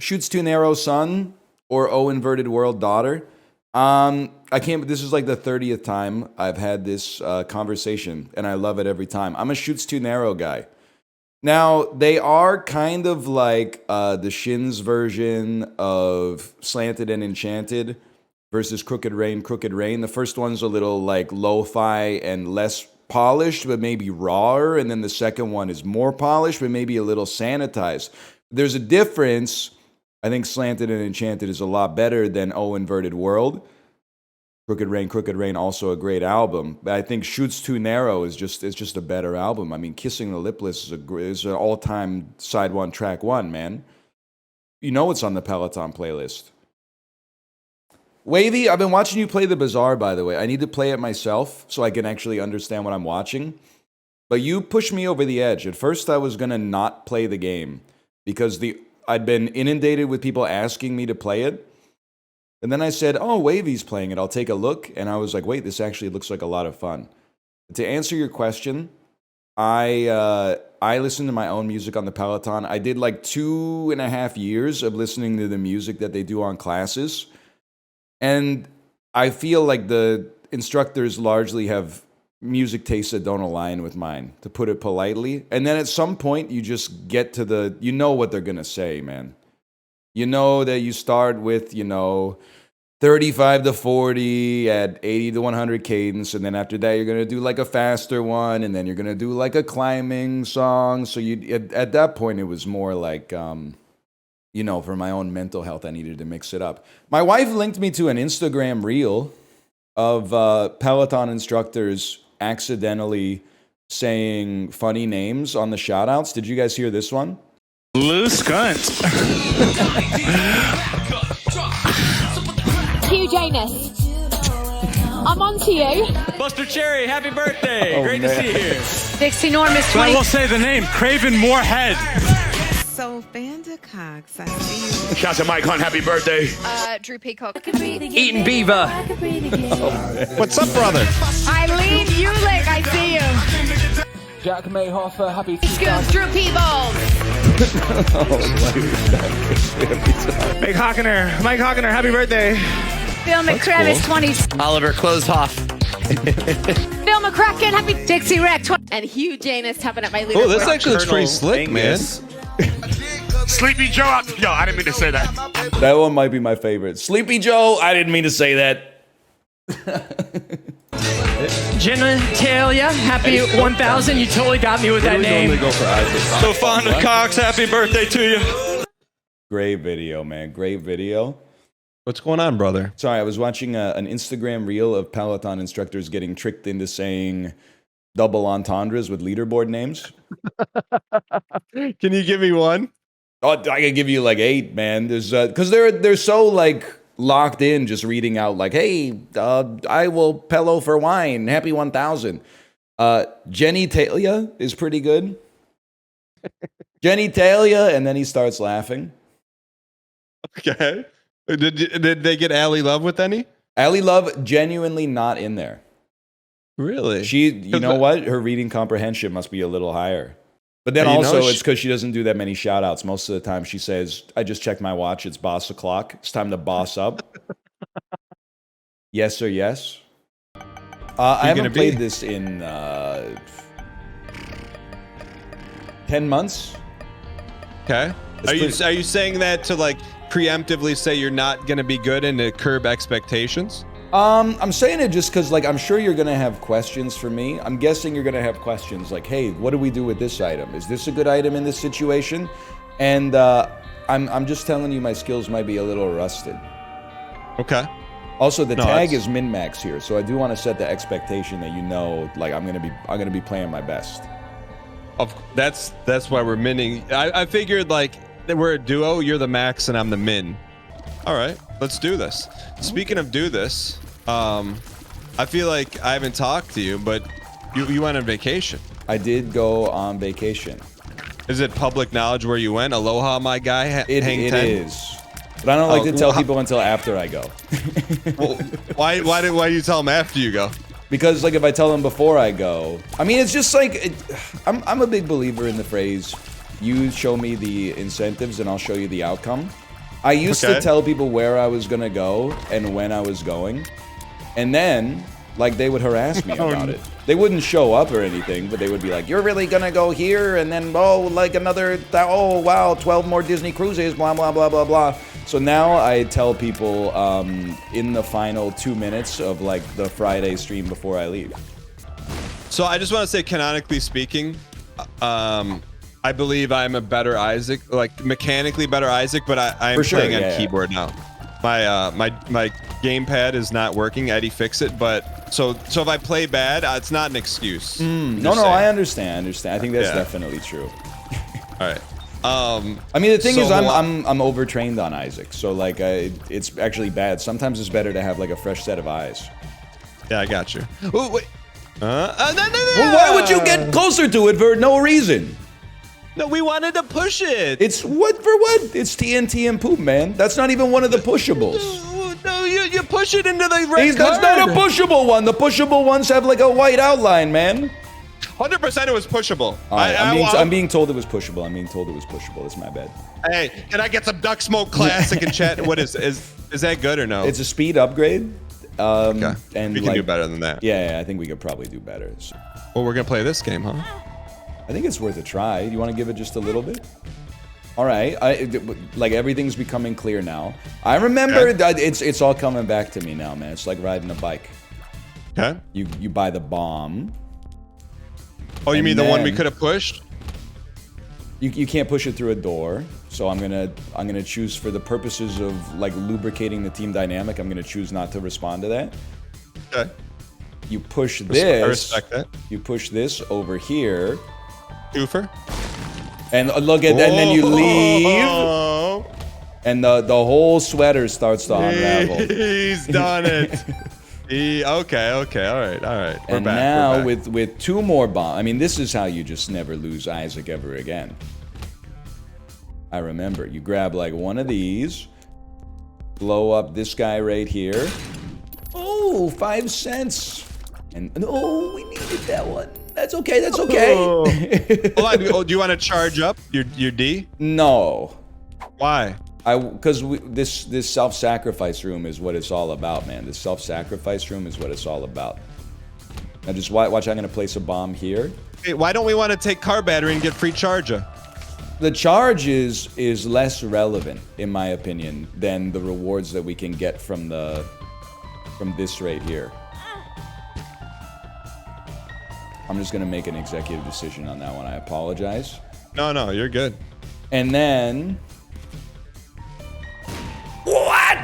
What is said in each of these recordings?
Shoots too narrow, son, or O inverted world, daughter. I can't. This is like the 30th time I've had this conversation, and I love it every time. I'm a shoots too narrow guy. Now they are kind of like the Shins version of Slanted and Enchanted versus Crooked Rain. Crooked Rain. The first one's a little like lo-fi and less polished, but maybe rawer, and then the second one is more polished, but maybe a little sanitized. There's a difference. I think Slanted and Enchanted is a lot better than O Inverted World. Crooked Rain, also a great album. But I think Shoots Too Narrow is just a better album. I mean, Kissing the Lipless is an all-time side one, track one, man. You know it's on the Peloton playlist. Wavy, I've been watching you play the Bazaar, by the way. I need to play it myself so I can actually understand what I'm watching. But you pushed me over the edge. At first, I was going to not play the game because I'd been inundated with people asking me to play it. And then I said, oh, Wavy's playing it. I'll take a look. And I was like, wait, this actually looks like a lot of fun. To answer your question, I listen to my own music on the Peloton. I did like 2.5 years of listening to the music that they do on classes. And I feel like the instructors largely have music tastes that don't align with mine, to put it politely. And then at some point, you just get to you know what they're going to say, man. You know that you start with, 35 to 40 at 80 to 100 cadence. And then after that, you're going to do like a faster one. And then you're going to do like a climbing song. So at that point, it was more like, for my own mental health, I needed to mix it up. My wife linked me to an Instagram reel of Peloton instructors accidentally saying funny names on the shoutouts. Did you guys hear this one? Loose cunt. Hugh Janus, I'm on to you. Buster Cherry, happy birthday. Great to see you. Dixie Normus, But I 20. will say the name, Craven Moorhead. So, Vandercox, I see you. Shout to Mike Hunt, happy birthday. Drew Peacock. Eating beaver. What's up, brother? Eileen Ulick, I see you. Jack Mayhoffer, happy Scoops, Drew Peebles. Mike Hawkener, happy birthday. Phil McCravis, 20. Oliver Closehoff. Phil McCracken, happy Dixie Rex, 20. And Hugh Janus tapping at my leaderboard. Oh, this actually looks pretty slick, man. Sleepy Joe out. Yo, I didn't mean to say that. That one might be my favorite. Sleepy Joe, I didn't mean to say that. Genitalia, happy 1000. You totally got me with that name. Go for Isaac. So fond of Cox, happy birthday to you. Great video, man. Great video. What's going on, brother? Sorry, I was watching an Instagram reel of Peloton instructors getting tricked into saying double entendres with leaderboard names. Can you give me one? Oh, I could give you like 8, man. There's because they're so like locked in, just reading out like, hey, I will pello for wine. Happy 1000. Genitalia is pretty good. Genitalia, and then he starts laughing. Okay. Did they get Allie Love with any? Allie Love genuinely not in there. Really? You know what? Her reading comprehension must be a little higher. But then also, it's because she doesn't do that many shout-outs. Most of the time, she says, I just checked my watch. It's boss o'clock. It's time to boss up. Yes or yes? I haven't played this in 10 months. Okay. Are you saying that to like preemptively say you're not going to be good and to curb expectations? I'm saying it just because, like, I'm sure you're going to have questions for me. I'm guessing you're going to have questions like, hey, what do we do with this item? Is this a good item in this situation? And I'm just telling you my skills might be a little rusted. Okay. Also, the tag is min-max here, so I do want to set the expectation that like I'm gonna be playing my best. That's why we're minning. I figured like that we're a duo. You're the max and I'm the min. All right, let's do this. Speaking of do this, I feel like I haven't talked to you, but you went on vacation. I did go on vacation. Is it public knowledge where you went? Aloha, my guy. It is. But I don't like to tell people until after I go. Well, why do you tell them after you go? Because like if I tell them before I go, I mean it's just like I'm a big believer in the phrase, you show me the incentives and I'll show you the outcome. I used to tell people where I was gonna go and when I was going, and then like they would harass me about it. They wouldn't show up or anything, but they would be like, "You're really gonna go here?" And then like another 12 more Disney cruises, blah blah blah blah blah. So now I tell people in the final 2 minutes of like the Friday stream before I leave. So I just want to say, canonically speaking, I believe I'm a better Isaac, like mechanically better Isaac, but I'm playing on keyboard now. My gamepad is not working. Eddie, fix it. But so if I play bad, it's not an excuse. No, I understand. I think that's definitely true. All right. I mean, the thing is, I'm overtrained on Isaac, so like it's actually bad. Sometimes it's better to have like a fresh set of eyes. Yeah, I got you. Oh wait. No. Well, why would you get closer to it for no reason? No, we wanted to push it. It's what for what? It's TNT and poop, man. That's not even one of the pushables. No, you push it into the red That's not a pushable one. The pushable ones have like a white outline, man. 100% it was pushable. I'm being told it was pushable. That's my bad. Hey, can I get some Duck Smoke Classic in chat? What is that good or no? It's a speed upgrade. Okay. And we can do better than that. Yeah, I think we could probably do better. So. Well, we're gonna play this game, huh? I think it's worth a try. You want to give it just a little bit? All right. Like everything's becoming clear now. I remember that it's all coming back to me now, man. It's like riding a bike. Okay. You buy the bomb. Oh, you mean the one we could have pushed? You can't push it through a door. So I'm gonna choose, for the purposes of like lubricating the team dynamic, I'm gonna choose not to respond to that. Okay. You push this. I respect that. You push this over here. Goofer. And look at that, and then you leave. And the whole sweater starts to unravel. He's done it. Okay, all right. We're and back, now with 2 more bombs. I mean, this is how you just never lose Isaac ever again. I remember. You grab like one of these, blow up this guy right here. Oh, 5 cents. And oh, we needed that one. That's okay. Hold on. Do you want to charge up your D? No. Why? Because this self-sacrifice room is what it's all about, man. This self-sacrifice room is what it's all about. Now just watch. I'm gonna place a bomb here. Hey, why don't we want to take car battery and get free charger? The charge is less relevant, in my opinion, than the rewards that we can get from this right here. I'm just gonna make an executive decision on that one. I apologize. No, you're good. And then what?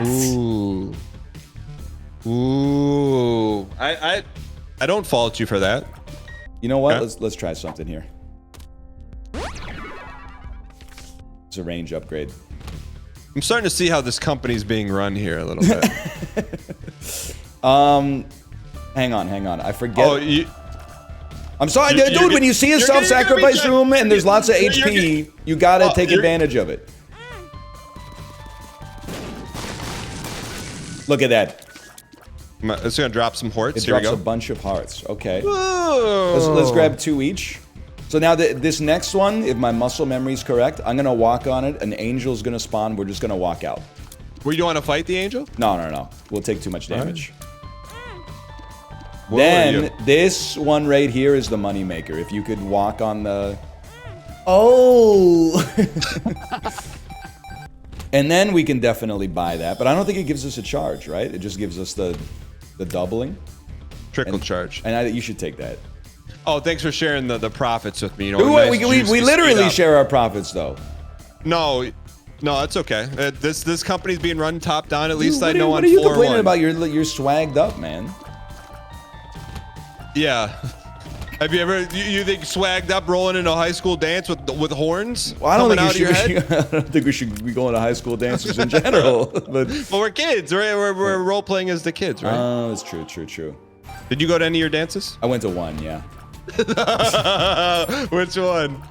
Ooh. I don't fault you for that. You know what? Okay. Let's try something here. It's a range upgrade. I'm starting to see how this company's being run here a little bit. Hang on. I forget. Oh, I'm sorry, dude. When you see a self-sacrifice room and there's lots of HP, you gotta take advantage of it. Look at that. It's gonna drop some hearts. It drops a bunch of hearts. Okay. Let's grab 2 each. So now this next one, if my muscle memory is correct, I'm gonna walk on it. An angel's gonna spawn. We're just gonna walk out. Well, you want to fight the angel? No. We'll take too much damage. Then this one right here is the money maker. If you could walk on the... Oh! And then we can definitely buy that. But I don't think it gives us a charge, right? It just gives us the doubling. Trickle charge. And you should take that. Oh, thanks for sharing the profits with me. You know, we literally share our profits, though. No, that's okay. This company's being run top down. At least I know on 4-1. What are you complaining about? You're swagged up, man. Yeah. Have you ever you think swagged up rolling into a high school dance with horns? Well, I don't think we should be going to high school dances in general. But well, we're kids, right? We're role playing as the kids, right? Oh, that's true. Did you go to any of your dances? I went to one, yeah. Which one?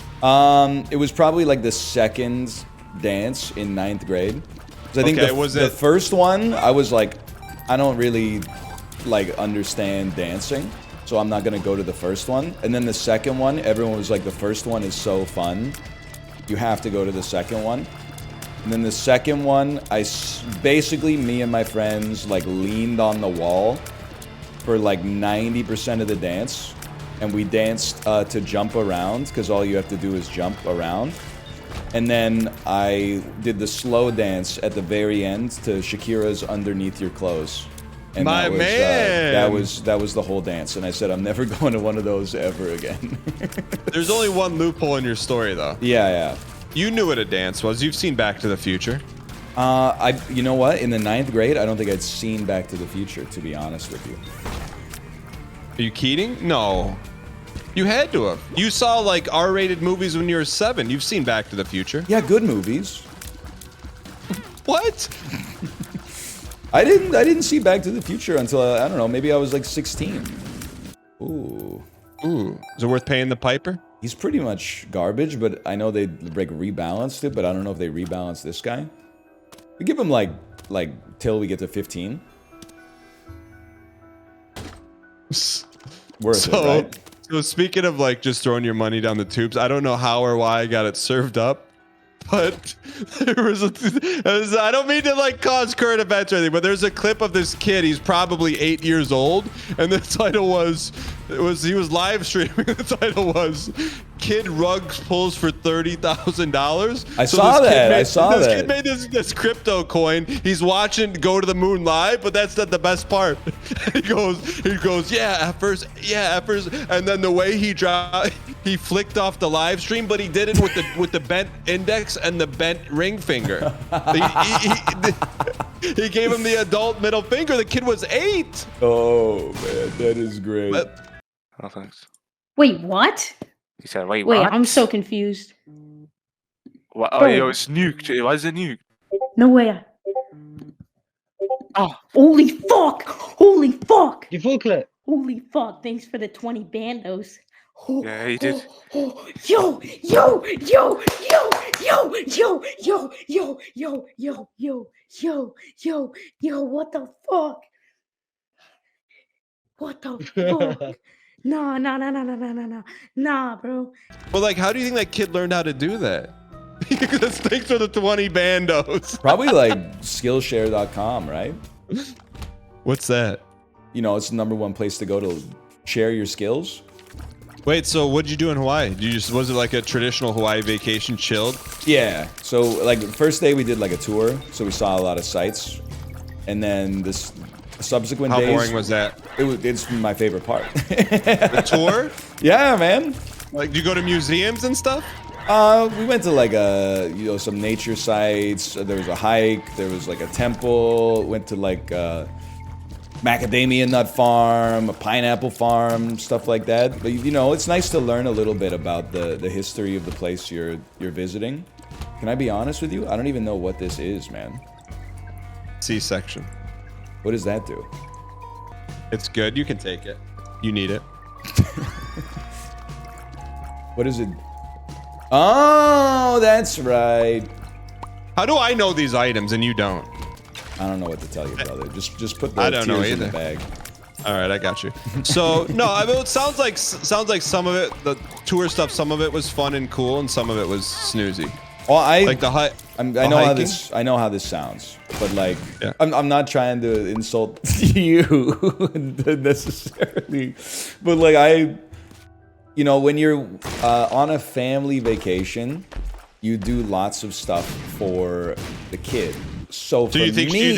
It was probably like the second dance in 9th grade. So I think the first one, I was like, I don't really like understand dancing, so I'm not gonna go to the first one. And then the second one, everyone was like, the first one is so fun, you have to go to the second one. And then the second one, basically me and my friends like leaned on the wall for like 90% of the dance. And we danced to jump around, because all you have to do is jump around. And then I did the slow dance at the very end to Shakira's Underneath Your Clothes. And My that was, man! that was the whole dance. And I said, I'm never going to one of those ever again. There's only one loophole in your story, though. Yeah. You knew what a dance was. You've seen Back to the Future. You know what? In the 9th grade, I don't think I'd seen Back to the Future, to be honest with you. Are you kidding? No. You had to have. You saw like R-rated movies when you were 7. You've seen Back to the Future. Yeah, good movies. What? I didn't see Back to the Future until I don't know, maybe I was like 16. Ooh. Is it worth paying the piper? He's pretty much garbage, but I know they like rebalanced it, but I don't know if they rebalanced this guy. We give him like till we get to 15. Worth it, right? So speaking of like just throwing your money down the tubes, I don't know how or why I got it served up, but there was I don't mean to like cause current events or anything, but there's a clip of this kid. He's probably 8 years old, and the title he was live streaming. The title was "Kid Rugs Pulls for $30,000." I saw that. This kid made this crypto coin. He's watching Go to the Moon live, but that's not the best part. he goes, yeah, at first, and then the way he flicked off the live stream, but he did it with the bent index and the bent ring finger. He gave him the adult middle finger. The kid was 8. Oh man, that is great. Oh, thanks. Wait, what? He said, wait, Wait, what? I'm so confused. What? Oh, yo, it's nuked. Why is it nuked? No way. Oh. Holy fuck! Holy fuck! You full clip. Holy fuck! Thanks for the 20 bandos. Oh, Yeah, he did. Yo! What the fuck? What the fuck? Nah, bro. But like, how do you think that kid learned how to do that? Thanks for the 20 bandos. Probably like Skillshare.com, right? What's that? You know, it's the #1 place to go to share your skills. Wait, so what'd you do in Hawaii? Was it like a traditional Hawaii vacation, chilled? Yeah. So like the first day we did like a tour, so we saw a lot of sights, and then this subsequent How days. boring was that? It's my favorite part. The tour? Yeah, man. Like, do you go to museums and stuff? We went to like some nature sites. There was a hike. There was like a temple. Went to like macadamia nut farm, a pineapple farm, stuff like that. But you know, it's nice to learn a little bit about the history of the place you're visiting. Can I be honest with you? I don't even know what this is, man. C-section. What does that do? It's good. You can take it. You need it. What is it? Oh, that's right. How do I know these items and you don't? I don't know what to tell you, brother. Just put I the don't know tears in the either. bag. All right, I got you. So no, I mean, it sounds like some of it, the tour stuff, some of it was fun and cool, and some of it was snoozy. Well, Like the hike. I know how this sounds, but like, Yeah. I'm not trying to insult you necessarily, but like you know, when you're on a family vacation, you do lots of stuff for the kid. So for you think me,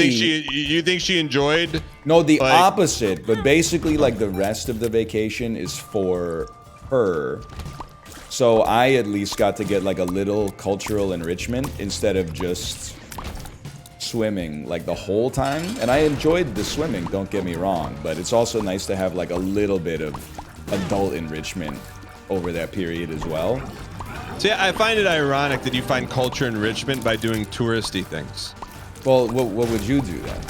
you think she enjoyed? no, the like- opposite. But basically, like the rest of the vacation is for her. So I at least got to get like a little cultural enrichment instead of just swimming like the whole time. And I enjoyed the swimming, don't get me wrong, but it's also nice to have like a little bit of adult enrichment over that period as well. So yeah, I find it ironic that you find culture enrichment by doing touristy things. Well, what would you do then?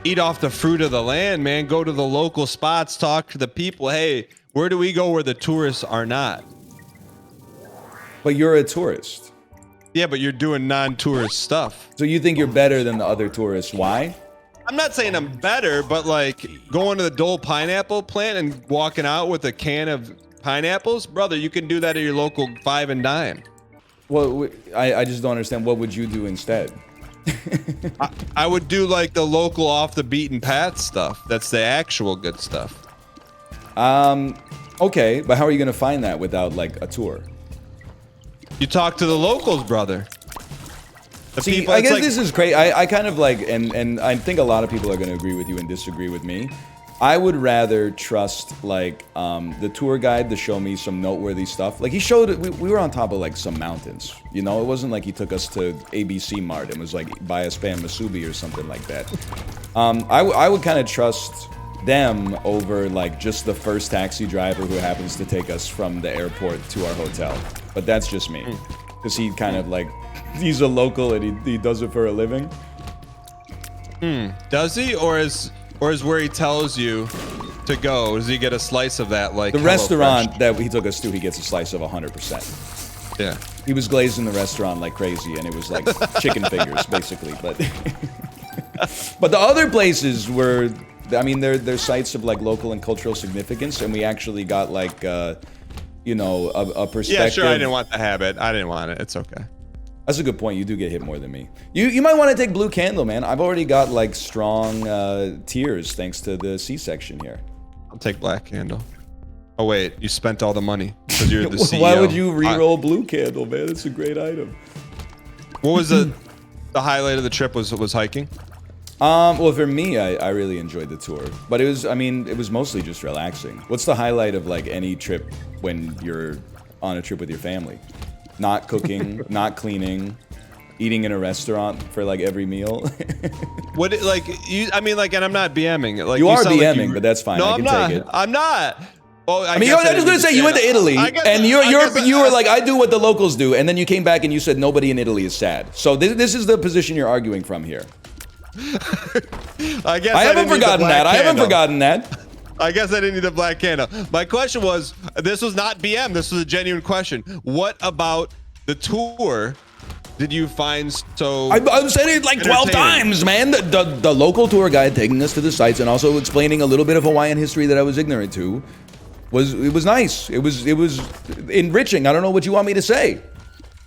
Eat off the fruit of the land, man. Go to the local spots, talk to the people. Hey, where do we go where the tourists are not? But you're a tourist. Yeah, but you're doing non-tourist stuff. So you think you're better than the other tourists. Why? I'm not saying I'm better, but like going to the Dole pineapple plant and walking out with a can of pineapples, brother, you can do that at your local 5 and dime. Well, I just don't understand. What would you do instead? I would do like the local off the beaten path stuff. That's the actual good stuff. Okay, but how are you gonna find that without like a tour? You talk to the locals, brother. See, I guess this is crazy. I kind of like, and I think a lot of people are gonna agree with you and disagree with me. I would rather trust like the tour guide to show me some noteworthy stuff. Like he showed, we were on top of like some mountains. You know, it wasn't like he took us to ABC Mart and was like buy a spam musubi or something like that. I would kind of trust them over like just the first taxi driver who happens to take us from the airport to our hotel. But that's just me, because he kind of like, he's a local and he does it for a living. Does he, or is where he tells you to go? Does he get a slice of that? Like the restaurant that he took us to, he gets a slice of 100%. Yeah. He was glazing the restaurant like crazy, and it was like chicken fingers, basically. But but the other places were, I mean, they're sites of like local and cultural significance, and we actually got like, you know, a perspective. Yeah, sure. I didn't want the habit. I didn't want it. It's okay. That's a good point. You do get hit more than me. You might want to take Blue Candle, man. I've already got like strong tears thanks to the C-section here. I'll take Black Candle. Oh wait, you spent all the money because you're the CEO. Why would you re-roll Blue Candle, man? It's a great item. What was the highlight of the trip? Was hiking? Well, for me, I really enjoyed the tour, but it was, I mean, it was mostly just relaxing. What's the highlight of like any trip when you're on a trip with your family? Not cooking, not cleaning, eating in a restaurant for like every meal. What like you? I mean, like, and I'm not BMing. Like you are BMing, like but that's fine. No, I I'm can not. take it. I'm not. Well, I mean, I'm just gonna say you went to Italy, and you were like, I do what the locals do, and then you came back and you said nobody in Italy is sad. So this is the position you're arguing from here. I guess I haven't forgotten that. I haven't forgotten that. I guess I didn't need the Black Candle. My question was, this was not BM. This was a genuine question. What about the tour did you find so I've said it like 12 times, man. The local tour guide taking us to the sites and also explaining a little bit of Hawaiian history that I was ignorant to was nice. It was enriching. I don't know what you want me to say.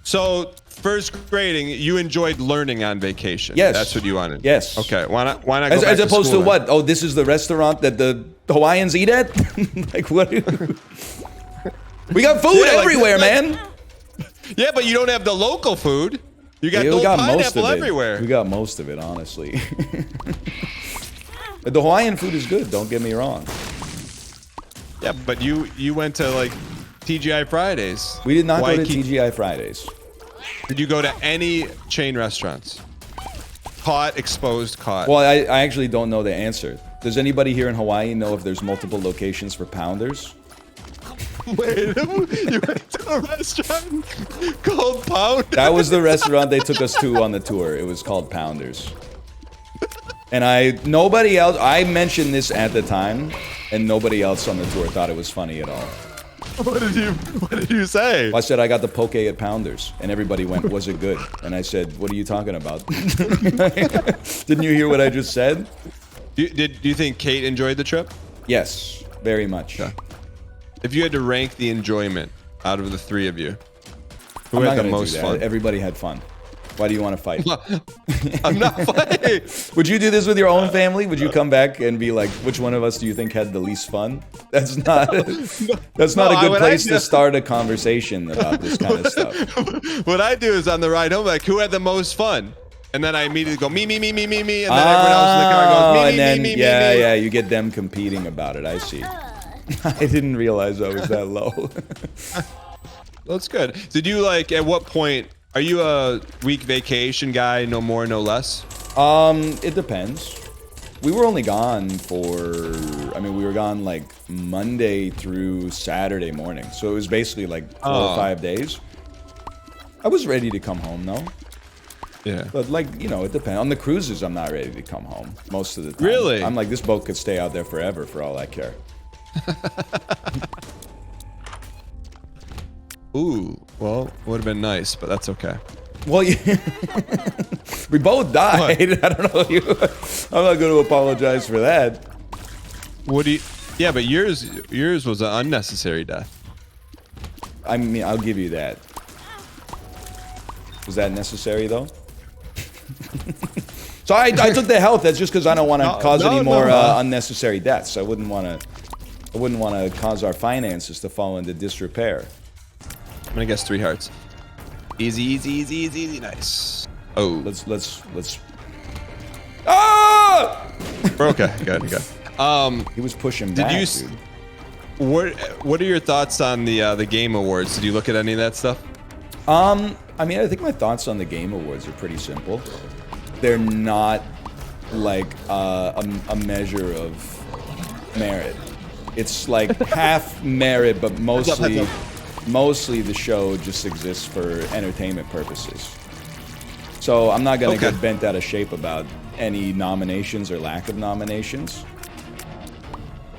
So first grading, you enjoyed learning on vacation. Yes, that's what you wanted. Yes. Okay. Why not? Go back as opposed to then? what? Oh, this is the restaurant that the Hawaiians eat at. Like what? We got food everywhere, man. Yeah, but you don't have the local food. You got we got most pineapple of it. everywhere. We got most of it, honestly. The Hawaiian food is good. Don't get me wrong. Yeah, but you went to like TGI Fridays. We did not go to TGI Fridays. Did you go to any chain restaurants? Caught, exposed, caught. Well, I actually don't know the answer. Does anybody here in Hawaii know if there's multiple locations for Pounders? Wait, you went to a restaurant called Pounders? That was the restaurant they took us to on the tour. It was called Pounders. And nobody else, I mentioned this at the time, and nobody else on the tour thought it was funny at all. What did you say? I said I got the poke at Pounders, and everybody went, was it good? And I said, what are you talking about? Didn't you hear what I just said? Do you think Kate enjoyed the trip? Yes, very much. Okay. If you had to rank the enjoyment out of the three of you, who I'm had not the gonna most do that. fun? Everybody had fun. Why do you want to fight? I'm not fighting. Would you do this with your own family? Would you come back and be like, which one of us do you think had the least fun? That's not a good place to start a conversation about this kind of stuff. What I do is on the ride home, like, who had the most fun? And then I immediately go, me, and then everyone else in the car goes, me. Yeah, you get them competing about it. I see. I didn't realize I was that low. That's good. Did you at what point? Are you a week vacation guy, no more, no less? It depends. We were only gone we were gone like Monday through Saturday morning. So it was basically like 4 or 5 days. I was ready to come home though. Yeah. But it depends. On the cruises, I'm not ready to come home most of the time. Really? I'm like, this boat could stay out there forever for all I care. Ooh, well, would have been nice, but that's okay. Well, we both died. I don't know. I'm not going to apologize for that. What do you? Yeah, but yours was an unnecessary death. I mean, I'll give you that. Is that necessary though? So I took the health. That's just because I don't want to cause any more unnecessary deaths. I wouldn't want to cause our finances to fall into disrepair. I'm gonna guess 3 hearts. Easy, easy, easy, easy, easy. Nice. Oh, Let's. Ah! we're okay. Good. He was pushing back, dude. What are your thoughts on the Game Awards? Did you look at any of that stuff? I mean, I think my thoughts on the Game Awards are pretty simple. They're not like a measure of merit. It's like half merit, but mostly the show just exists for entertainment purposes. So I'm not gonna get bent out of shape about any nominations or lack of nominations.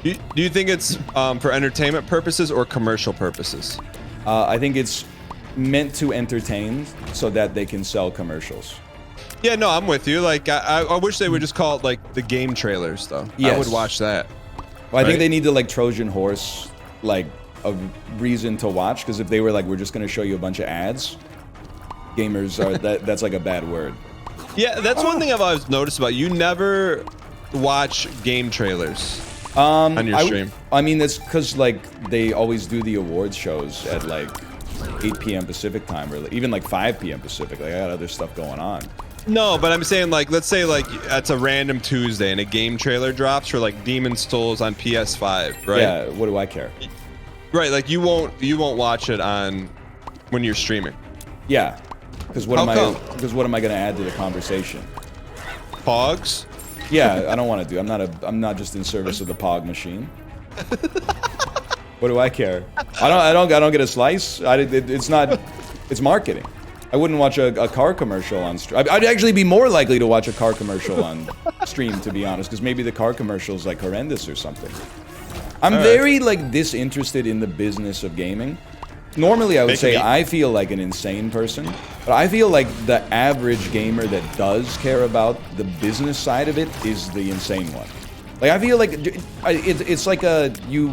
Do you think it's for entertainment purposes or commercial purposes? I think it's meant to entertain so that they can sell commercials. Yeah, no, I'm with you. Like, I wish they would just call it like the game trailers, though. Yes. I would watch that. Well, I think they need to like Trojan horse like a reason to watch, because if they were like, we're just going to show you a bunch of ads, gamers are that's like a bad word. Yeah, that's one thing I've always noticed about you. Never watch game trailers on your stream. I mean, that's because like they always do the awards shows at like 8 p.m. Pacific time, or even like 5 p.m. Pacific. Like I got other stuff going on. No, but I'm saying like, let's say like it's a random Tuesday and a game trailer drops for like Demon's Souls on PS5, right? Yeah. What do I care? Right, like you won't watch it on when you're streaming. Yeah. Because what am I going to add to the conversation? Pogs? Yeah, I don't want to do. I'm not just in service of the Pog machine. What do I care? I don't get a slice. It's marketing. I wouldn't watch a car commercial on stream. I'd actually be more likely to watch a car commercial on stream, to be honest, because maybe the car commercial is like horrendous or something. I'm very like disinterested in the business of gaming. Normally, I would say I feel like an insane person, but I feel like the average gamer that does care about the business side of it is the insane one. Like I feel like it's like you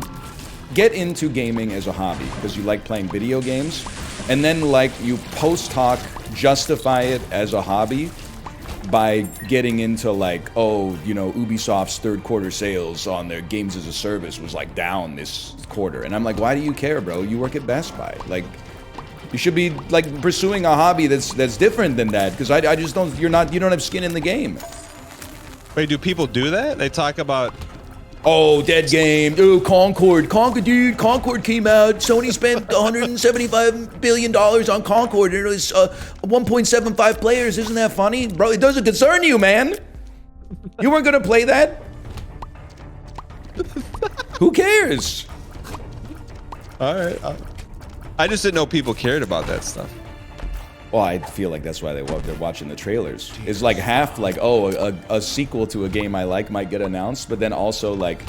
get into gaming as a hobby because you like playing video games, and then like you post hoc justify it as a hobby by getting into like, oh, you know, Ubisoft's third quarter sales on their games as a service was like down this quarter. And I'm like, why do you care, bro? You work at Best Buy. Like, you should be like pursuing a hobby that's different than that, because I just don't, you don't have skin in the game. Wait, do people do that? They talk about, oh, dead game. Oh, Concord, dude. Concord came out. Sony spent $175 billion on Concord, and it was 1.75 players. Isn't that funny? Bro, it doesn't concern you, man. You weren't going to play that? Who cares? all right. I just didn't know people cared about that stuff. Well, I feel like that's why they're watching the trailers. It's like half like, oh, a sequel to a game I like might get announced, but then also like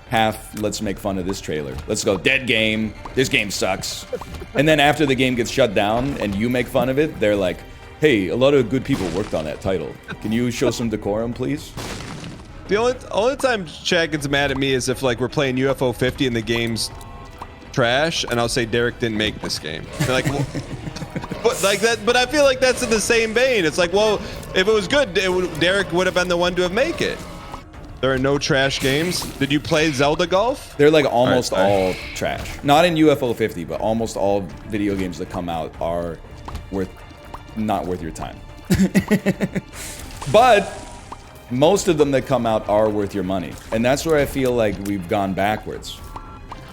half, let's make fun of this trailer. Let's go, dead game. This game sucks. And then after the game gets shut down and you make fun of it, they're like, hey, a lot of good people worked on that title. Can you show some decorum, please? The only time Chad gets mad at me is if like we're playing UFO 50 and the game's trash, and I'll say Derek didn't make this game. They're like, well, but like that. But I feel like that's in the same vein. It's like, well, if it was good, Derek would have been the one to have make it. There are no trash games. Did you play Zelda Golf? They're like almost all trash. Not in UFO 50, but almost all video games that come out are not worth your time. But most of them that come out are worth your money, and that's where I feel like we've gone backwards.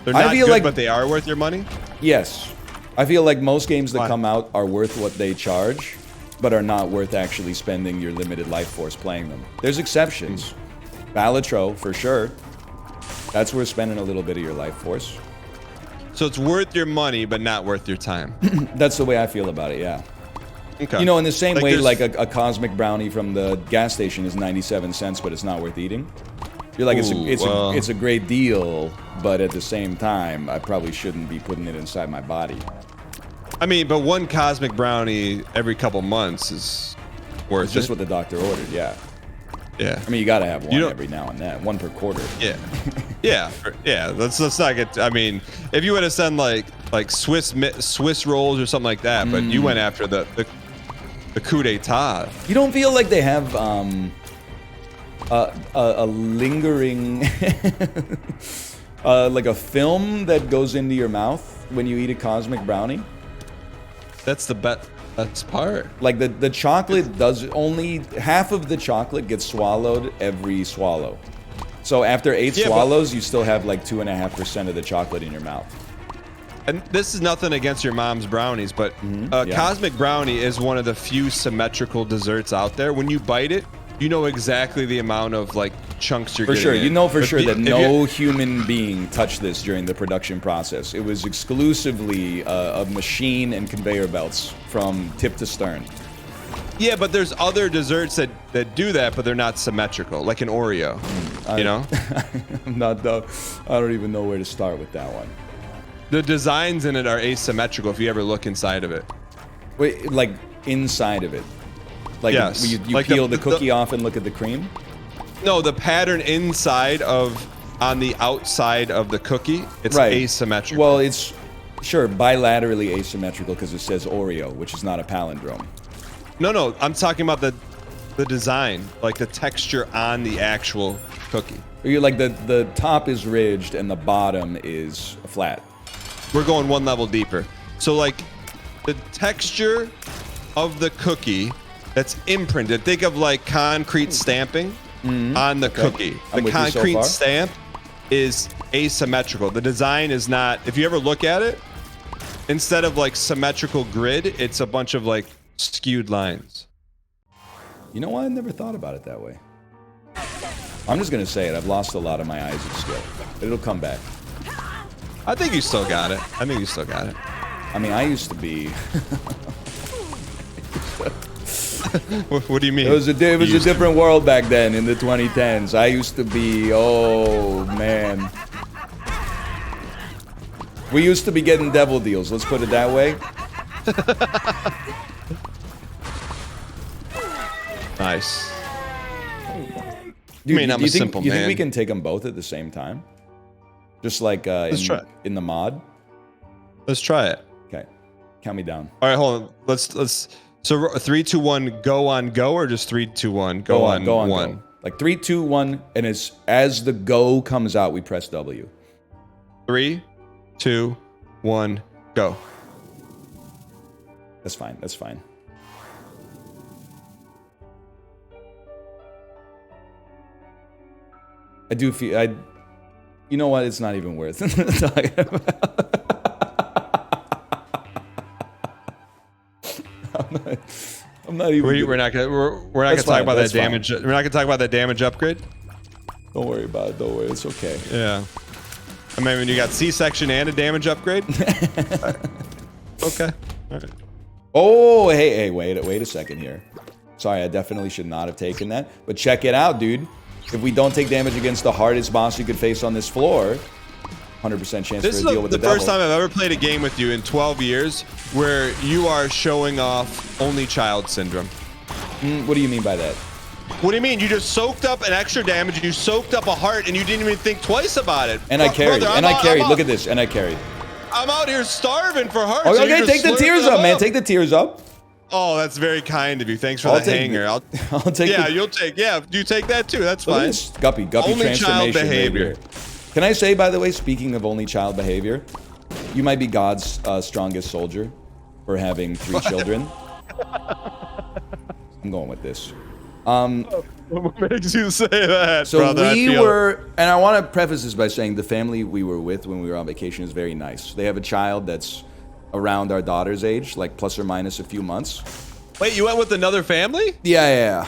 They're not good, but they are worth your money? Yes. I feel like most games that come out are worth what they charge, but are not worth actually spending your limited life force playing them. There's exceptions. Balatro, for sure. That's worth spending a little bit of your life force. So it's worth your money, but not worth your time. That's the way I feel about it, yeah. Okay. You know, in the same way, like a cosmic brownie from the gas station is 97 cents, but it's not worth eating. You're like, it's a great deal, but at the same time, I probably shouldn't be putting it inside my body. I mean, but one cosmic brownie every couple months is worth it. Just what the doctor ordered, yeah. Yeah. I mean, you gotta have one every now and then, one per quarter. Yeah. Yeah. Let's not get. I mean, if you would have done like Swiss rolls or something like that, but you went after the the coup d'etat. You don't feel like they have a lingering like a film that goes into your mouth when you eat a cosmic brownie? That's the best part. Like the chocolate does only half of the chocolate gets swallowed every swallow. So after 8 swallows, you still have like 2.5% of the chocolate in your mouth. And this is nothing against your mom's brownies, but cosmic brownie is one of the few symmetrical desserts out there. When you bite it, you know exactly the amount of like chunks you're for getting. sure. In. You know for If sure you- that if no you- human being touched this during the production process. It was exclusively a machine and conveyor belts from tip to stern. Yeah, but there's other desserts that do that, but they're not symmetrical, like an Oreo. You know, I'm not though. I don't even know where to start with that one. the designs in it are asymmetrical. If you ever look inside of it. Wait, like inside of it. Like Yes. you Like peel the- the cookie off and look at the cream. No, the pattern inside on the outside of the cookie, it's Right. asymmetrical. Well, it's sure bilaterally asymmetrical because it says Oreo, which is not a palindrome. No, I'm talking about the design, like the texture on the actual cookie. You're like the top is ridged and the bottom is flat. We're going one level deeper. So like the texture of the cookie that's imprinted. Think of like concrete stamping on the cookie. I'm The with you so concrete far. stamp is asymmetrical. The design is not. If you ever look at it, instead of like symmetrical grid, it's a bunch of like skewed lines. You know what? I never thought about it that way. I'm just gonna say it. I've lost a lot of my Isaac skill. It'll come back. I think you still got it. I mean, I used to be. What do you mean? It was a different world back then in the 2010s. I used to be. Oh man. We used to be getting devil deals. Let's put it that way. Nice. Dude, I mean, I'm a simple You think man. we can take them both at the same time? Just like try. in the mod? Let's try it. Okay. Count me down. All right, hold on. Let's. So 3, 2, 1, go on go, or just 3, 2, 1, go on one. Go. Like 3, 2, 1, and as the go comes out, we press W. 3, 2, 1, go. That's fine. That's fine. I do feel you know what? It's not even worth talking about. I'm not even. We're not gonna talk about that damage. We're not gonna talk about that damage upgrade. Don't worry about it. Don't worry. It's okay. Yeah. I mean, when you got C-section and a damage upgrade. Okay. All right. Oh, hey, wait a second here. Sorry, I definitely should not have taken that. But check it out, dude. If we don't take damage against the hardest boss you could face on this floor, 100% chance This for a deal is with the the devil. first time I've ever played a game with you in 12 years where you are showing off only child syndrome. What do you mean by that? What do you mean? You just soaked up an extra damage, you soaked up a heart, and you didn't even think twice about it. And I carried. Brother, And I carried. Look at this. And I carried. I'm out here starving for hearts. Oh, and you're okay, just take the tears slurping up, them man. Take the tears up. Oh, that's very kind of you. Thanks for I'll the take hanger. I'll take. Yeah, the, you'll take. Yeah, you take that too. That's look at fine. this guppy Only child transformation behavior. right here. Can I say, by the way, speaking of only child behavior, you might be God's strongest soldier for having 3 children. I'm going with this. What makes you say that, So brother? we were, and I want to preface this by saying the family we were with when we were on vacation is very nice. They have a child that's around our daughter's age, like plus or minus a few months. Wait, you went with another family? Yeah.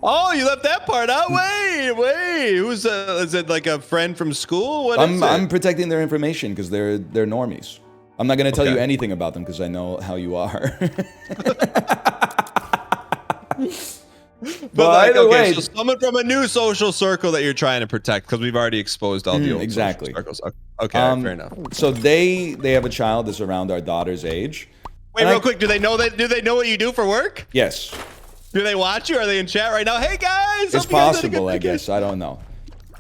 Oh, you left that part out. Wait. Who's is it like a friend from school? What is it? I'm protecting their information because they're normies. I'm not going to tell you Okay. anything about them because I know how you are. But like, either okay, way- so someone from a new social circle that you're trying to protect because we've already exposed all the old exactly. social circles. Okay, fair enough. So they have a child that's around our daughter's age. Wait, And real I- quick. Do they know that? Do they know what you do for work? Yes, Do they watch you? Are they in chat right now? Hey guys, it's hope you guys had a good possible. I vacation. guess I don't know.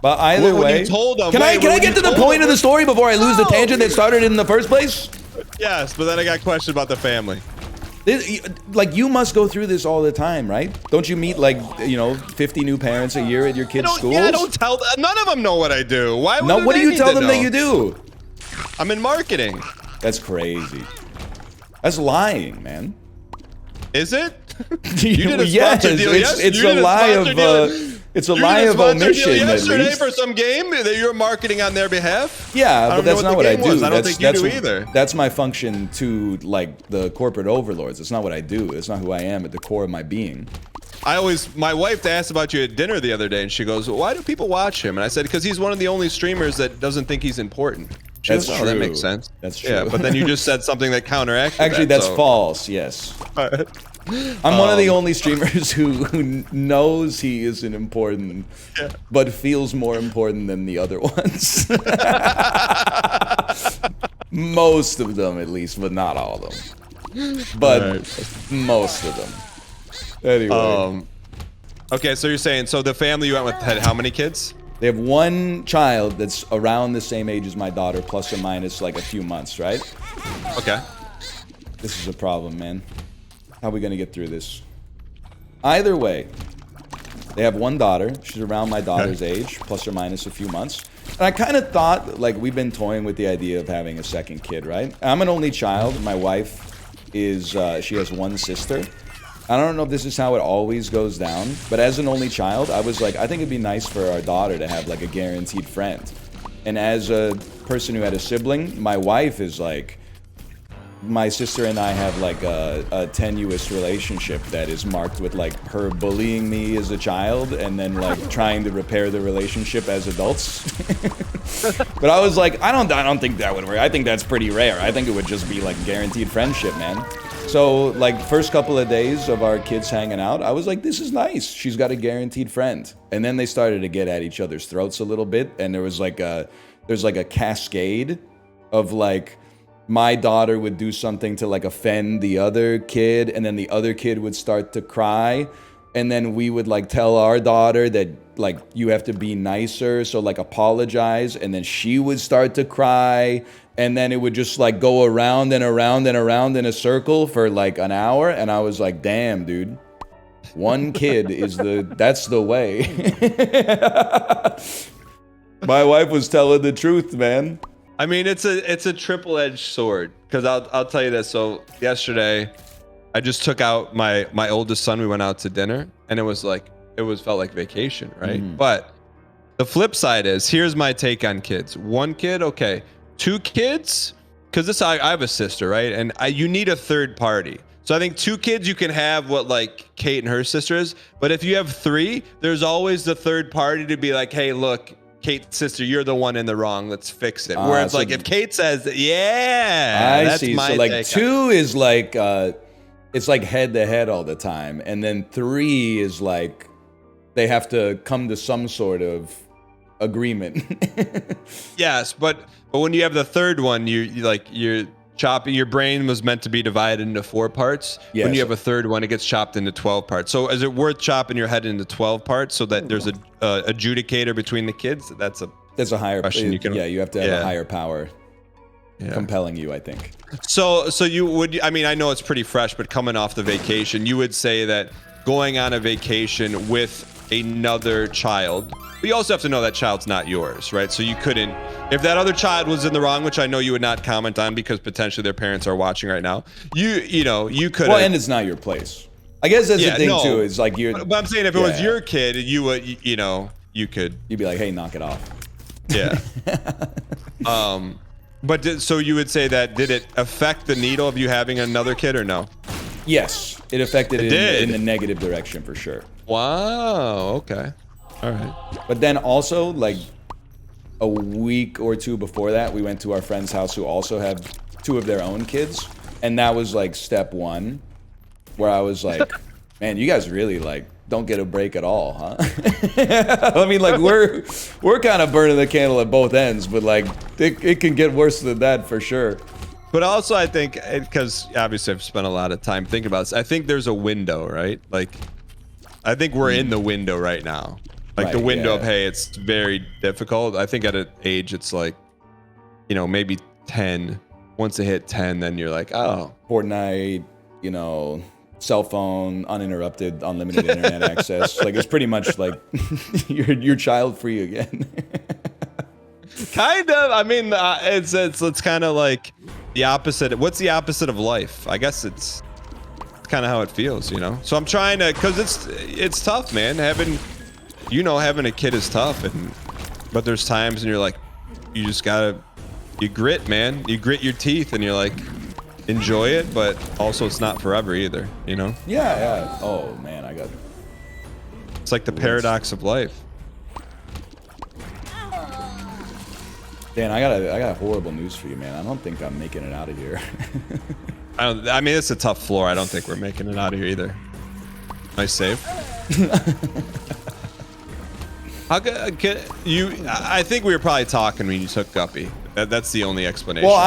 But either When way, you told them, can I when get you to the told point them- of the story before I lose the No. tangent that started it in the first place? Yes, but then I got questioned about the family. Like, you must go through this all the time, right? Don't you meet, like, 50 new parents a year at your kids' schools? Yeah, I don't tell them. None of them know what I do. Why would No, what do they you need tell to them know? that you do? I'm in marketing. That's crazy. That's lying, man. Is it? Yes, it's a lie of it's a lie of omission. Yesterday At least for some game that you're marketing on their behalf. Yeah, but that's not what I do. I don't think you do either. That's my function to like the corporate overlords. It's not what I do. It's not who I am at the core of my being. My wife asked about you at dinner the other day, and she goes, "Why do people watch him?" And I said, "Because he's one of the only streamers that doesn't think he's important." She That's goes, true. That makes sense. That's true. Yeah, but then you just said something that counteracted. Actually, that, that's so. false. Yes. I'm one of the only streamers who knows he isn't important, but feels more important than the other ones. Most of them, at least, but not all of them. But most of them. Anyway. Okay, so you're saying, so the family you went with had how many kids? They have one child that's around the same age as my daughter, plus or minus like a few months, right? Okay. This is a problem, man. How are we gonna get through this? Either way, they have one daughter. She's around my daughter's age, plus or minus a few months. And I kind of thought, like, we've been toying with the idea of having a second kid, right? I'm an only child. My wife is, she has one sister. I don't know if this is how it always goes down, but as an only child, I was like, I think it'd be nice for our daughter to have, like, a guaranteed friend. And as a person who had a sibling, my wife is like, my sister and I have like a tenuous relationship that is marked with like her bullying me as a child and then like trying to repair the relationship as adults. But I was like, I don't think that would work. I think that's pretty rare. I think it would just be like guaranteed friendship, man. So like first couple of days of our kids hanging out, I was like, this is nice. She's got a guaranteed friend. And then they started to get at each other's throats a little bit, and there's like a cascade of like, my daughter would do something to like offend the other kid, and then the other kid would start to cry, and then we would like tell our daughter that like you have to be nicer, so like apologize, and then she would start to cry, and then it would just like go around and around and around in a circle for like an hour. And I was like, damn, dude, one kid is that's the way. My wife was telling the truth, man. I mean, it's a triple-edged sword, because I'll tell you this. So yesterday, I just took out my oldest son. We went out to dinner, and it felt like vacation, right? Mm. But the flip side is, here's my take on kids. One kid, okay. Two kids, because I have a sister, right? And you need a third party. So I think 2 kids, you can have what like Kate and her sister is. But if you have 3, there's always the third party to be like, hey, look, Kate's sister, you're the one in the wrong. Let's fix it. Whereas, so like, if Kate says, "Yeah," I that's see. my So, like, take 2 is like, it's like head to head all the time, and then 3 is like, they have to come to some sort of agreement. Yes, but when you have the third one, you're chopping. Your brain was meant to be divided into 4 parts. Yes. When you have a third one, it gets chopped into 12 parts. So is it worth chopping your head into 12 parts so that there's a adjudicator between the kids? That's a higher question. You have to have a higher power compelling you, I think. So you would, I mean, I know it's pretty fresh, but coming off the vacation, you would say that going on a vacation with another child, but you also have to know that child's not yours, right? So you couldn't, if that other child was in the wrong, which I know you would not comment on because potentially their parents are watching right now, you could. Well, and it's not your place. I guess that's the thing too. Is like you're. But I'm saying if it was your kid, you would, you could. You'd be like, hey, knock it off. Yeah. But so you would say that, did it affect the needle of you having another kid or no? Yes, it affected it in the negative direction for sure. Wow. Okay. All right. But then also, like a week or 2 before that, we went to our friend's house who also have 2 of their own kids, and that was like step 1, where I was like, man, you guys really like don't get a break at all, huh? I mean, like we're kind of burning the candle at both ends, but like it can get worse than that for sure. But also, I think, because obviously I've spent a lot of time thinking about this, I think there's a window, right? Like, I think we're in the window right now. Like the window of, hey, it's very difficult. I think at an age, it's like, maybe 10. Once they hit 10, then you're like, oh. Fortnite, you know, cell phone, uninterrupted, unlimited internet access. Like it's pretty much like you're child free again. Kind of. I mean, it's kind of like the opposite. What's the opposite of life? I guess it's kind of how it feels, you know. So I'm trying to, cause it's tough, man. Having a kid is tough, but there's times and you're like, you just gotta, you grit, man. You grit your teeth, and you're like, enjoy it, but also it's not forever either, you know. Yeah. Oh man, it's like the paradox of life. Dan, I got horrible news for you, man. I don't think I'm making it out of here. I mean, it's a tough floor. I don't think we're making it out of here either. Nice save. How could you? I think we were probably talking when you took Guppy. That's the only explanation. Well,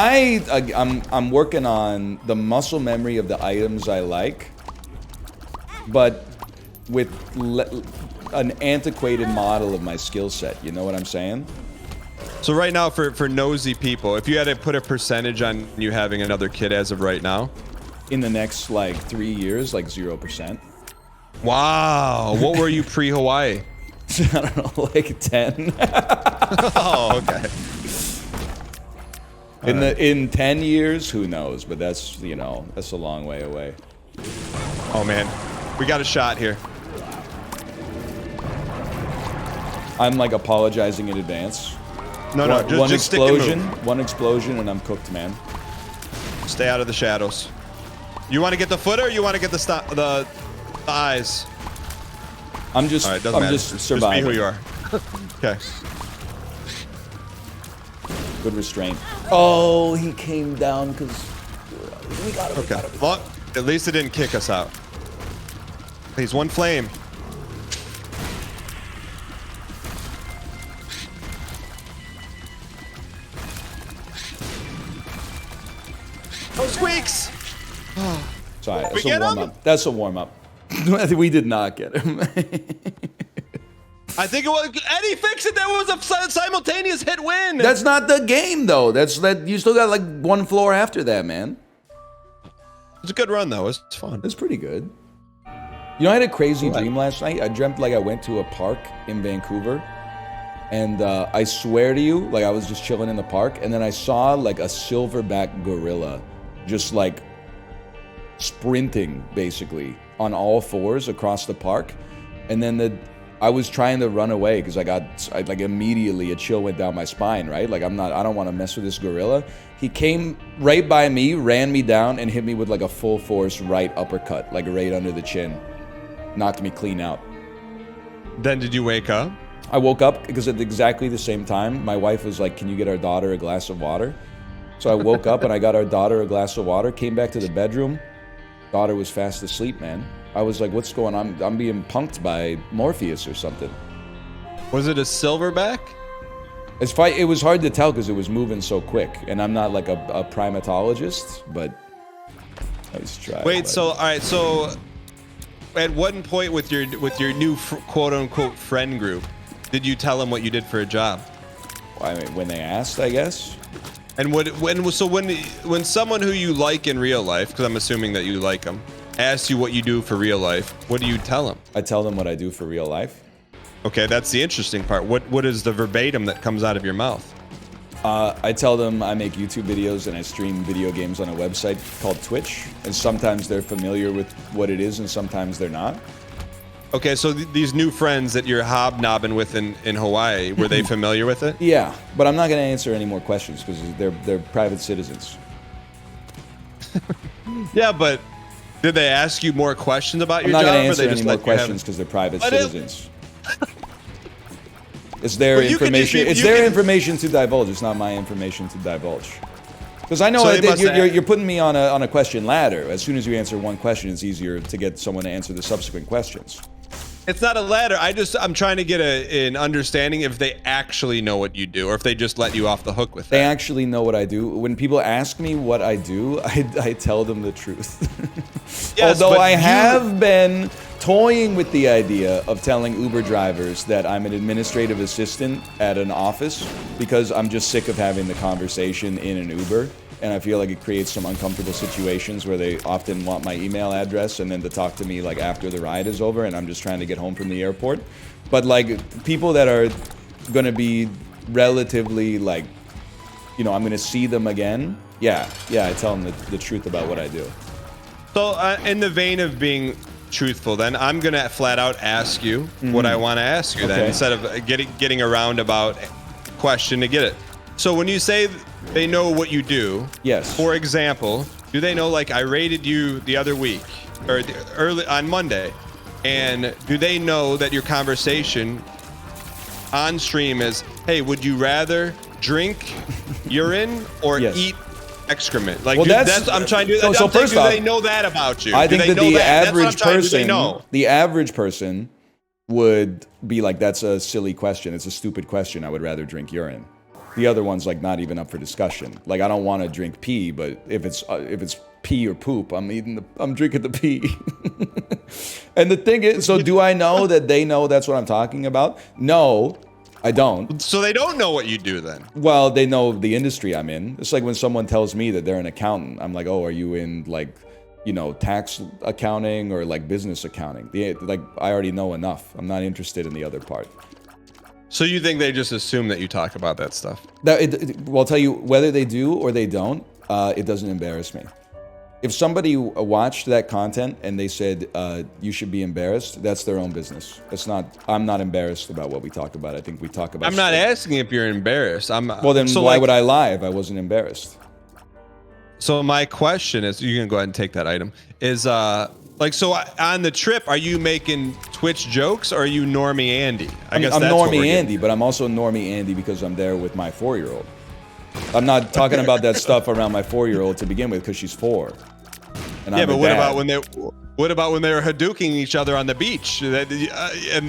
I'm working on the muscle memory of the items I like, but with an antiquated model of my skill set. You know what I'm saying? So right now, for nosy people, if you had to put a percentage on you having another kid as of right now, in the next like 3 years, like 0%. Wow. What were you pre-Hawaii? I don't know, like 10. Oh, okay. In 10 years, who knows? But that's, you know, that's a long way away. Oh man, we got a shot here. I'm like apologizing in advance. No, just stick and move. One explosion, and I'm cooked, man. Stay out of the shadows. You want to get the footer, or you want to get the eyes? I'm just, all right, doesn't matter. Just surviving. Just be who you are. Okay. Good restraint. Oh, he came down because we got him. Okay. Well, at least it didn't kick us out. He's one flame. Oh, squeaks! Sorry, that's We a get warm him? up. That's a warm up. We did not get him. I think it was Eddie. Fix it. That was a simultaneous hit win. That's not the game, though. You still got like one floor after that, man. It's a good run, though. It's fun. It's pretty good. You know, I had a crazy dream last night. I dreamt like I went to a park in Vancouver, and I swear to you, like I was just chilling in the park, and then I saw like a silverback gorilla, just like sprinting basically on all fours across the park, and then I was trying to run away because I like immediately a chill went down my spine, right? Like I don't want to mess with this gorilla. He came right by me, ran me down, and hit me with like a full force right uppercut, like right under the chin. Knocked me clean out. Then did you wake up? I woke up because at exactly the same time, my wife was like, "Can you get our daughter a glass of water?" So I woke up and I got our daughter a glass of water, came back to the bedroom. Daughter was fast asleep, man. I was like, what's going on? I'm being punked by Morpheus or something. Was it a silverback? It was hard to tell because it was moving so quick, and I'm not like a primatologist, but let's try. Wait, so all right, so at one point with your new quote unquote friend group, did you tell them what you did for a job? I mean, when they asked, I guess. And when someone who you like in real life, because I'm assuming that you like them, asks you what you do for real life, what do you tell them? I tell them what I do for real life. Okay, that's the interesting part. What is the verbatim that comes out of your mouth? I tell them I make YouTube videos and I stream video games on a website called Twitch, and sometimes they're familiar with what it is and sometimes they're not. Okay, so these new friends that you're hobnobbing with in Hawaii, were they familiar with it? Yeah, but I'm not going to answer any more questions because they're private citizens. Yeah, but did they ask you more questions about your job? I'm not going to answer or they any just more let you have questions because they're private Let citizens. It's their Well, you can information. just- It's you their can- information to divulge. It's not my information to divulge. Because I know So they must you're putting me on a question ladder. As soon as you answer one question, it's easier to get someone to answer the subsequent questions. It's not a ladder. I'm trying to get an understanding if they actually know what you do or if they just let you off the hook with They that. actually know what I do. When people ask me what I do, I tell them the truth. Yes, Although but I you- have been toying with the idea of telling Uber drivers that I'm an administrative assistant at an office because I'm just sick of having the conversation in an Uber. and I feel like it creates some uncomfortable situations where they often want my email address and then to talk to me like after the ride is over and I'm just trying to get home from the airport. But like people that are gonna be relatively like, you know, I'm gonna see them again. Yeah, I tell them the truth about what I do. So in the vein of being truthful, then I'm gonna flat out ask you what I want to ask you then, instead of getting a roundabout question to get it. So when you say they know what you do, yes. For example, do they know like I rated you the other week or early on Monday, and do they know that your conversation on stream is, hey, would you rather drink urine or eat excrement? Like, well, that's I'm trying to. So first off, do they know that about you? I think that the average person, know? The average person would be like, "That's a silly question. It's a stupid question. I would rather drink urine." The other one's like not even up for discussion. Like, I don't want to drink pee, but if it's pee or poop, I'm drinking the pee. And the thing is, so do I know that they know that's what I'm talking about? No. I don't. So they don't know what you do then? Well, they know the industry I'm in. It's like when someone tells me that they're an accountant. I'm like, oh, are you in like, you know, tax accounting or like business accounting? Like, I already know enough. I'm not interested in the other part. So you think they just assume that you talk about that stuff? Well, I'll tell you, whether they do or they don't, it doesn't embarrass me. If somebody watched that content and they said, you should be embarrassed, that's their own business. I'm not embarrassed about what we talk about. I think we talk about I'm not asking if you're embarrassed. Well, then so why would I lie if I wasn't embarrassed? So my question is, you can go ahead and take that item, is like, so on the trip, are you making Twitch jokes or are you Normie Andy? I guess I'm that's what we're Normie getting. Andy, but I'm also Normie Andy because I'm there with my 4-year-old. I'm not talking about that stuff around my 4-year-old to begin with because she's 4. And yeah, I'm but her what dad. about when they were Hadouking each other on the beach? I'm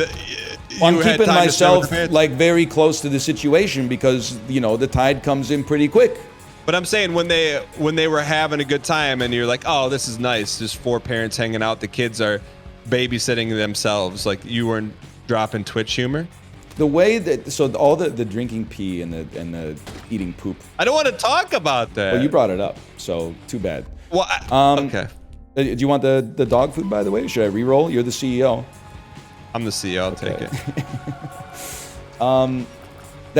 keeping myself like very close to the situation because, you know, the tide comes in pretty quick. But I'm saying when they were having a good time and you're like, oh, this is nice. Just 4 parents hanging out. The kids are babysitting themselves. Like, you weren't dropping Twitch humor. The way that, so all the drinking pee and the eating poop. I don't want to talk about that. Well, you brought it up, so too bad. Well, okay. Do you want the dog food, by the way? Should I re-roll? You're the CEO. I'm the CEO. I'll take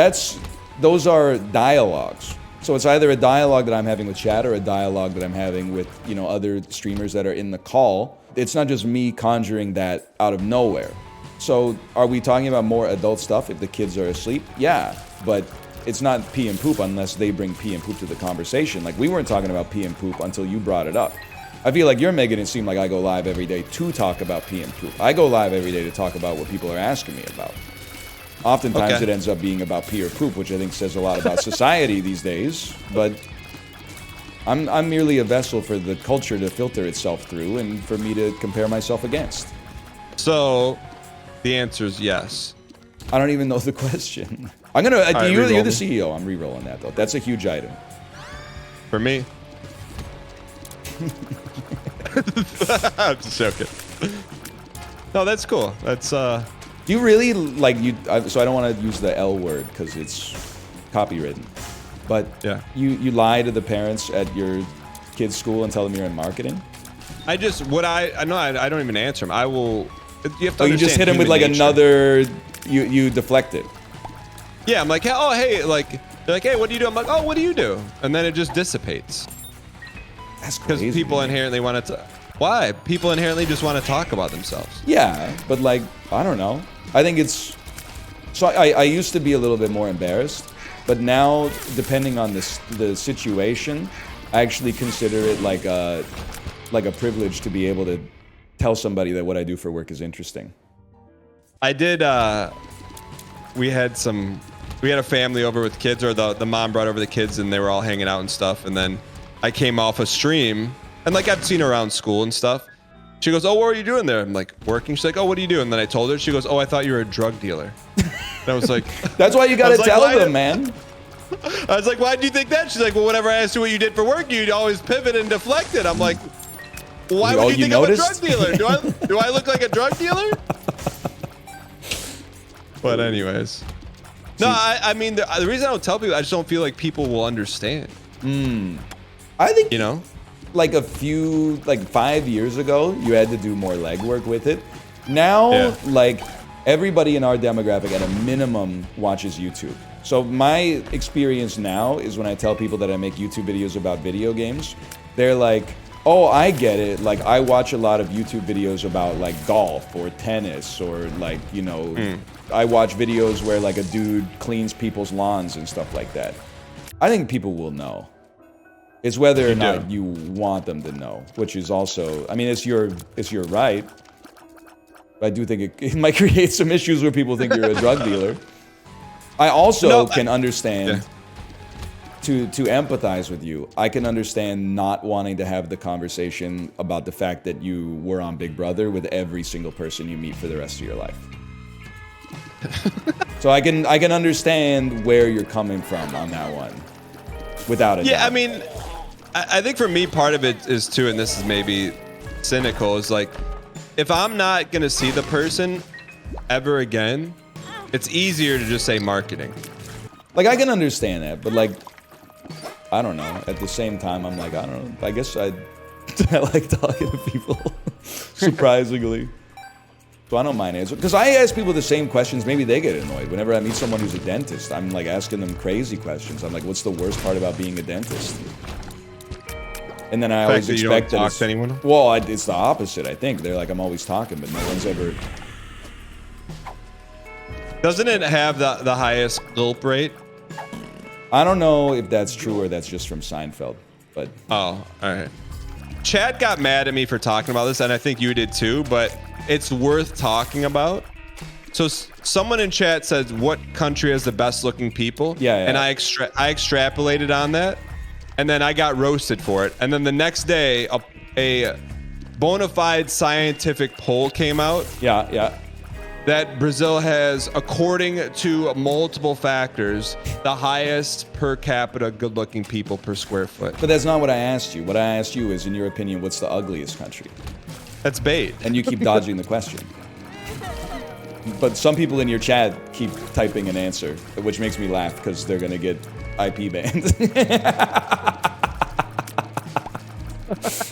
it. Those are dialogues. So it's either a dialogue that I'm having with chat or a dialogue that I'm having with, you know, other streamers that are in the call. It's not just me conjuring that out of nowhere. So are we talking about more adult stuff if the kids are asleep? Yeah, but it's not pee and poop unless they bring pee and poop to the conversation. Like, we weren't talking about pee and poop until you brought it up. I feel like you're making it seem like I go live every day to talk about pee and poop. I go live every day to talk about what people are asking me about. Oftentimes it ends up being about pee or poop, which I think says a lot about society these days. But I'm merely a vessel for the culture to filter itself through and for me to compare myself against. So the answer is yes. I don't even know the question. I'm gonna. Right, you're the CEO. I'm re-rolling that though. That's a huge item. For me. I'm just joking. No, that's cool. That's Do you really like you? So I don't want to use the L word because it's copywritten. But yeah, you lie to the parents at your kid's school and tell them you're in marketing. I don't even answer them. I will. You have to. Oh, you just hit him with like another. You deflect it. Yeah, I'm like, oh hey, like they're like, hey, what do you do? I'm like, oh, what do you do? And then it just dissipates. That's crazy. Because people inherently want to. Why? People inherently just want to talk about themselves. Yeah, but like, I don't know. I think it's. So I used to be a little bit more embarrassed, but now, depending on the situation, I actually consider it like a privilege to be able to tell somebody that what I do for work is interesting. I did. We had a family over with kids, or the mom brought over the kids, and they were all hanging out and stuff. And then I came off a stream, and like I've seen her around school and stuff. She goes, "Oh, what are you doing there?" I'm like, "Working." She's like, "Oh, what do you do?" And then I told her. She goes, "Oh, I thought you were a drug dealer." And I was like, "That's why you gotta tell them, man." I was like, "Why do you think that?" She's like, "Well, whenever I asked you what you did for work, you'd always pivot and deflect it." I'm like, "Why would you think noticed? I'm a drug dealer? Do I look like a drug dealer?" But anyways, no, I mean the reason I don't tell people, I just don't feel like people will understand. I think, You know? like 5 years ago, you had to do more legwork with it. Now, like, everybody in our demographic at a minimum watches YouTube. So my experience now is when I tell people that I make YouTube videos about video games, they're like, oh, I get it. Like, I watch a lot of YouTube videos about, like, golf or tennis or, like, you know, I watch videos where, like, a dude cleans people's lawns and stuff like that. I think people will know. It's whether or not you want them to know, which is also, I mean, it's your right. But I do think it might create some issues where people think you're a drug dealer. I also can understand, to empathize with you, I can understand not wanting to have the conversation about the fact that you were on Big Brother with every single person you meet for the rest of your life. So I can understand where you're coming from on that one, without a doubt. Yeah, I mean, I think for me, part of it is too, and this is maybe cynical, is like, if I'm not gonna see the person ever again, it's easier to just say marketing. Like, I can understand that, but like, I don't know. At the same time, I'm like, I don't know. I guess I like talking to people, surprisingly. So I don't mind answering. Because I ask people the same questions, maybe they get annoyed. Whenever I meet someone who's a dentist, I'm like asking them crazy questions. I'm like, what's the worst part about being a dentist? And then I always expect that talk to anyone? Well, it's the opposite, I think. They're like, I'm always talking, but no one's ever... Doesn't it have the highest gulp rate? I don't know if that's true or that's just from Seinfeld, but... Oh, alright. Chad got mad at me for talking about this, and I think you did too, but it's worth talking about. So someone in chat says, what country has the best looking people? Yeah. And I extrapolated on that, and then I got roasted for it. And then the next day, a bona fide scientific poll came out. Yeah. That Brazil has, according to multiple factors, the highest per capita good-looking people per square foot. But that's not what I asked you. What I asked you is, in your opinion, what's the ugliest country? That's bait. And you keep dodging the question. But some people in your chat keep typing an answer, which makes me laugh because they're going to get IP banned.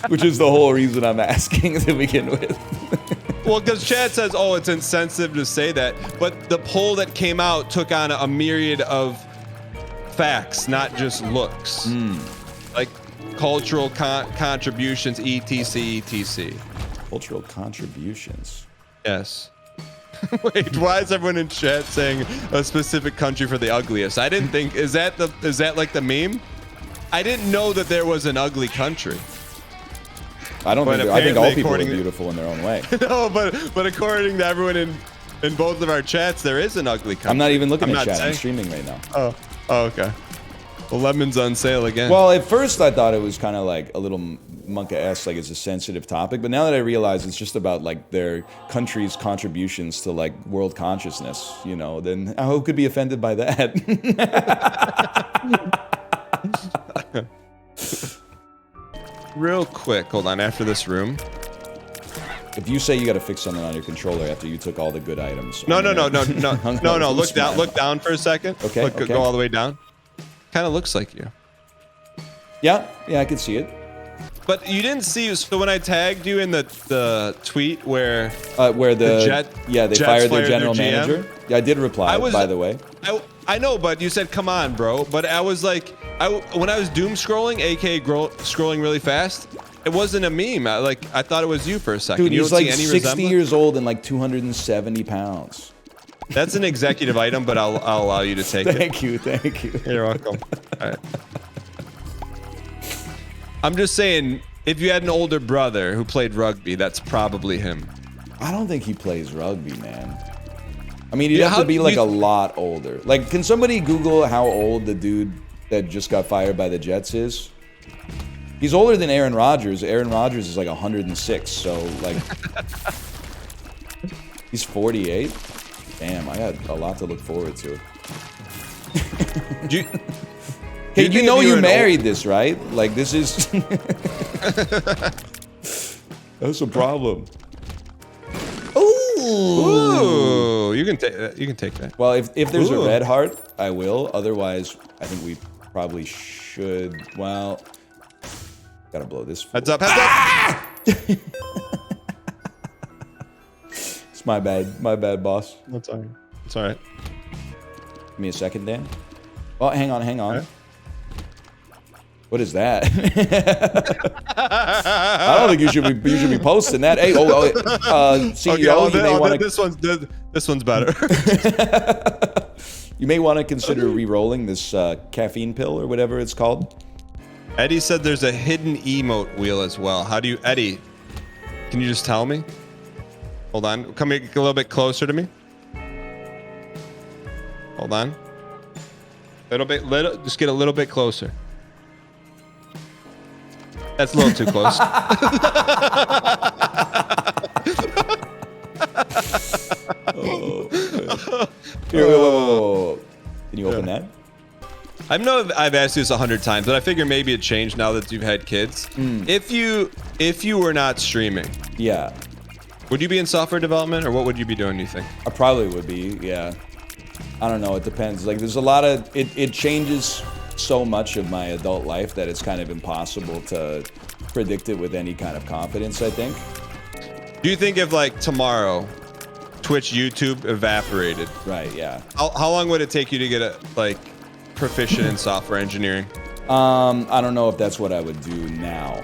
Which is the whole reason I'm asking to begin with. Well, because Chad says, oh, it's insensitive to say that, but the poll that came out took on a myriad of facts, not just looks. Like cultural contributions, etc. Cultural contributions? Yes. Wait, why is everyone in chat saying a specific country for the ugliest? I didn't think, is that like the meme? I didn't know that there was an ugly country. I think all people are beautiful in their own way. No, but according to everyone in both of our chats, there is an ugly country. I'm not even looking at chat. I'm streaming right now. Oh, okay. Well, lemon's on sale again. Well, at first I thought it was kind of like a little monka-esque, like it's a sensitive topic. But now that I realize it's just about like their country's contributions to like world consciousness, you know, then who could be offended by that? Real quick, hold on. After this room. If you say you got to fix something on your controller after you took all the good items. No. Look down for a second. Okay. Go all the way down. Kind of looks like you. Yeah, I can see it. But you didn't see. So when I tagged you in the tweet where they fired their general manager. Yeah, I did reply. By the way. I know, but you said, "Come on, bro." But I was like, when I was doom scrolling, aka scrolling really fast, it wasn't a meme. I thought it was you for a second. Dude, you he's don't like see any 60 years old and like 270 pounds. That's an executive item, but I'll allow you to take it. Thank you. You're welcome. All right. I'm just saying, if you had an older brother who played rugby, that's probably him. I don't think he plays rugby, man. I mean, he'd have to be like a lot older. Like, can somebody Google how old the dude that just got fired by the Jets is? He's older than Aaron Rodgers. Aaron Rodgers is like 106, so like... He's 48? Damn, I got a lot to look forward to. Hey, you know you married this, right? Like, this is... That's a problem. Ooh, you can take that. You can take that. Well, if there's a red heart, I will. Otherwise, I think we probably should. Well, Gotta blow this. Heads up, heads up! It's my bad, boss. That's all right. It's all right. Give me a second, Dan. Oh, hang on. Okay. What is that? I don't think you should be posting that. Hey, CEO, Okay, you may want to. This one's better. You may want to consider re-rolling this caffeine pill or whatever it's called. Eddie said there's a hidden emote wheel as well. How do you, Eddie? Can you just tell me? Hold on. Come a little bit closer to me. Hold on. Just get a little bit closer. That's a little too close. Here, whoa. Can you open that? I know I've asked you this 100 times, but I figure maybe it changed now that you've had kids. If you were not streaming, Yeah, would you be in software development, or what would you be doing, do you think? I probably would be. Yeah, I don't know. It depends. Like, there's a lot of it changes so much of my adult life that it's kind of impossible to predict it with any kind of confidence, I think. Do you think if, like, tomorrow Twitch, YouTube evaporated, Right, yeah. how long would it take you to get proficient in software engineering? I don't know if that's what I would do now.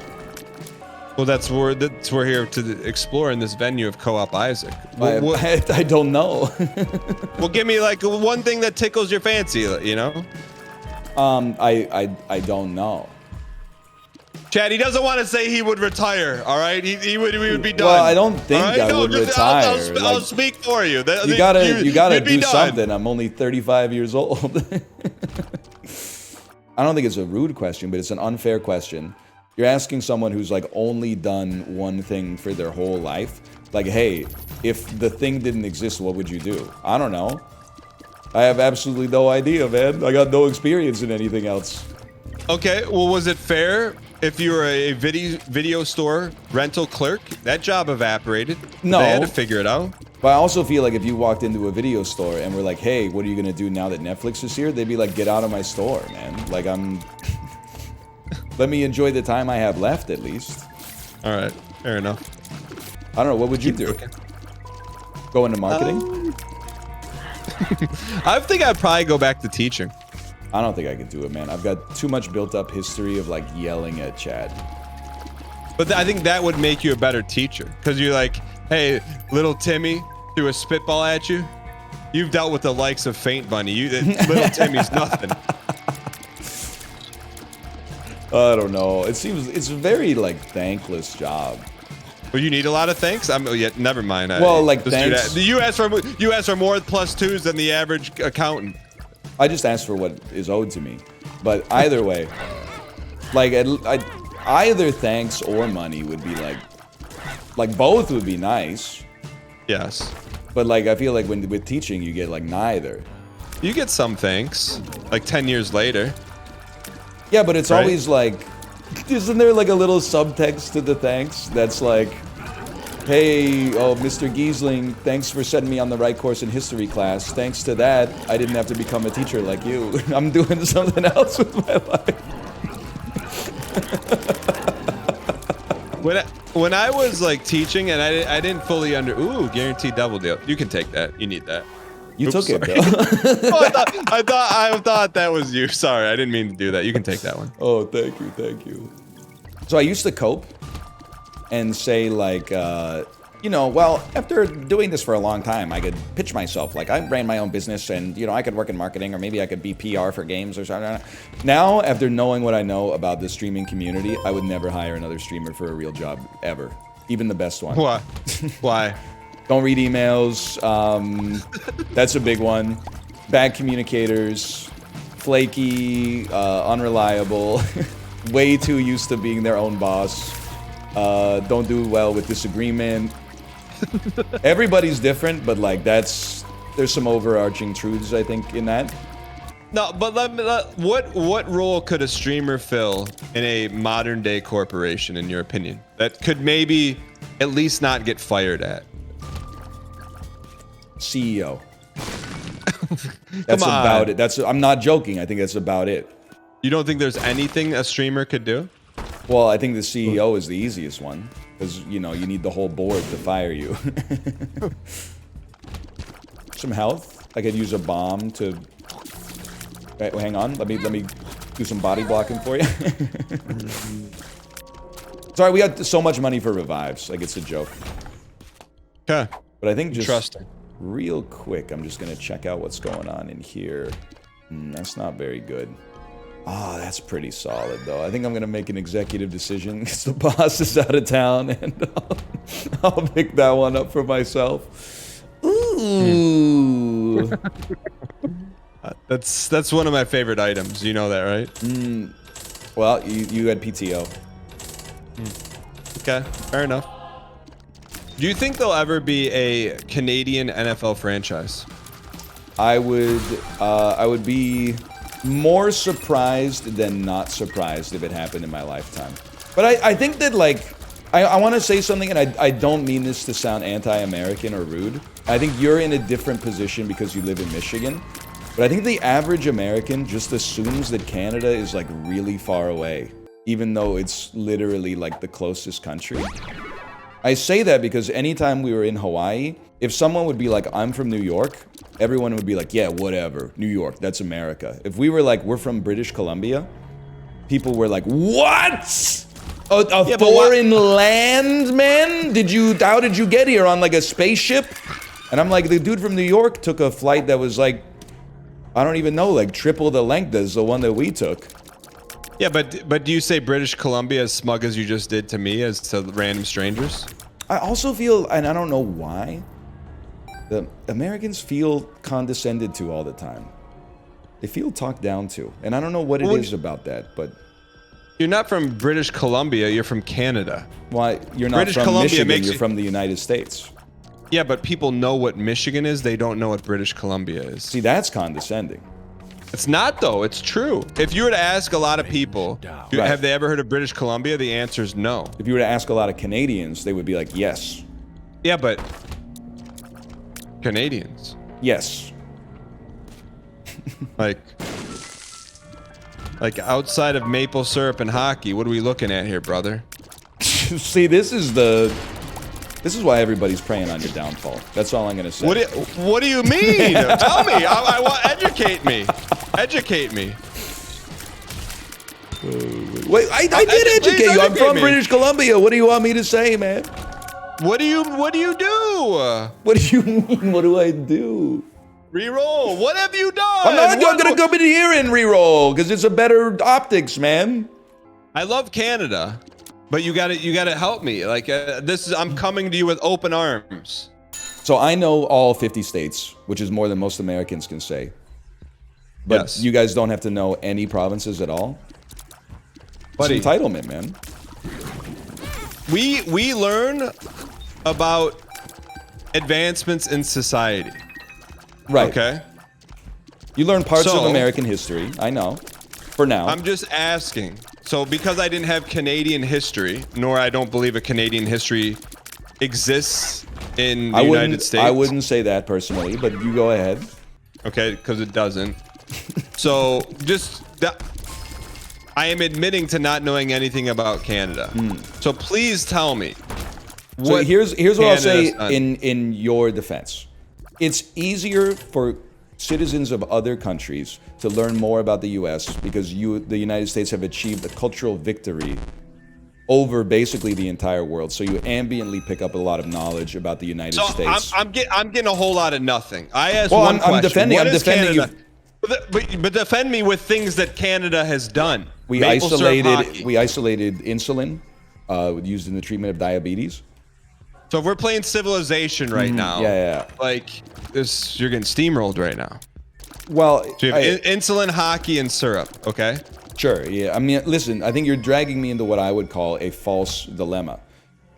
Well, that's we're here to explore in this venue of Co-op Isaac. I don't know. Well, give me like one thing that tickles your fancy, you know? I don't know. Chad, he doesn't want to say he would retire. All right, we would be done. Well, I don't think right? I would retire. I'll speak for you. You gotta do something. I'm only 35 years old. I don't think it's a rude question, but it's an unfair question. You're asking someone who's like only done one thing for their whole life. Like, hey, if the thing didn't exist, what would you do? I don't know. I have absolutely no idea, man. I got no experience in anything else. Okay, well, was it fair if you were a video store rental clerk? That job evaporated. No. They had to figure it out. But I also feel like if you walked into a video store and were like, hey, what are you gonna do now that Netflix is here? They'd be like, get out of my store, man. Like, let me enjoy the time I have left, at least. All right, fair enough. I don't know, what would you do? Go into marketing? I think I'd probably go back to teaching. I don't think I could do it, man. I've got too much built up history of like yelling at Chad. But I think that would make you a better teacher, because you're like, hey, little Timmy threw a spitball at you. You've dealt with the likes of Faint Bunny. Little Timmy's nothing. I don't know. It's a very like thankless job. Well, you need a lot of thanks. Never mind. Well, like, thanks. You asked for more +2s than the average accountant. I just asked for what is owed to me. But either way, like, either thanks or money would be like both would be nice. Yes. But like, I feel like with teaching, you get like neither. You get some thanks, like 10 years later. Yeah, but it's Right? always like, isn't there like a little subtext to the thanks that's like, hey, Mr. Giesling, thanks for setting me on the right course in history class. Thanks to that, I didn't have to become a teacher like you. I'm doing something else with my life. When I was like teaching and I didn't fully guaranteed double deal. You can take that. You need that. You took it, sorry. though. I thought that was you. Sorry, I didn't mean to do that. You can take that one. Oh, thank you. So I used to cope and say like, well, after doing this for a long time, I could pitch myself. Like, I ran my own business and, I could work in marketing, or maybe I could be PR for games or something. Now, after knowing what I know about the streaming community, I would never hire another streamer for a real job, ever. Even the best one. Why? Why? Don't read emails. That's a big one. Bad communicators. Flaky. Unreliable. Way too used to being their own boss. Don't do well with disagreement. Everybody's different, but like there's some overarching truths, I think, in that. No, but what role could a streamer fill in a modern day corporation, in your opinion, that could maybe at least not get fired at? CEO. That's about it. I'm not joking. I think that's about it. You don't think there's anything a streamer could do? Well, I think the CEO is the easiest one because you know you need the whole board to fire you. Some health. I could use a bomb to. Wait, hang on. Let me do some body blocking for you. Sorry, we got so much money for revives. Like it's a joke. Okay. But I think just Interesting. real quick, I'm just gonna check out what's going on in here. That's not very good. Oh, that's pretty solid, though. I think I'm going to make an executive decision because the boss is out of town, and I'll pick that one up for myself. Ooh. That's one of my favorite items. You know that, right? Well, you had PTO. Okay, fair enough. Do you think there'll ever be a Canadian NFL franchise? I would be more surprised than not surprised if it happened in my lifetime. But I think that, like, I want to say something, and I don't mean this to sound anti-American or rude. I think you're in a different position because you live in Michigan. But I think the average American just assumes that Canada is, like, really far away, even though it's literally, like, the closest country. I say that because anytime we were in Hawaii, if someone would be like, I'm from New York, everyone would be like, yeah, whatever, New York, that's America. If we were like, we're from British Columbia, people were like, what? A foreign land, man? How did you get here, on like a spaceship? And I'm like, the dude from New York took a flight that was like, I don't even know, like triple the length as the one that we took. Yeah, but do you say British Columbia as smug as you just did to me, as to random strangers? I also feel, and I don't know why, the Americans feel condescended to all the time. They feel talked down to. And I don't know what it is about that, but... You're not from British Columbia, you're from Canada. Why? You're not British from Columbia Michigan, you're from the United States. Yeah, but people know what Michigan is, they don't know what British Columbia is. See, that's condescending. It's not, though. It's true. If you were to ask a lot of people, have they ever heard of British Columbia? The answer is no. If you were to ask a lot of Canadians, they would be like, yes. Yeah, but Canadians. Yes. like outside of maple syrup and hockey, what are we looking at here, brother? See, this is why everybody's preying on your downfall. That's all I'm gonna say. What do you mean? Tell me. I want educate me. Educate me. Wait, I did educate you. I'm from British Columbia. What do you want me to say, man? What do you do? What do you mean? What do I do? Reroll. What have you done? I'm not gonna come in here and reroll because it's a better optics, man. I love Canada, but you gotta help me. Like I'm coming to you with open arms. So I know all 50 states, which is more than most Americans can say. But yes. You guys don't have to know any provinces at all. Buddy, it's entitlement, man. We learn about advancements in society. Right. Okay. You learn parts of American history. I know. For now. I'm just asking. So because I didn't have Canadian history, nor I don't believe a Canadian history exists in the United States. I wouldn't say that personally, but you go ahead. Okay, because it doesn't. So I am admitting to not knowing anything about Canada. So please tell me. So here's what I'll say in your defense. It's easier for citizens of other countries to learn more about the U.S. because the United States have achieved a cultural victory over basically the entire world. So you ambiently pick up a lot of knowledge about the United States. I'm getting a whole lot of nothing. I asked one question. I'm defending you. But defend me with things that Canada has done. We isolated insulin used in the treatment of diabetes. So if we're playing Civilization right now, like this, you're getting steamrolled right now. Well, so you have insulin, hockey, and syrup. Okay. Sure. Yeah. I mean, listen. I think you're dragging me into what I would call a false dilemma.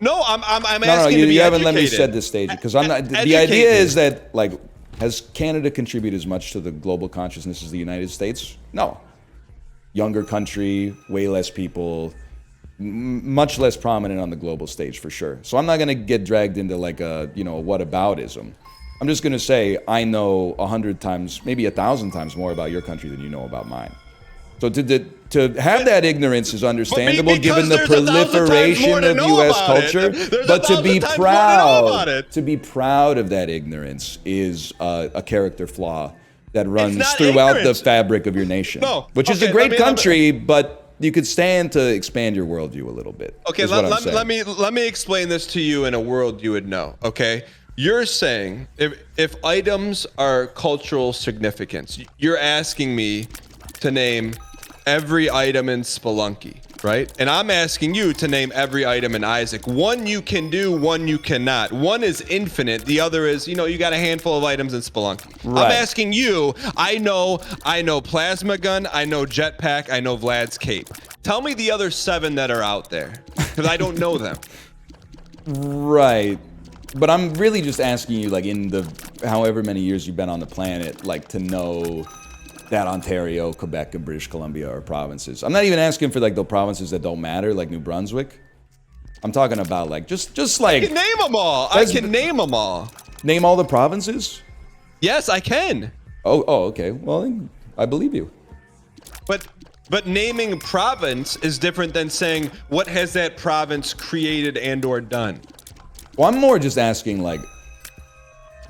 No, I'm asking to be you haven't educated. let me set this stage because I'm not. The idea is that like, has Canada contributed as much to the global consciousness as the United States? No. Younger country, way less people. Much less prominent on the global stage for sure. So I'm not going to get dragged into like a whataboutism. I'm just going to say I know 100 times, maybe 1,000 times more about your country than you know about mine. So to have that ignorance is understandable because given the there's 1,000 times more proliferation to of know U.S. about it. culture. There's But to be 1,000 times more to know about proud, it. to be proud of that ignorance is a character flaw that runs not throughout ignorance. the fabric of your nation. No. Which is a Okay, great let me- country, but you could stand to expand your worldview a little bit. Okay, is what I'm saying. let me explain this to you in a world you would know. Okay, you're saying if items are cultural significance, you're asking me to name every item in Spelunky, right? And I'm asking you to name every item in Isaac. One you can do, one you cannot. One is infinite. The other is, you got a handful of items in Spelunky. Right. I'm asking you. I know plasma gun. I know jetpack. I know Vlad's cape. Tell me the other 7 that are out there, because I don't know them. Right. But I'm really just asking you, like, in the however many years you've been on the planet, like, to know that Ontario, Quebec, and British Columbia are provinces. I'm not even asking for, like, the provinces that don't matter, like New Brunswick. I'm talking about, like, just like... I can name them all. I can name them all. Name all the provinces? Yes, I can. Oh, okay. Well, then I believe you. But naming province is different than saying what has that province created and or done. Well, I'm more just asking, like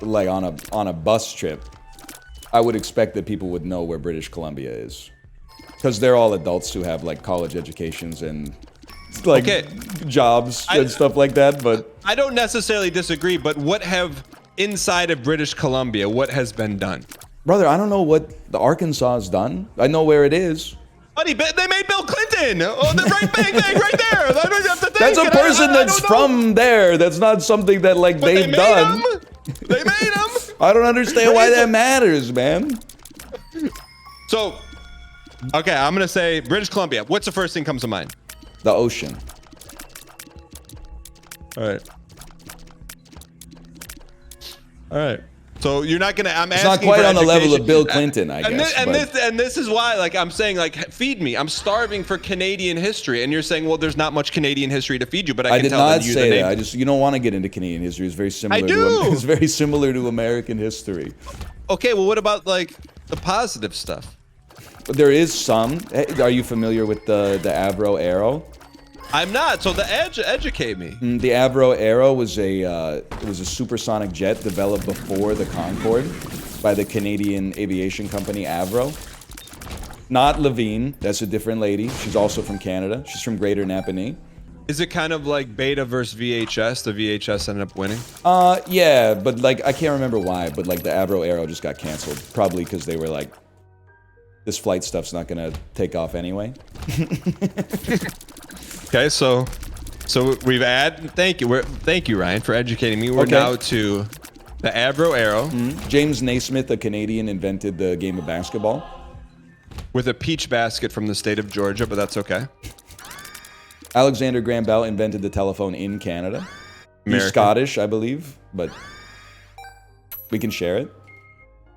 on a bus trip, I would expect that people would know where British Columbia is, because they're all adults who have like college educations and like jobs and stuff like that. But I don't necessarily disagree. But what have inside of British Columbia? What has been done, brother? I don't know what the Arkansas has done. I know where it is. Buddy, they made Bill Clinton. Oh, the right bang, right there. That's a person that's from there. That's not something that like they've done. They made him. I don't understand why that matters, man. So, okay, I'm gonna say British Columbia. What's the first thing comes to mind? The ocean. All right. So you're not gonna. It's not quite on the level of Bill Clinton, I guess. And this is why, like, I'm saying, like, feed me. I'm starving for Canadian history, and you're saying, well, there's not much Canadian history to feed you. But I did can tell not that you say the that. name. You don't want to get into Canadian history. It's very similar. I do. It's very similar to American history. Okay, well, what about like the positive stuff? But there is some. Are you familiar with the Avro Arrow? I'm not. So educate me. The Avro Arrow was a supersonic jet developed before the Concorde by the Canadian aviation company Avro. Not Levine. That's a different lady. She's also from Canada. She's from Greater Napanee. Is it kind of like Beta versus VHS? The VHS ended up winning. Yeah, but like I can't remember why. But like the Avro Arrow just got canceled, probably because they were like, this flight stuff's not gonna take off anyway. Okay, so we've thank you Ryan for educating me. We're now to the Avro Arrow. James Naismith, a Canadian, invented the game of basketball with a peach basket from the state of Georgia, but that's okay. Alexander Graham Bell invented the telephone in Canada. He's Scottish, I believe, but we can share it.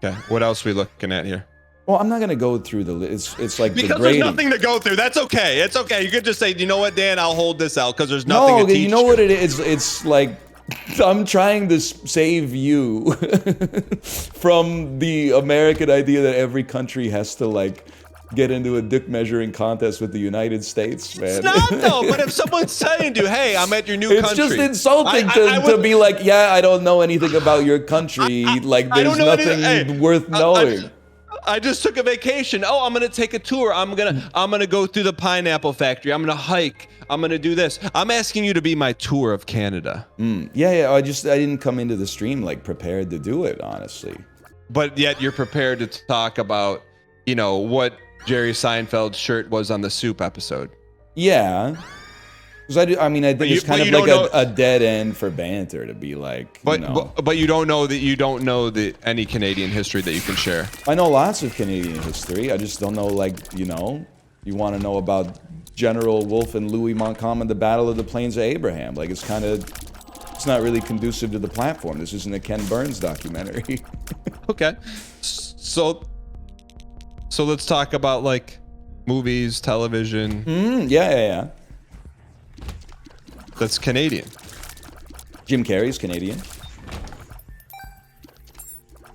Okay, what else are we looking at here? Well, I'm not gonna go through the list. It's like because the grading. there's nothing to go through. That's okay. It's okay. You could just say, you know what, Dan, I'll hold this out because there's nothing to teach. You know what it is? It's like I'm trying to save you from the American idea that every country has to like get into a dick measuring contest with the United States, man. It's not though. But if someone's saying to you, hey, I'm at your new country. It's just insulting to be like, yeah, I don't know anything about your country. Like there's nothing worth knowing. I just took a vacation. Oh, I'm gonna take a tour. I'm gonna go through the pineapple factory. I'm gonna hike. I'm gonna do this. I'm asking you to be my tour of Canada. Yeah. I didn't come into the stream like prepared to do it, honestly. But yet you're prepared to talk about, what Jerry Seinfeld's shirt was on the Soup episode. Yeah. Because I think it's kind of like a dead end for Banter to be like, but you don't know that any Canadian history that you can share. I know lots of Canadian history. I just don't know, you want to know about General Wolfe and Louis Montcalm and the Battle of the Plains of Abraham. Like it's not really conducive to the platform. This isn't a Ken Burns documentary. Okay, so let's talk about like movies, television. Yeah. That's Canadian. Jim Carrey's Canadian.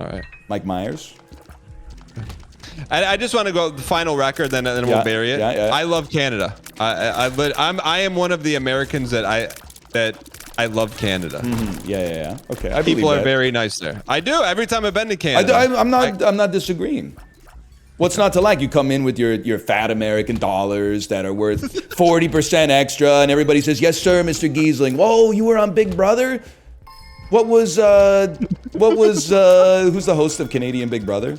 All right. Mike Myers. I just want to go the final record, then we'll bury it. I love Canada. I am one of the Americans that I love Canada. Yeah. Okay, People are very nice there. I do. Every time I've been to Canada, I'm not disagreeing. What's not to like? You come in with your fat American dollars that are worth 40% extra, and everybody says, "Yes, sir, Mr. Giesling." Whoa, you were on Big Brother? Who's the host of Canadian Big Brother?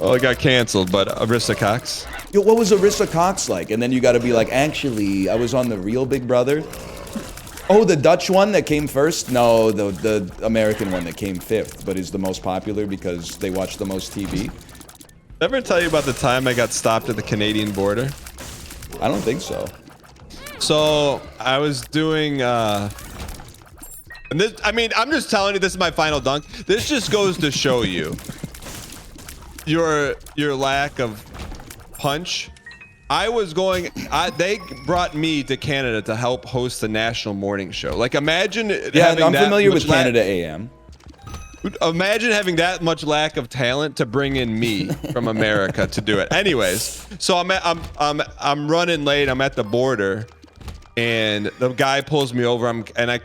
Oh, it got canceled, but Arissa Cox. Yo, what was Arissa Cox like? And then you got to be like, actually, I was on the real Big Brother. Oh, the Dutch one that came first? No, the American one that came fifth, but is the most popular because they watch the most TV. Ever tell you about the time I got stopped at the Canadian border? I don't think so. So I was doing, and this, I mean, I'm just telling you, this is my final dunk. This just goes to show you your lack of punch. They brought me to Canada to help host the national morning show. Like, imagine. Yeah, I'm familiar with Canada AM. Imagine having that much lack of talent to bring in me from America to do it. Anyways, so I'm running late. I'm at the border, and the guy pulls me over. I'm not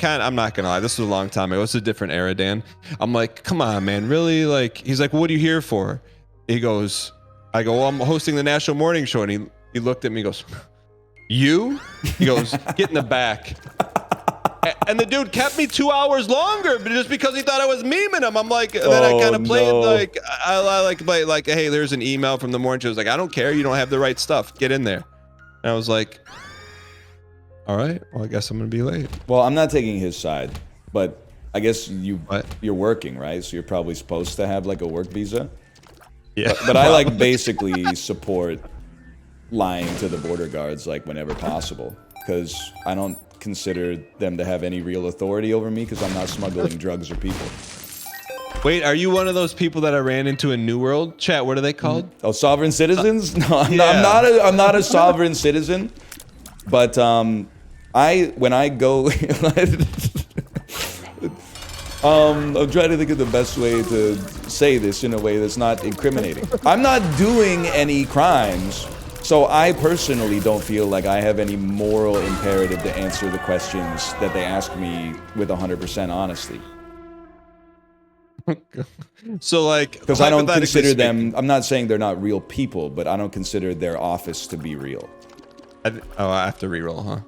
gonna lie. This was a long time ago. It's a different era, Dan. I'm like, come on, man, really? Like, he's like, what are you here for? I go, well, I'm hosting the national morning show, and he looked at me, and goes, you? He goes, get in the back. And the dude kept me 2 hours longer, but just because he thought I was memeing him. I'm like, then I kind of played like, I like play like, hey, there's an email from the morning show. I was like, I don't care. You don't have the right stuff. Get in there. And I was like, all right, well, I guess I'm going to be late. Well, I'm not taking his side, but I guess you're working, right? So you're probably supposed to have like a work visa. Yeah. But I like basically support lying to the border guards like whenever possible, because I don't consider them to have any real authority over me because I'm not smuggling drugs or people. Wait, are you one of those people that I ran into in New World? Chat, what are they called? Oh, sovereign citizens? No, I'm not a sovereign citizen. But when I go, I'm trying to think of the best way to say this in a way that's not incriminating. I'm not doing any crimes. So I personally don't feel like I have any moral imperative to answer the questions that they ask me with 100% honesty. So like, because I don't consider them, I'm not saying they're not real people, but I don't consider their office to be real. I have to reroll, huh?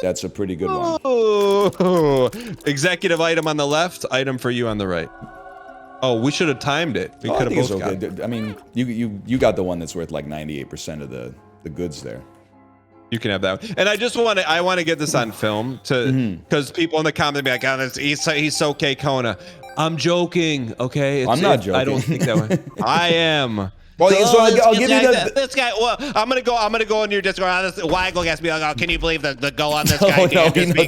That's a pretty good one. Oh, executive item on the left, item for you on the right. Oh, we should have timed it. We could have both got it. I mean, you got the one that's worth like 98% of the goods there. You can have that one. And I want to get this on film to because people in the comments be like, oh, he's so K-Kona. I'm joking, okay? I'm not joking. I don't think that way. I am. Well, so I'll give you this guy. Well, I'm gonna go on your Discord. Weigel asked me, like, oh, can you believe the go on this guy?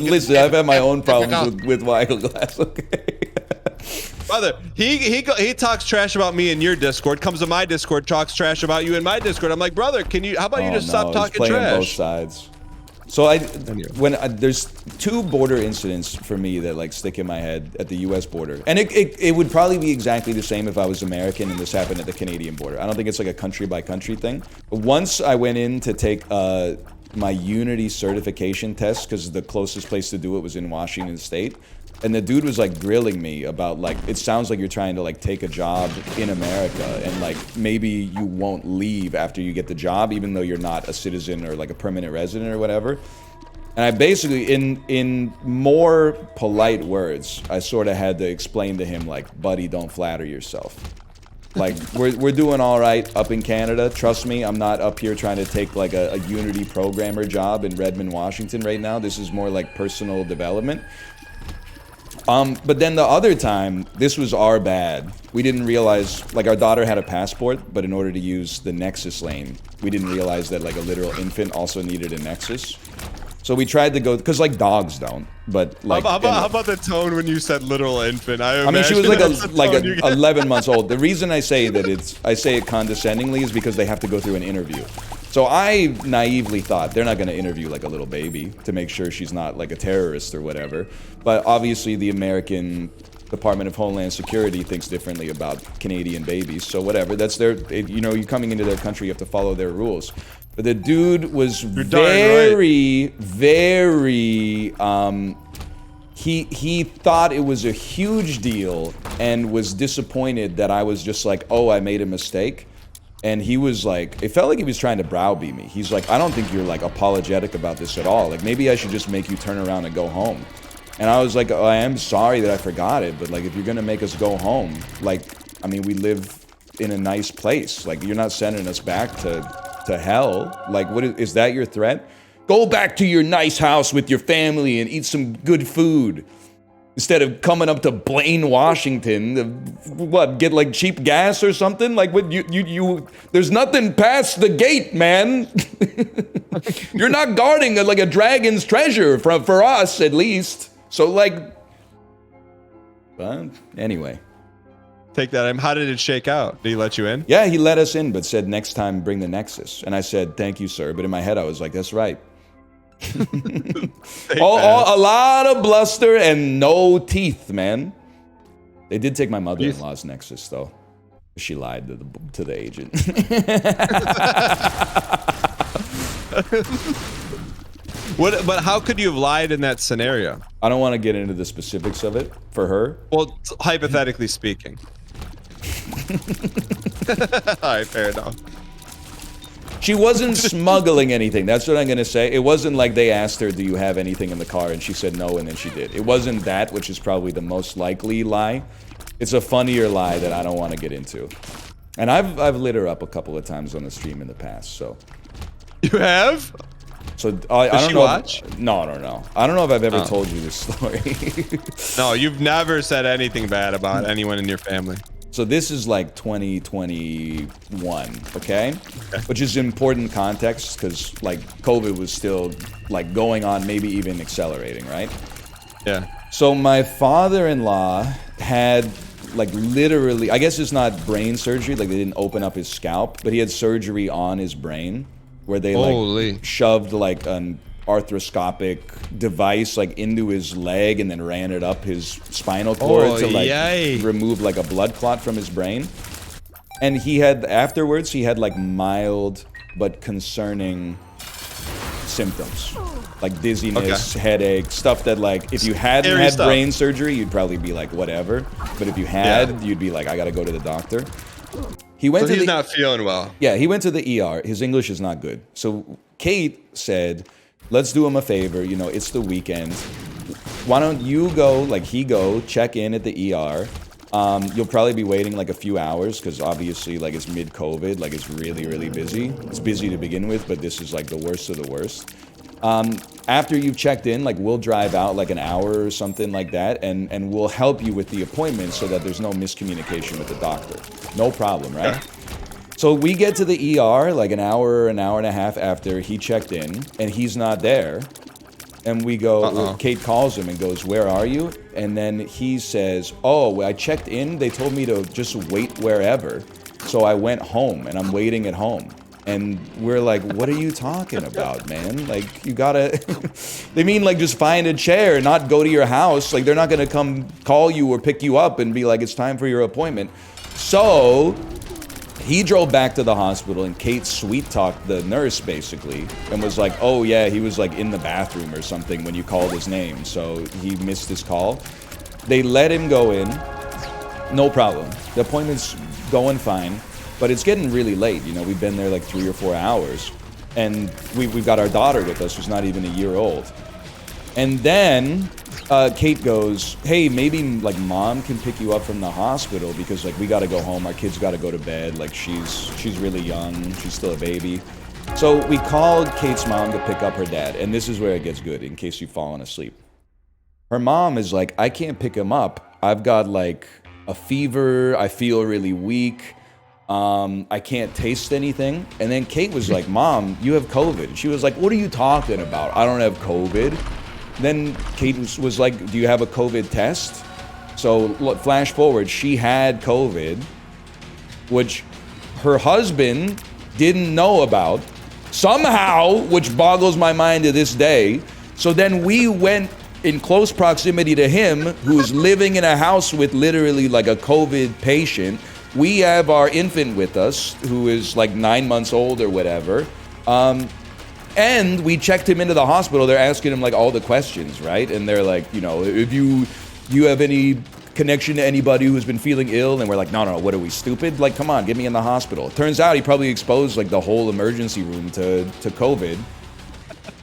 Listen, I've had my own problems with Weigel Glass. Okay. Brother, he talks trash about me in your Discord, comes to my Discord, talks trash about you in my Discord. I'm like, brother, how about you just stop talking trash? Both sides. So there's two border incidents for me that like stick in my head at the U.S. border, and it would probably be exactly the same if I was American and this happened at the Canadian border. I don't think it's like a country by country thing. But once I went in to take my Unity certification test because the closest place to do it was in Washington State. And the dude was like grilling me about like, it sounds like you're trying to like take a job in America and like maybe you won't leave after you get the job even though you're not a citizen or like a permanent resident or whatever. And I basically, in more polite words, I sort of had to explain to him like, buddy, don't flatter yourself. Like, we're doing all right up in Canada. Trust me, I'm not up here trying to take like a Unity programmer job in Redmond, Washington right now. This is more like personal development. But then the other time, this was our bad. We didn't realize, like our daughter had a passport, but in order to use the Nexus lane, we didn't realize that like a literal infant also needed a Nexus. So we tried to go, because like dogs don't, but like... How about the tone when you said literal infant? I mean, she was like 11 months old. The reason I say that I say it condescendingly is because they have to go through an interview. So I naively thought they're not going to interview like a little baby to make sure she's not like a terrorist or whatever. But obviously the American Department of Homeland Security thinks differently about Canadian babies. So whatever, that's their, you know, you're coming into their country, you have to follow their rules. But the dude was very, he thought it was a huge deal and was disappointed that I was just like, oh, I made a mistake. And he was like, it felt like he was trying to browbeat me. He's like, I don't think you're like apologetic about this at all. Like maybe I should just make you turn around and go home. And I was like, oh, I am sorry that I forgot it, but like if you're gonna make us go home, like, I mean, we live in a nice place. Like you're not sending us back to hell. Like what is that your threat? Go back to your nice house with your family and eat some good food. Instead of coming up to Blaine, Washington, what, get like cheap gas or something? Like what you there's nothing past the gate, man. You're not guarding like a dragon's treasure for us at least. So like anyway. Take that. How did it shake out? Did he let you in? Yeah, he let us in, but said next time bring the Nexus. And I said, thank you, sir. But in my head I was like, that's right. A lot of bluster and no teeth, man. They did take my mother-in-law's Nexus, though. She lied to the agent. But how could you have lied in that scenario? I don't want to get into the specifics of it for her. Well, hypothetically speaking. All right, fair enough. She wasn't smuggling anything. That's what I'm going to say. It wasn't like they asked her, do you have anything in the car? And she said no, and then she did. It wasn't that, which is probably the most likely lie. It's a funnier lie that I don't want to get into. And I've lit her up a couple of times on the stream in the past, so. You have? So I don't know. Watch? No. I don't know if I've ever told you this story. No, you've never said anything bad about anyone in your family. So this is like 2021, okay? Which is important context because like COVID was still like going on, maybe even accelerating, right? Yeah. So my father-in-law had like literally, I guess it's not brain surgery, like they didn't open up his scalp, but he had surgery on his brain where they like shoved like an arthroscopic device like into his leg and then ran it up his spinal cord to like remove like a blood clot from his brain. And he had afterwards he had like mild but concerning symptoms like dizziness, headache, stuff that like if you hadn't had brain surgery you'd probably be like whatever, but if you had you'd be like I gotta go to the doctor. He went he's not feeling well. Yeah, he went to the ER. His English is not good. So Kate said, let's do him a favor, you know, it's the weekend. Why don't you go, like he go, check in at the ER. You'll probably be waiting like a few hours because obviously like it's mid-COVID, like it's really, really busy. It's busy to begin with, but this is like the worst of the worst. After you've checked in, like we'll drive out like an hour or something like that and we'll help you with the appointment so that there's no miscommunication with the doctor. No problem, right? Okay. So we get to the ER like an hour and a half after he checked in, and he's not there. And we go, Kate calls him and goes, where are you? And then he says, oh, I checked in. They told me to just wait wherever. So I went home, and I'm waiting at home. And we're like, what are you talking about, man? Like, you gotta... They mean, like, just find a chair, not go to your house. Like, they're not gonna come call you or pick you up and be like, it's time for your appointment. So... he drove back to the hospital and Kate sweet-talked the nurse, basically, and was like, oh, yeah, he was, like, in the bathroom or something when you called his name, so he missed his call. They let him go in. No problem. The appointment's going fine, but it's getting really late. You know, we've been there, like, 3 or 4 hours, and we've got our daughter with us who's not even a year old. And then... Kate goes, hey, maybe like mom can pick you up from the hospital because like we gotta go home, our kids gotta go to bed, like she's really young, she's still a baby. So we called Kate's mom to pick up her dad, and this is where it gets good in case you've fallen asleep. Her mom is like, I can't pick him up, I've got like a fever, I feel really weak, I can't taste anything. And then Kate was like, Mom, you have COVID. And she was like, what are you talking about? I don't have COVID. Then Kate was like, do you have a COVID test? So flash forward, she had COVID, which her husband didn't know about, somehow, which boggles my mind to this day. So then we went in close proximity to him, who's living in a house with literally like a COVID patient. We have our infant with us, who is like 9 months old or whatever. And we checked him into the hospital. They're asking him like all the questions, right? And they're like, you know, if you have any connection to anybody who's been feeling ill? And we're like, no, what are we, stupid? Like, come on, get me in the hospital. Turns out he probably exposed like the whole emergency room to COVID.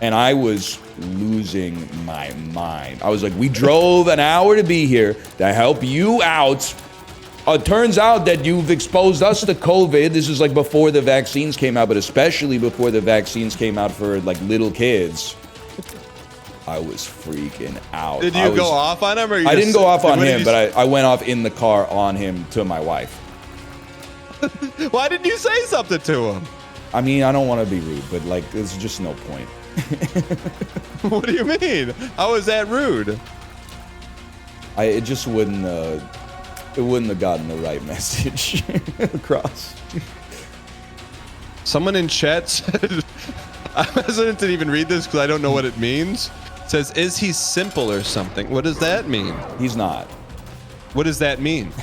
And I was losing my mind. I was like, we drove an hour to be here to help you out. It turns out that you've exposed us to COVID. This is like before the vaccines came out, but especially before the vaccines came out for like little kids. I was freaking out. Did you go off on him? Or I didn't go off on him, but I went off in the car on him to my wife. Why didn't you say something to him? I mean, I don't want to be rude, but like, there's just no point. What do you mean? How is that rude? It just wouldn't. It wouldn't have gotten the right message across. Someone in chat said, I'm hesitant to even read this because I don't know what it means. It says, is he simple or something? What does that mean? He's not. What does that mean?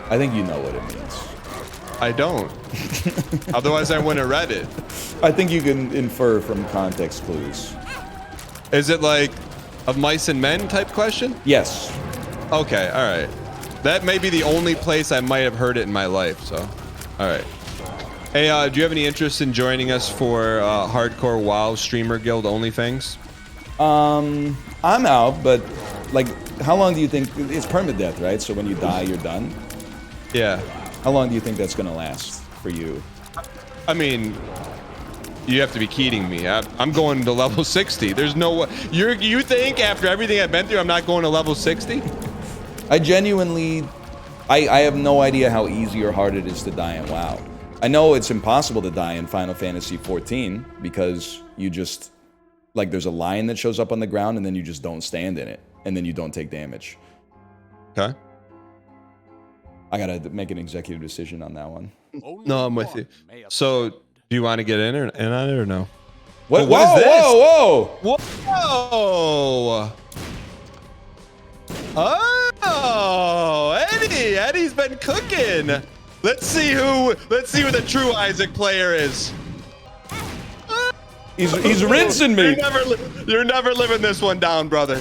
I think you know what it means. I don't. Otherwise, I wouldn't have read it. I think you can infer from context clues. Is it like a mice and men type question? Yes. Okay, all right. That may be the only place I might have heard it in my life, so. All right. Hey, do you have any interest in joining us for Hardcore WoW Streamer Guild OnlyFans? I'm out, but like, how long do you think, it's permadeath, right? So when you die, you're done? Yeah. How long do you think that's gonna last for you? I mean, you have to be kidding me. I'm going to level 60. There's no way. You think after everything I've been through, I'm not going to level 60? I genuinely, I have no idea how easy or hard it is to die in WoW. I know it's impossible to die in Final Fantasy XIV because you just, like, there's a line that shows up on the ground and then you just don't stand in it and then you don't take damage. Okay. I gotta make an executive decision on that one. No, I'm with you. So, do you want to get in on it or no? What? What is this? Whoa! Whoa! Oh, Eddie's been cooking. Let's see who the true Isaac player is. He's rinsing me. You're never living this one down, brother.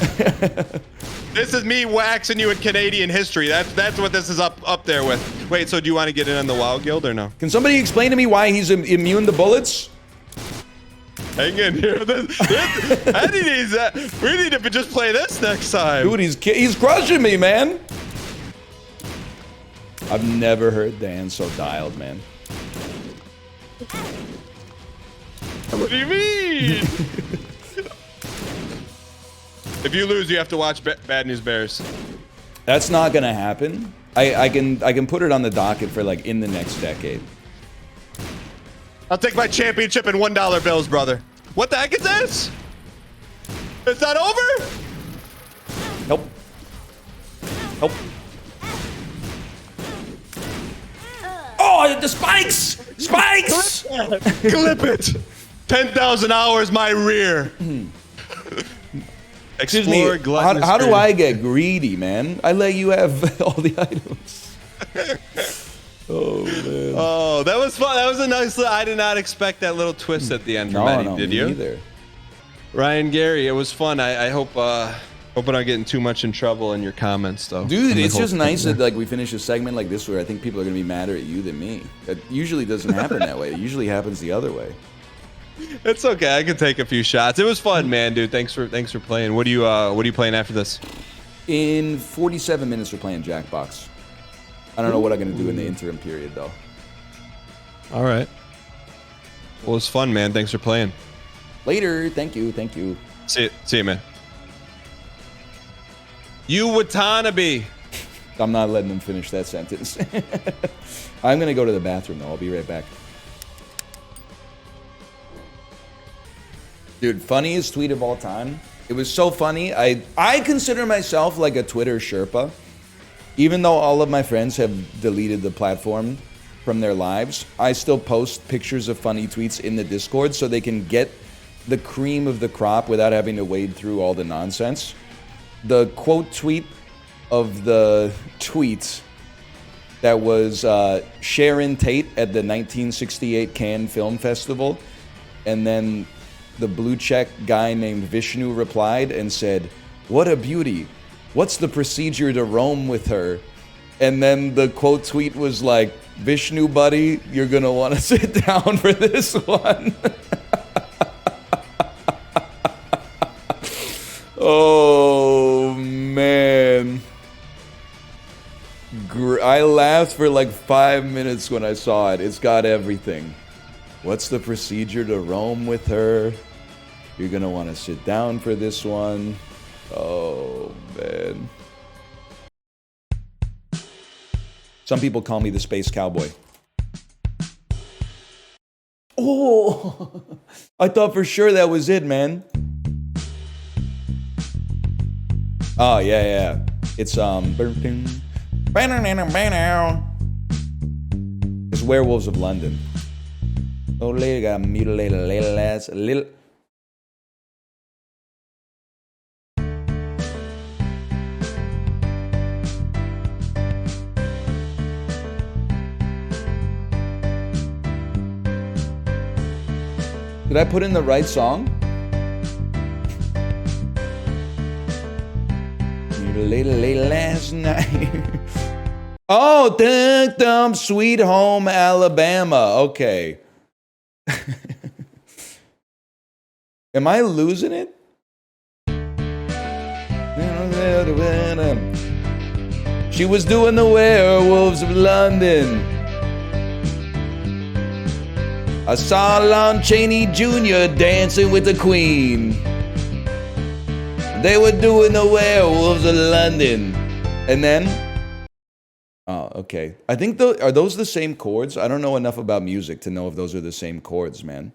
This is me waxing you in Canadian history. That's what this is up there with. Wait, so do you want to get in on the WoW Guild or no? Can somebody explain to me why he's immune to bullets? Hang in here. Eddie needs that. We need to just play this next time. Dude, he's crushing me, man. I've never heard Dan so dialed, man. What do you mean? If you lose, you have to watch Bad News Bears. That's not gonna happen. I can put it on the docket for like in the next decade. I'll take my championship in $1 bills, brother. What the heck is this? It's not over? Nope. Nope. Oh, the spikes! Spikes! Clip it. 10,000 hours, my rear. Excuse me, how do I get greedy, man? I let you have all the items. Oh, man. Oh, that was fun. That was a nice I did not expect that little twist at the end from Eddie, did you? Either. Ryan Gary, it was fun. I hope I'm not getting too much in trouble in your comments, though. Dude, it's just nice that like we finish a segment like this where I think people are gonna be madder at you than me. It usually doesn't happen that way. It usually happens the other way. It's okay. I can take a few shots. It was fun, man, dude. Thanks for playing. What are you playing after this? In 47 minutes, we're playing Jackbox. I don't know what I'm gonna do in the interim period, though. All right. Well, it's fun, man. Thanks for playing. Later. Thank you. Thank you. See you, man. You Watanabe. I'm not letting him finish that sentence. I'm gonna go to the bathroom, though. I'll be right back. Dude, funniest tweet of all time. It was so funny. I consider myself like a Twitter Sherpa. Even though all of my friends have deleted the platform from their lives, I still post pictures of funny tweets in the Discord so they can get the cream of the crop without having to wade through all the nonsense. The quote tweet of the tweets that was Sharon Tate at the 1968 Cannes Film Festival, and then the blue check guy named Vishnu replied and said, "What a beauty. What's the procedure to roam with her?" And then the quote tweet was like, "Vishnu buddy, you're gonna want to sit down for this one." Oh man. I laughed for like 5 minutes when I saw it. It's got everything. What's the procedure to roam with her? You're gonna want to sit down for this one. Oh man. Some people call me the Space Cowboy. Oh, I thought for sure that was it, man. Oh, yeah. It's, it's Werewolves of London. Oh, lady got mutilated little ass. Little. Did I put in the right song? Late last night. Oh, dum Sweet Home Alabama. Okay. Am I losing it? She was doing the Werewolves of London. I saw Lon Chaney Jr. dancing with the Queen. They were doing the Werewolves of London. And then? Oh, okay. I think, are those the same chords? I don't know enough about music to know if those are the same chords, man.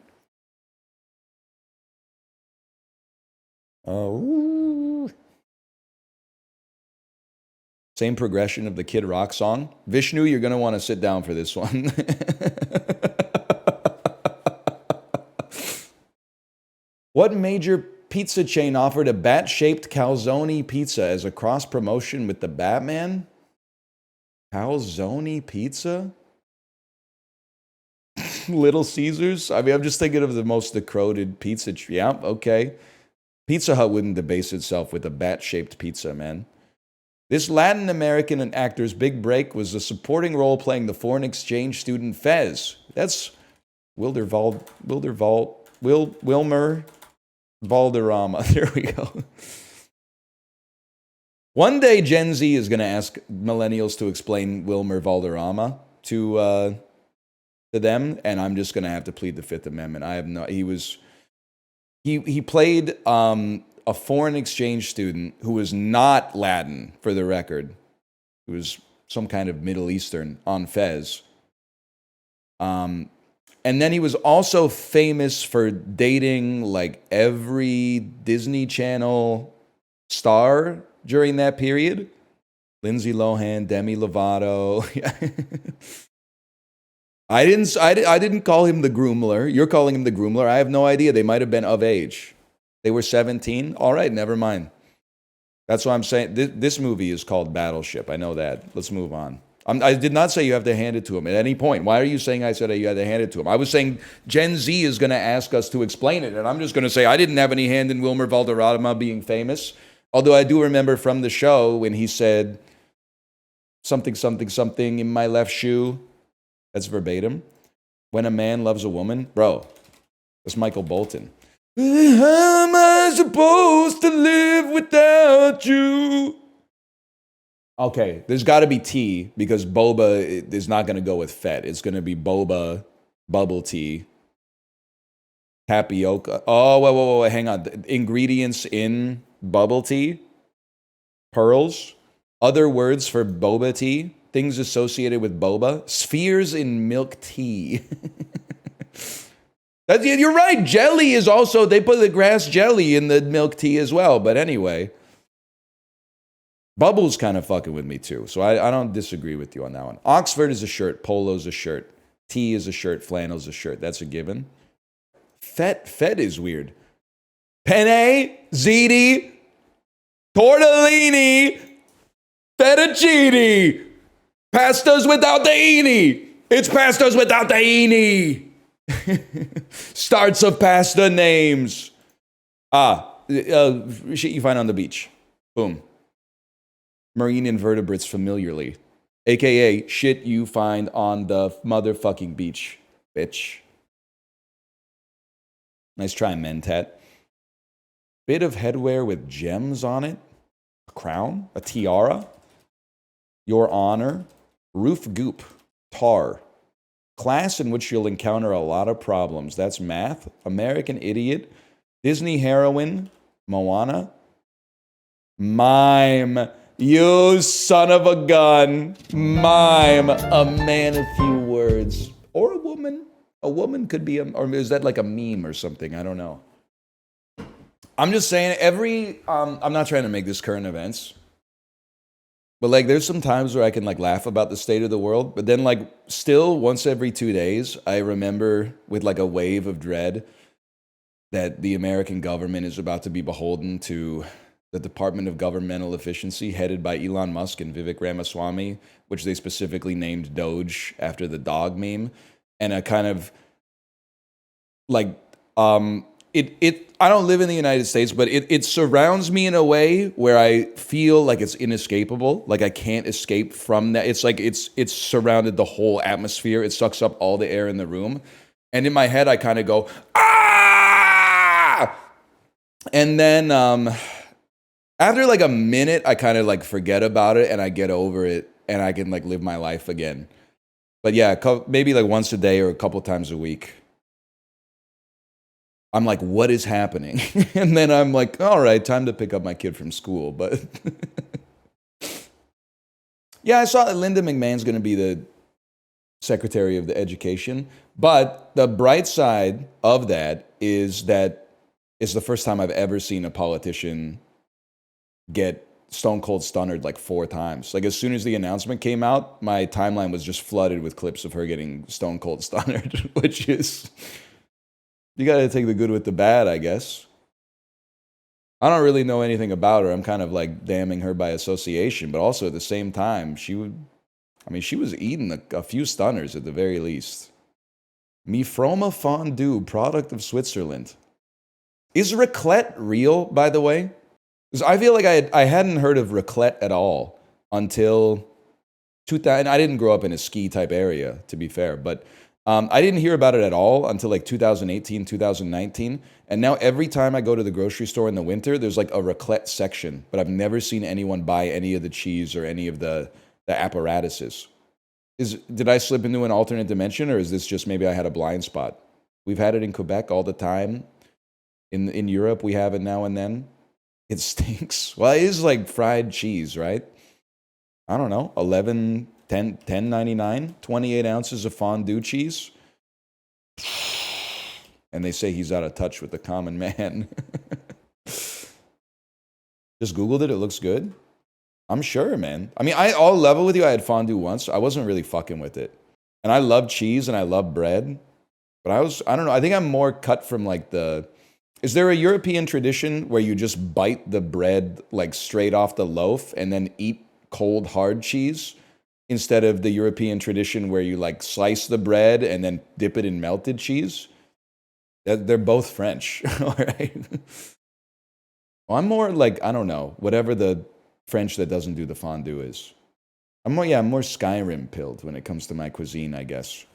Oh. Same progression of the Kid Rock song. Vishnu, you're going to want to sit down for this one. What major pizza chain offered a bat-shaped calzone pizza as a cross-promotion with the Batman? Calzone pizza? Little Caesars? I mean, I'm just thinking of the most decrepit pizza. Yeah, okay. Pizza Hut wouldn't debase itself with a bat-shaped pizza, man. This Latin American actor's big break was a supporting role playing the foreign exchange student Fez. That's Wilmer Valderrama. There we go. One day Gen Z is going to ask millennials to explain Wilmer Valderrama to them, and I'm just going to have to plead the Fifth Amendment. I have no. He played a foreign exchange student who was not Latin, for the record. He was some kind of Middle Eastern on Fez. And then he was also famous for dating like every Disney Channel star during that period. Lindsay Lohan, Demi Lovato. I didn't call him the groomler. You're calling him the groomler. I have no idea. They might have been of age. They were 17. All right, never mind. That's what I'm saying. This movie is called Battleship. I know that. Let's move on. I did not say you have to hand it to him at any point. Why are you saying I said you had to hand it to him? I was saying Gen Z is going to ask us to explain it, and I'm just going to say I didn't have any hand in Wilmer Valderrama being famous. Although I do remember from the show when he said something in my left shoe. That's verbatim. When a man loves a woman. Bro, that's Michael Bolton. How am I supposed to live without you? Okay, there's got to be tea because boba is not going to go with fet. It's going to be boba, bubble tea, tapioca. Oh, wait, hang on. The ingredients in bubble tea, pearls, other words for boba tea, things associated with boba, spheres in milk tea. You're right. Jelly is also, they put the grass jelly in the milk tea as well. But anyway. Bubble's kind of fucking with me too, so I don't disagree with you on that one. Oxford is a shirt, polo's a shirt, tee is a shirt, flannel's a shirt. That's a given. Fed is weird. Penne, ziti, tortellini, fettuccine. Pastas without the ini. It's pastas without the ini. Starts of pasta names. Shit you find on the beach. Boom. Marine invertebrates familiarly. AKA shit you find on the motherfucking beach, bitch. Nice try, mentat. Bit of headwear with gems on it. A crown, a tiara. Your honor. Roof goop. Tar. Class in which you'll encounter a lot of problems. That's math. American idiot. Disney heroine. Moana. Mime. You son of a gun. Mime. A man of few words. Or a woman. A woman could be or is that like a meme or something? I don't know. I'm just saying I'm not trying to make this current events. But like there's some times where I can like laugh about the state of the world, but then like still once every 2 days, I remember with like a wave of dread that the American government is about to be beholden to the Department of Governmental Efficiency headed by Elon Musk and Vivek Ramaswamy, which they specifically named DOGE after the dog meme. And a kind of like I don't live in the United States, but it surrounds me in a way where I feel like it's inescapable. Like I can't escape from that. It's like it's surrounded the whole atmosphere. It sucks up all the air in the room. And in my head, I kind of go, ah! And then after like a minute, I kind of like forget about it and I get over it and I can like live my life again. But yeah, maybe like once a day or a couple times a week. I'm like, what is happening? And then I'm like, all right, time to pick up my kid from school. But yeah, I saw that Linda McMahon's going to be the Secretary of the Education. But the bright side of that is it's the first time I've ever seen a politician get stone cold stunnered like 4 times. Like as soon as the announcement came out, my timeline was just flooded with clips of her getting stone cold stunnered, which is, you got to take the good with the bad, I guess. I don't really know anything about her. I'm kind of like damning her by association, but also at the same time, she was eating a few stunners at the very least. Mi froma fondue, product of Switzerland. Is raclette real, by the way? Because I feel like I hadn't heard of raclette at all until 2000. I didn't grow up in a ski type area, to be fair, but I didn't hear about it at all until like 2018, 2019. And now every time I go to the grocery store in the winter, there's like a raclette section, but I've never seen anyone buy any of the cheese or any of the apparatuses. Did I slip into an alternate dimension, or is this just maybe I had a blind spot? We've had it in Quebec all the time. In Europe, we have it now and then. It stinks. Well, it is like fried cheese, right? I don't know, 10.99, 28 ounces of fondue cheese. And they say he's out of touch with the common man. Just Googled it. It looks good. I'm sure, man. I mean, I'll level with you. I had fondue once. I wasn't really fucking with it. And I love cheese and I love bread. But I don't know. I think I'm more cut from like is there a European tradition where you just bite the bread like straight off the loaf and then eat cold hard cheese instead of the European tradition where you like slice the bread and then dip it in melted cheese? They're both French, all right? Well, I'm more like, I don't know, whatever the French that doesn't do the fondue is. I'm more Skyrim pilled when it comes to my cuisine, I guess.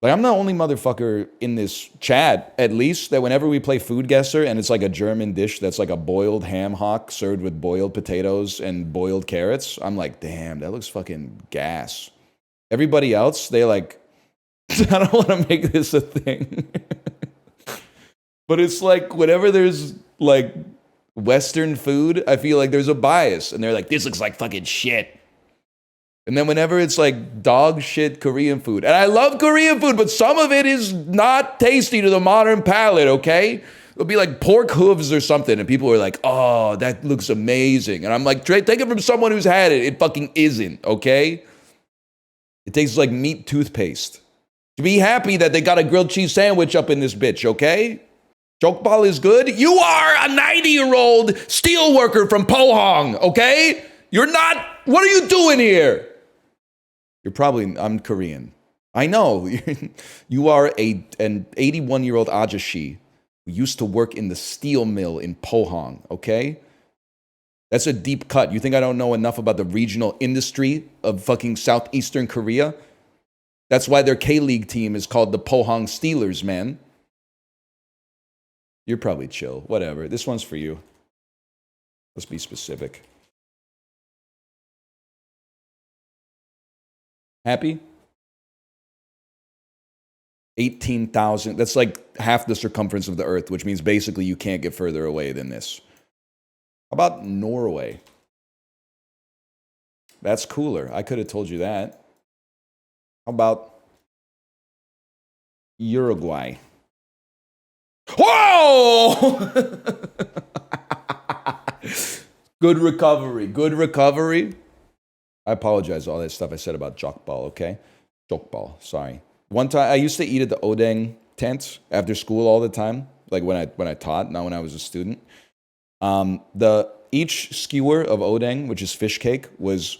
Like, I'm the only motherfucker in this chat, at least, that whenever we play Food Guesser and it's like a German dish that's like a boiled ham hock served with boiled potatoes and boiled carrots, I'm like, damn, that looks fucking gas. Everybody else, they like, I don't want to make this a thing. But it's like, whenever there's like Western food, I feel like there's a bias. And they're like, this looks like fucking shit. And then whenever it's like dog shit Korean food, and I love Korean food, but some of it is not tasty to the modern palate, okay? It'll be like pork hooves or something, and people are like, oh, that looks amazing. And I'm like, take it from someone who's had it. It fucking isn't, okay? It tastes like meat toothpaste. Be happy that they got a grilled cheese sandwich up in this bitch, okay? Jokbal is good. You are a 90-year-old steel worker from Pohang, okay? You're not, what are you doing here? You're probably, I'm Korean. I know. You are an 81-year-old ajashi who used to work in the steel mill in Pohang, okay? That's a deep cut. You think I don't know enough about the regional industry of fucking southeastern Korea? That's why their K-League team is called the Pohang Steelers, man. You're probably chill. Whatever. This one's for you. Let's be specific. Happy? 18,000. That's like half the circumference of the earth, which means basically you can't get further away than this. How about Norway? That's cooler. I could have told you that. How about Uruguay? Whoa! Good recovery. Good recovery. I apologize all that stuff I said about jokbal, okay? Jokbal, sorry. One time, I used to eat at the odeng tent after school all the time, like when I taught, not when I was a student. Each skewer of odeng, which is fish cake, was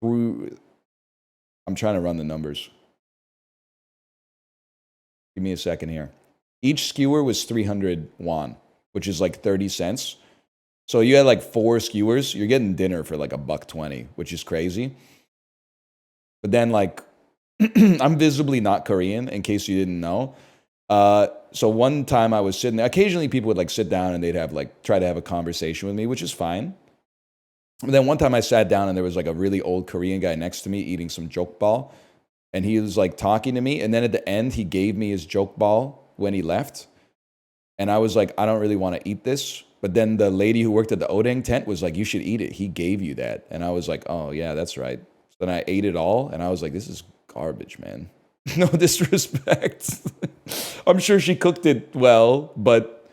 through. I'm trying to run the numbers. Give me a second here. Each skewer was 300 won, which is like 30 cents. So you had like 4 skewers, you're getting dinner for like $1.20, which is crazy. But then like, I'm visibly not Korean, in case you didn't know. So one time I was sitting there, occasionally people would like sit down and they'd have like, try to have a conversation with me, which is fine. But then one time I sat down and there was like a really old Korean guy next to me eating some jokbal. And he was like talking to me. And then at the end, he gave me his jokbal when he left. And I was like, I don't really want to eat this. But then the lady who worked at the odeng tent was like, you should eat it. He gave you that. And I was like, oh yeah, that's right. So then I ate it all. And I was like, this is garbage, man. No disrespect. I'm sure she cooked it well, but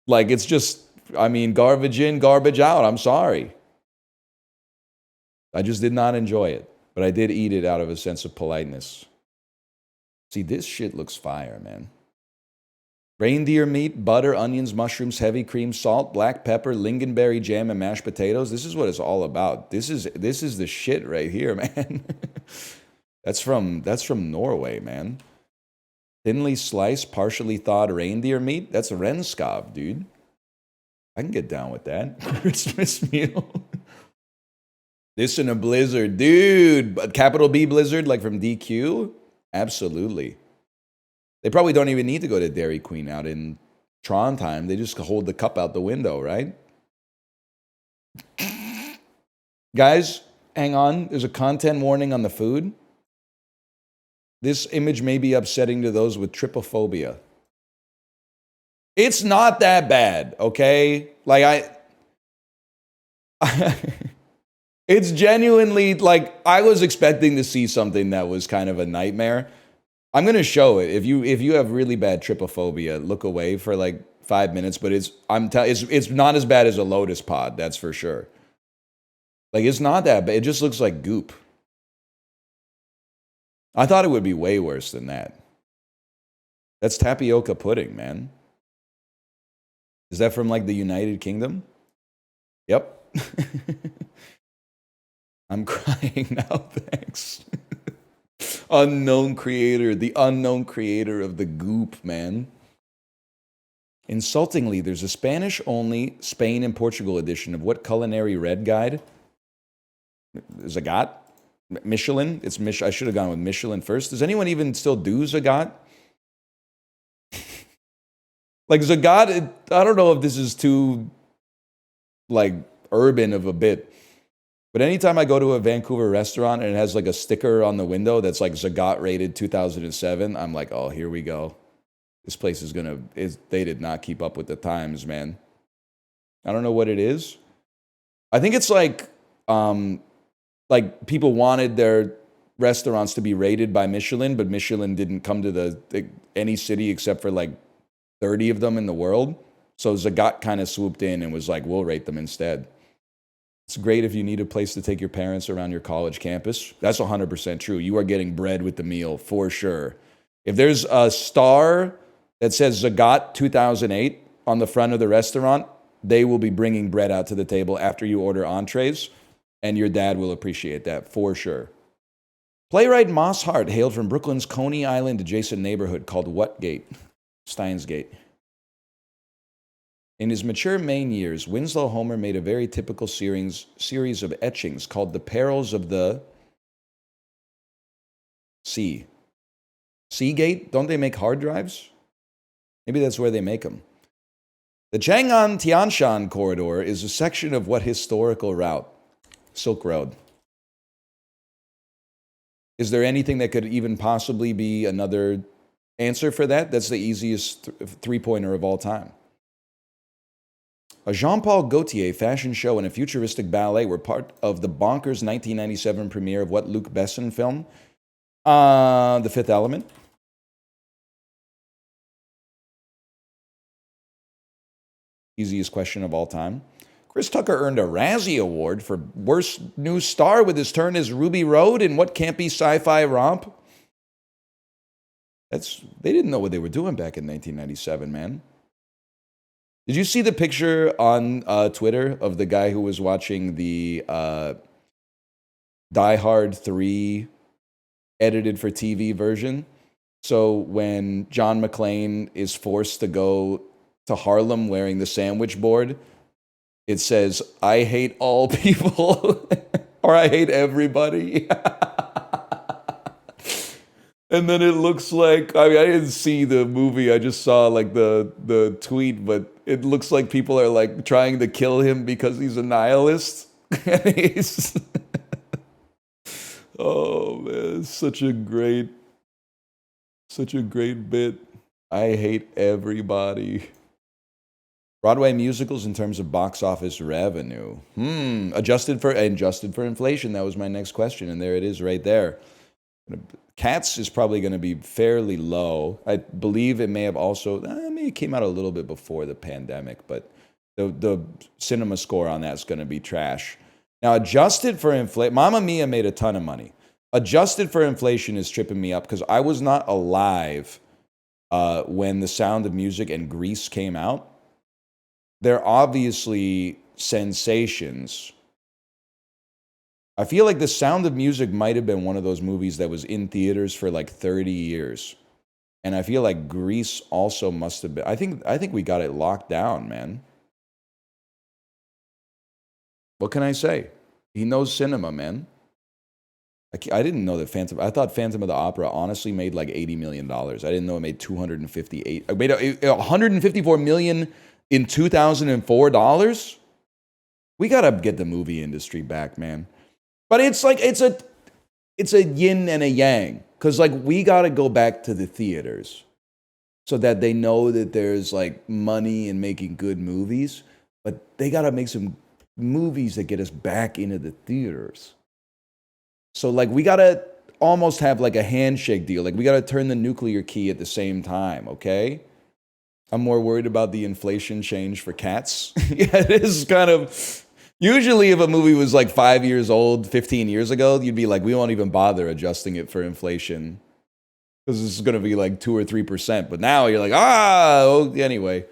like, it's just, I mean, garbage in, garbage out. I'm sorry. I just did not enjoy it, but I did eat it out of a sense of politeness. See, this shit looks fire, man. Reindeer meat, butter, onions, mushrooms, heavy cream, salt, black pepper, lingonberry jam, and mashed potatoes. This is what it's all about. This is the shit right here, man. That's from Norway, man. Thinly sliced, partially thawed reindeer meat. That's renskav, dude. I can get down with that. Christmas meal. This in a blizzard, dude. Capital B blizzard, like from DQ? Absolutely. They probably don't even need to go to Dairy Queen out in Trondheim. They just hold the cup out the window, right? Guys, hang on. There's a content warning on the food. This image may be upsetting to those with trypophobia. It's not that bad, okay? Like, it's genuinely, like, I was expecting to see something that was kind of a nightmare. I'm going to show it. If you have really bad trypophobia, look away for like 5 minutes, but it's not as bad as a lotus pod, that's for sure. Like, it's not that bad. It just looks like goop. I thought it would be way worse than that. That's tapioca pudding, man. Is that from like the United Kingdom? Yep. I'm crying now, thanks. Unknown creator, the unknown creator of the goop, man. Insultingly, there's a Spanish-only Spain and Portugal edition of what culinary red guide? Zagat? Michelin? I should have gone with Michelin first. Does anyone even still do Zagat? Like Zagat, I don't know if this is too like urban of a bit. But anytime I go to a Vancouver restaurant and it has like a sticker on the window that's like Zagat rated 2007, I'm like, oh, here we go. This place they did not keep up with the times, man. I don't know what it is. I think it's like people wanted their restaurants to be rated by Michelin, but Michelin didn't come to any city except for like 30 of them in the world. So Zagat kind of swooped in and was like, we'll rate them instead. It's great if you need a place to take your parents around your college campus. That's 100% true. You are getting bread with the meal for sure. If there's a star that says Zagat 2008 on the front of the restaurant, they will be bringing bread out to the table after you order entrees, and your dad will appreciate that for sure. Playwright Moss Hart hailed from Brooklyn's Coney Island adjacent neighborhood called What Gate? Steins Gate. In his mature Maine years, Winslow Homer made a very typical series of etchings called The Perils of the Sea. Seagate? Don't they make hard drives? Maybe that's where they make them. The Chang'an-Tianshan corridor is a section of what historical route? Silk Road. Is there anything that could even possibly be another answer for that? That's the easiest three-pointer of all time. A Jean-Paul Gaultier fashion show and a futuristic ballet were part of the bonkers 1997 premiere of what Luc Besson film? The Fifth Element. Easiest question of all time. Chris Tucker earned a Razzie Award for Worst New Star with his turn as Ruby Road in what can't be sci-fi romp. They didn't know what they were doing back in 1997, man. Did you see the picture on Twitter of the guy who was watching the Die Hard 3 edited for TV version? So when John McClane is forced to go to Harlem wearing the sandwich board, it says, "I hate all people," or "I hate everybody." And then it looks like, I didn't see the movie, I just saw like the tweet, but it looks like people are like trying to kill him because he's a nihilist. And he's, oh man, such a great bit. I hate everybody. Broadway musicals in terms of box office revenue. Adjusted for inflation, that was my next question, and there it is right there. Cats is probably going to be fairly low. I believe it may have also, it came out a little bit before the pandemic, but the cinema score on that's going to be trash. Now, adjusted for inflation, Mamma Mia made a ton of money. Adjusted for inflation is tripping me up because I was not alive when The Sound of Music and Grease came out. They're obviously sensations. I feel like The Sound of Music might have been one of those movies that was in theaters for like 30 years. And I feel like Grease also must have been. I think we got it locked down, man. What can I say? He knows cinema, man. I didn't know that I thought Phantom of the Opera honestly made like $80 million. I didn't know it made $258. It made $154 million in 2004 dollars. We gotta get the movie industry back, man. But it's like it's a yin and a yang, because like we gotta go back to the theaters so that they know that there's like money in making good movies, but they gotta make some movies that get us back into the theaters. So like we gotta almost have like a handshake deal. Like we gotta turn the nuclear key at the same time, okay? I'm more worried about the inflation change for Cats. Yeah, it is kind of. Usually if a movie was like 5 years old, 15 years ago, you'd be like, we won't even bother adjusting it for inflation because this is going to be like 2 or 3%. But now you're like, anyway.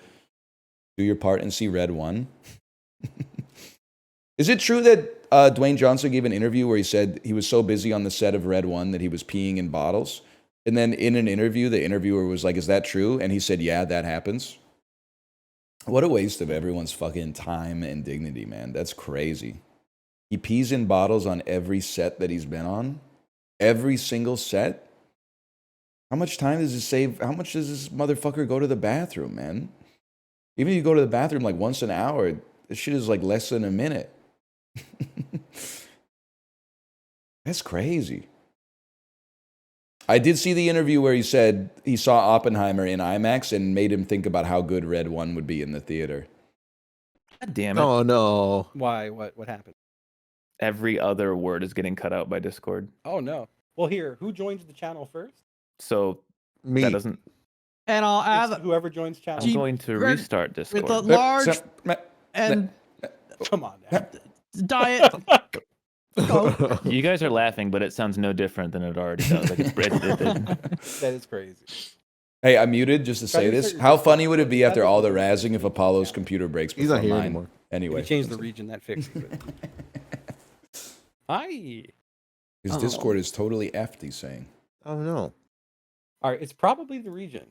Do your part and see Red 1. Is it true that Dwayne Johnson gave an interview where he said he was so busy on the set of Red 1 that he was peeing in bottles? And then in an interview, the interviewer was like, is that true? And he said, yeah, that happens. What a waste of everyone's fucking time and dignity, man. That's crazy. He pees in bottles on every set that he's been on. Every single set. How much time does it save? How much does this motherfucker go to the bathroom, man? Even if you go to the bathroom like once an hour, this shit is like less than a minute. That's crazy. I did see the interview where he said he saw Oppenheimer in IMAX and made him think about how good Red 1 would be in the theater. God damn it. Oh, no. Why? What happened? Every other word is getting cut out by Discord. Oh, no. Well, here, who joins the channel first? So Me. that doesn't. And I'll add whoever joins channel. I'm going to restart Discord. with a large and Come on now. Diet. You guys are laughing, but it sounds no different than it already does. Like That is crazy. Hey, I'm muted just to say this. How funny would it be after all the razzing if Apollo's computer breaks He's not before here mine? anymore. Anyway. We changed the region, that fixes it. Hi. His Discord is totally effed, he's saying. Oh no. All right, it's probably the region.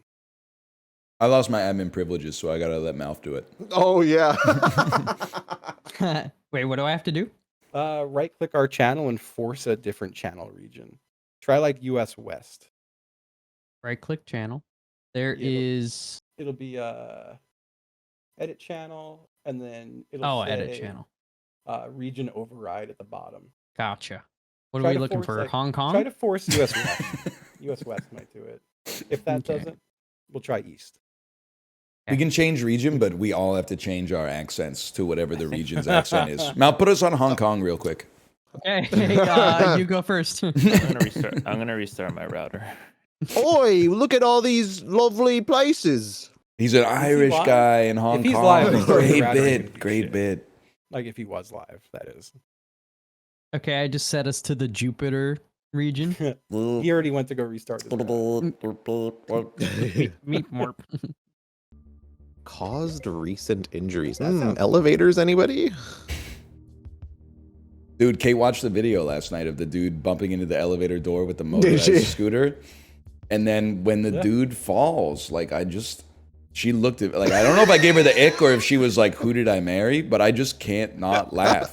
I lost my admin privileges, so I gotta let Mouth do it. Oh yeah. Wait, what do I have to do? Right-click our channel and force a different channel region. Try like US West. Right click channel. There is. It'll be edit channel, and then it'll say, edit channel. Region override at the bottom. Gotcha. What Try are we to looking force, for? like, Hong Kong? Try to force US West. US West might do it. If that Okay. doesn't, we'll try East. We can change region, but we all have to change our accents to whatever the region's accent is. Mouth, put us on Hong Kong real quick. Okay, you go first. I'm gonna restart my router. Oi, look at all these lovely places. He's an Irish live? guy in Hong If he's Kong. live, he's Great rather bit, gonna be great shit. bit. Like if he was live, that is. Okay, I just set us to the Jupiter region. He already went to go restart this round. Meat morp. Caused recent injuries. That sounds- Elevators, anybody? Dude, Kate watched the video last night of the dude bumping into the elevator door with the Did she? motorized scooter. And then when the Yeah. dude falls, like she looked at, like, I don't know if I gave her the ick or if she was like, who did I marry? But I just can't not laugh.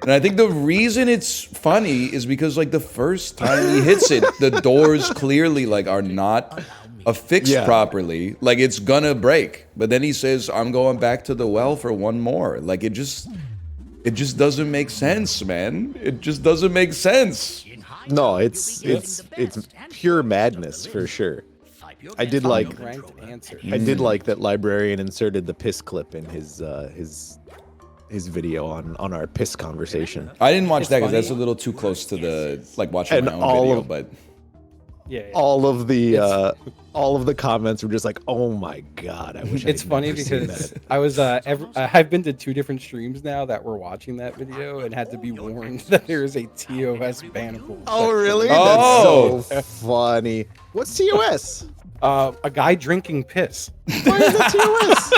And I think the reason it's funny is because like the first time he hits it, the doors clearly like are not affixed properly. Like it's gonna break. But then he says, I'm going back to the well for one more. Like it just doesn't make sense, man. It just doesn't make sense. No, it's pure madness for sure. I did like Ranked answer. I did like that librarian inserted the piss clip in his video on our piss conversation. I didn't watch It's that because funny. that's a little too close to the like watching And my own all video. of- But Yeah. All of the comments were just like, "Oh my god, I wish." It's I'd funny never seen because that. I was I've been to 2 different streams now that were watching that video and had to be warned that there is a TOS bannable. Oh really? Oh. That's so funny. What's TOS? A guy drinking piss. Why is that TOS?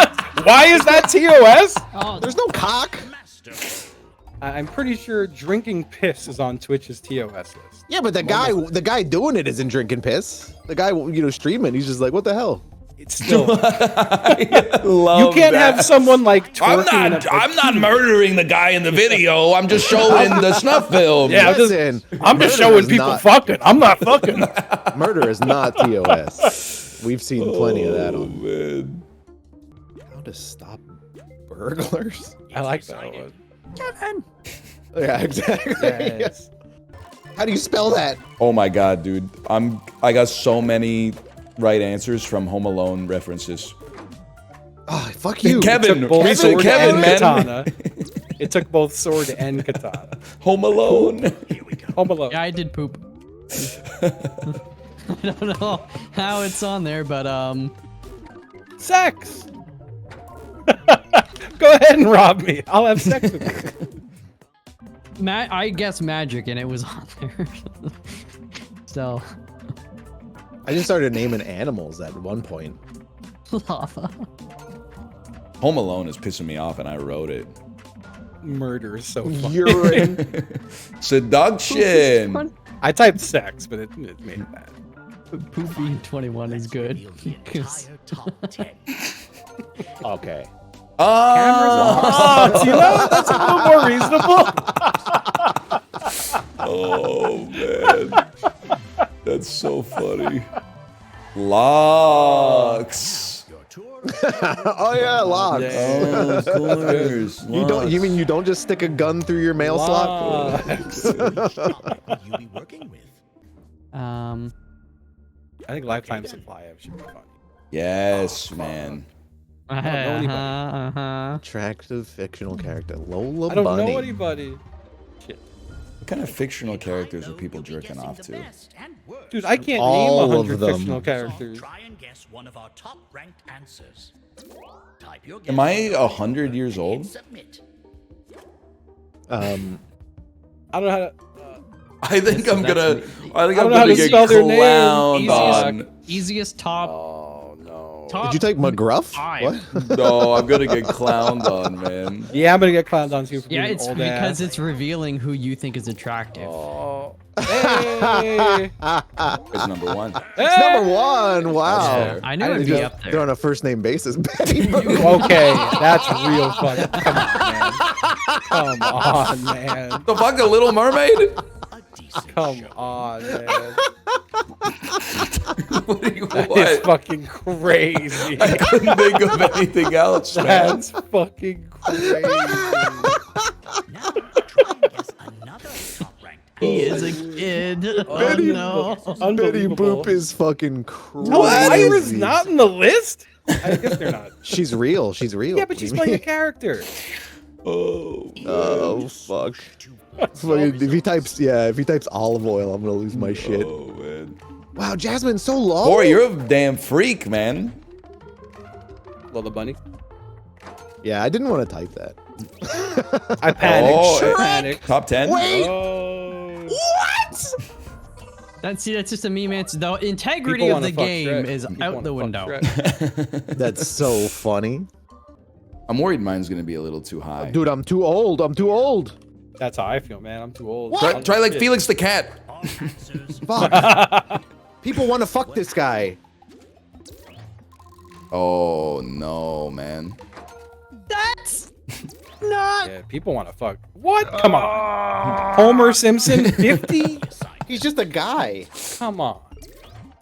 Why is that TOS? Oh, There's no cock. I'm pretty sure drinking piss is on Twitch's TOS list. Yeah, but the guy doing it isn't drinking piss. The guy, streaming, he's just like, what the hell? It's still you love can't that. have someone like twerking in a- I'm not murdering the guy in the video. I'm just showing the snuff film. Yeah, I'm just Murder showing is people not- fucking. I'm not fucking. Murder is not TOS. We've seen plenty of that on. Man. How to stop burglars? I like that one. Yeah, exactly. Yes. How do you spell that? Oh my god, dude. I got so many right answers from Home Alone references. Oh, fuck you. Kevin, Both we said sword Kevin, and man. katana. It took both sword and katana. Home Alone. Home Alone. yeah, I did poop. I don't know how it's on there, but Sex. Go ahead and rob me. I'll have sex with you. I guess magic, and it was on there. So I just started naming animals at one point. lava. Home Alone is pissing me off, and I wrote it. Murder is so funny. Urine. Seduction. I typed sex, but it made it bad. Poop being 21 is good. 'Cause- Okay. Oh, You know, that's a little more reasonable. oh man, that's so funny. Locks. Oh yeah, locks. Oh, of course. You mean you don't just stick a gun through your mail slot? I think lifetime supply of should be fun. Yes, man. Attractive fictional character. Lola I don't Bunny. know anybody. Shit. What kind of fictional characters are people jerking off to? Dude, I can't All name of 100 them. fictional characters. Try and guess one of our top ranked answers. Type your Am I 100 years old? Submit. I don't know how to. I think I'm gonna know how to get spell their name. clowned on. Easiest top. Oh no. Top Did you type McGruff? 5. What? No, I'm gonna get clowned on, man. Yeah, I'm gonna get clowned on too. For Yeah, being it's old because ass. it's revealing who you think is attractive. Oh. Hey. It's number 1. It's number 1. Wow. I knew it'd be up They're there. on a first name basis. Betty Boop. Okay, that's real funny. Come on, man. The fuck, the Little Mermaid? Come on, man. What? It's fucking crazy. I couldn't think of anything else, man. That's fucking crazy. He is a kid. Oh Betty, no. Betty Unbelievable. Boop is fucking crazy. No, Lyra's not in the list? I guess they're not. She's real. She's real. Yeah, but she's playing a character. Oh fuck. Fucking, if he types olive oil, I'm gonna lose my shit. Oh, man. Wow, Jasmine's so low. Boy, you're a damn freak, man. Lola Bunny. Yeah, I didn't want to type that. I panicked. Oh, Panicked. Top 10? Wait. Oh. What? That's just a meme. It's the integrity People of the wanna fuck game Shrek. is People out wanna the fuck window. Shrek. That's so funny. I'm worried mine's gonna be a little too high. Dude, I'm too old. I'm too old. That's how I feel, man. I'm too old. Try like Felix the Cat. Fuck. People want to fuck this guy. Oh, no, man. That's not. Yeah, people want to fuck. What? Come on. Homer Simpson, 50? He's just a guy. Come on.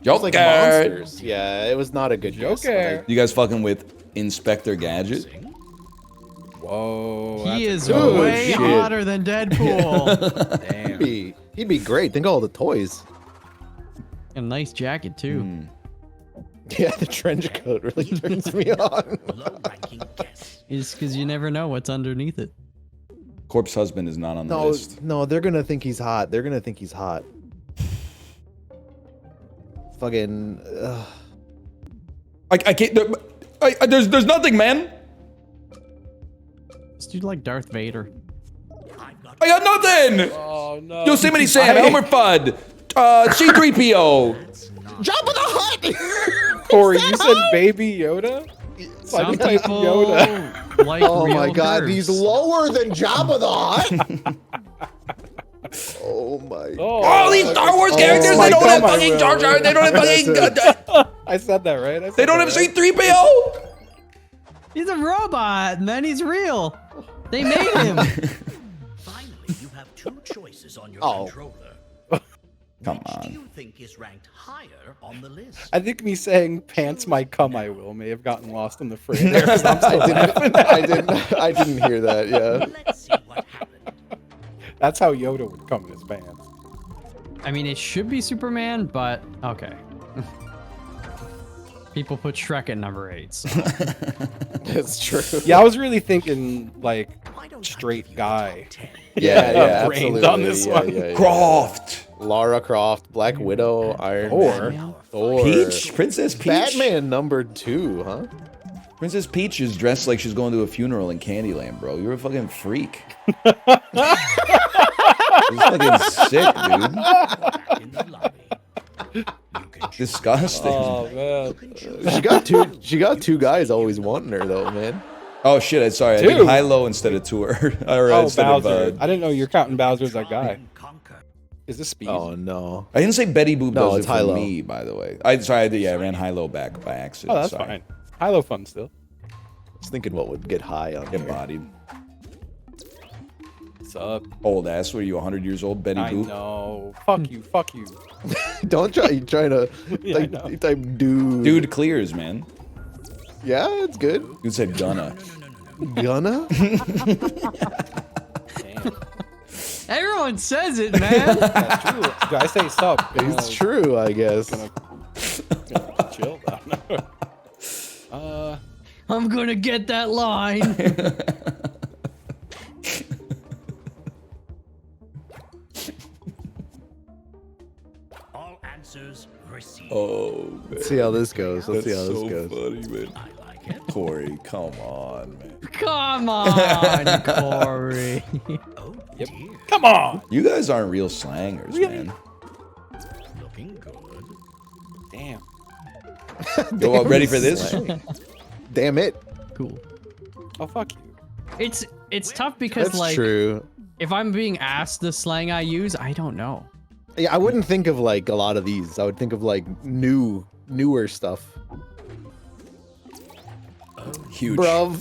Just like Joker. monsters. Yeah, it was not a good guess, but Joker. You guys fucking with Inspector Gadget? Whoa. He is good way shit. hotter than Deadpool. Damn. He'd be great. Think of all the toys. A nice jacket too. Yeah, the trench coat really turns me on. It's because you never know what's underneath it. Corpse Husband is not on the list. No, they're gonna think he's hot. They're gonna think he's hot. Fucking. I can't. There's nothing, man. This dude like Darth Vader. I got nothing. Oh, no. Yosemite Sam, Elmer Fudd, C-3PO. Jabba the Hutt! Corey, you said Baby Yoda? Some type people Yoda. like Oh real my god, birds. he's lower than Jabba the Hutt! Oh my All these Star Wars characters, my they don't God, have my fucking will. Jar Jar, they don't have fucking... I said that, right? I said They don't that, have right? C-3PO? He's a robot, and then he's real. They made him. Finally, you have 2 choices on your controller. Come Which do on. you think is ranked higher on the list? I think me saying pants might come I will may have gotten lost in the fray there. 'Cause I'm still I didn't hear that, yeah. Let's see what happened. That's how Yoda would come in his pants. I mean, it should be Superman, but okay. People put Shrek at number 8. So. That's true. Yeah, I was really thinking like straight guy. Yeah, brains absolutely. on this one. Yeah. Croft. Lara Croft, Black Widow, Iron Man, Thor. Peach? Princess Peach? Batman number 2, huh? Princess Peach is dressed like she's going to a funeral in Candyland, bro. You're a fucking freak. It's fucking sick, dude. In the lobby. Disgusting. Oh man. She got two guys always wanting her though, man. Oh shit! I'm sorry. I 2? did high-low instead of tour. Or Oh, instead Bowser. of, I didn't know you're counting Bowser as that guy. Is this speed? Oh no. I didn't say Betty Boop No, does it's it for high-low. me, by the way. I ran high-low back by accident. Oh, that's sorry. fine. High-low fun still. I was thinking what would get high on Get here. bodied. What's up? Old ass. What are you, 100 years old, Betty I Boop? know. Fuck you. Fuck you. Don't try trying to Yeah, I know. type dude. Dude clears, man. Yeah, it's good. Dude said gonna. Gonna? Damn. Everyone says it, man. That's true. Do I say sup? It's true, I guess. Chill. I'm gonna get that line. All answers received. Oh, man. Let's see how this goes. Let's see how That's this goes. funny, man. I like it. Corey, come on, man. Come on, Corey. Oh Yep. Come on. You guys aren't real slangers, man. Looking good. Damn. You all ready for this? Damn it. Cool. Oh fuck you. It's tough because That's like true. if I'm being asked the slang I use, I don't know. Yeah, I wouldn't think of like a lot of these. I would think of like newer stuff. Huge. Bruv.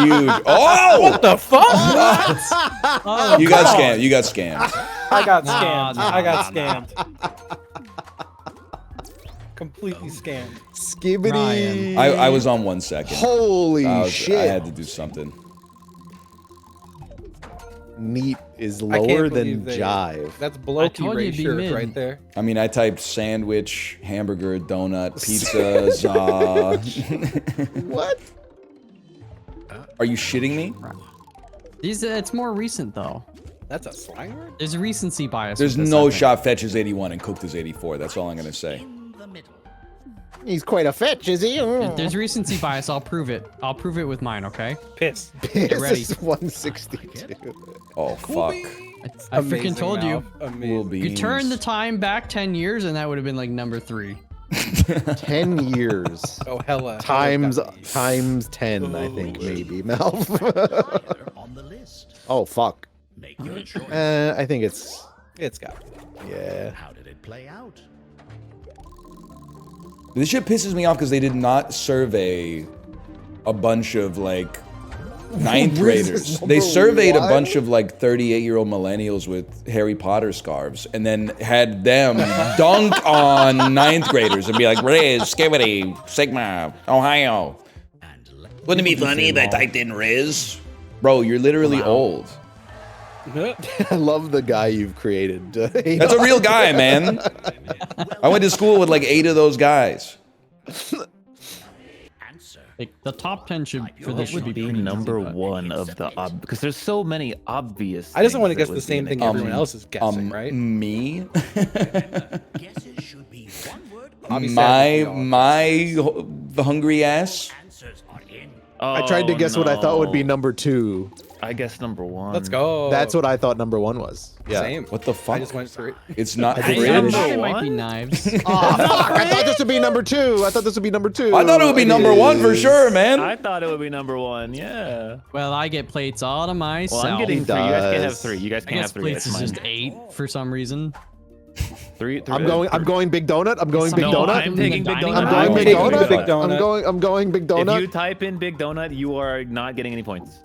Huge. Oh! What the fuck? Oh, You got scammed. You got scammed. I got scammed. I got scammed. Completely scammed. Skibbity. I was on 1 second. Holy shit. I had to do something. Neat is I can't lower believe than they- jive. That's I blokey told you Ray it'd be shirt mid. right there. I mean, I typed sandwich, hamburger, donut, pizza, za. What? Are you shitting me? It's more recent though. That's a slang word? There's recency bias. There's with this, no I think. shot fetches 81 and cooked is 84. That's all I'm going to say. In the middle. He's quite a fetch, is he? There's recency bias. I'll prove it. I'll prove it with mine. Okay. Piss. This ready. is 162. Oh, fuck. I freaking told you. Cool beans. You turn the time back 10 years, and that would have been like number 3. 10 years. Oh, hella. Times 10, I think, maybe, Malv. Higher on the list. Oh, fuck. Make your choice. I think it's... It's got. Yeah. How did it play out? This shit pisses me off because they did not survey a bunch of like ninth graders. They surveyed a bunch of like 38-year-old millennials with Harry Potter scarves and then had them dunk on ninth graders and be like, Riz, Skibbity, Sigma, Ohio. Wouldn't it be funny if I typed in Riz? Bro, you're literally old. I love the guy you've created. That's a real guy, man. I went to school with like 8 of those guys. Like, the top 10 should for this should Would be be number 1 of the because there's so many obvious. I just want to things guess that the would same be in thing it. everyone else is guessing, right? Me? Guesses should be one word. The hungry ass? Answers are in. I tried to guess what I thought would be number 2. I guess number 1. Let's go. That's what I thought number 1 was. Yeah. Same. What the fuck? I just went for it. It's not I think fridge. it is. It might be knives. Oh, fuck. I thought this would be number 2. I thought this would be number 2. I thought it would be number 1 for sure, man. I thought it would be number 1. Yeah. Well, I get plates all to myself. Well, I'm getting 3. You guys can't have 3. You guys I can't guess have 3. plates That's is mine. just 8 for some reason. 3. I'm going big donut. I'm going big No, donut. I'm taking big donut. I'm I'm going big taking donut. big donut. I'm going big If donut. you type in big donut, you are not getting any points.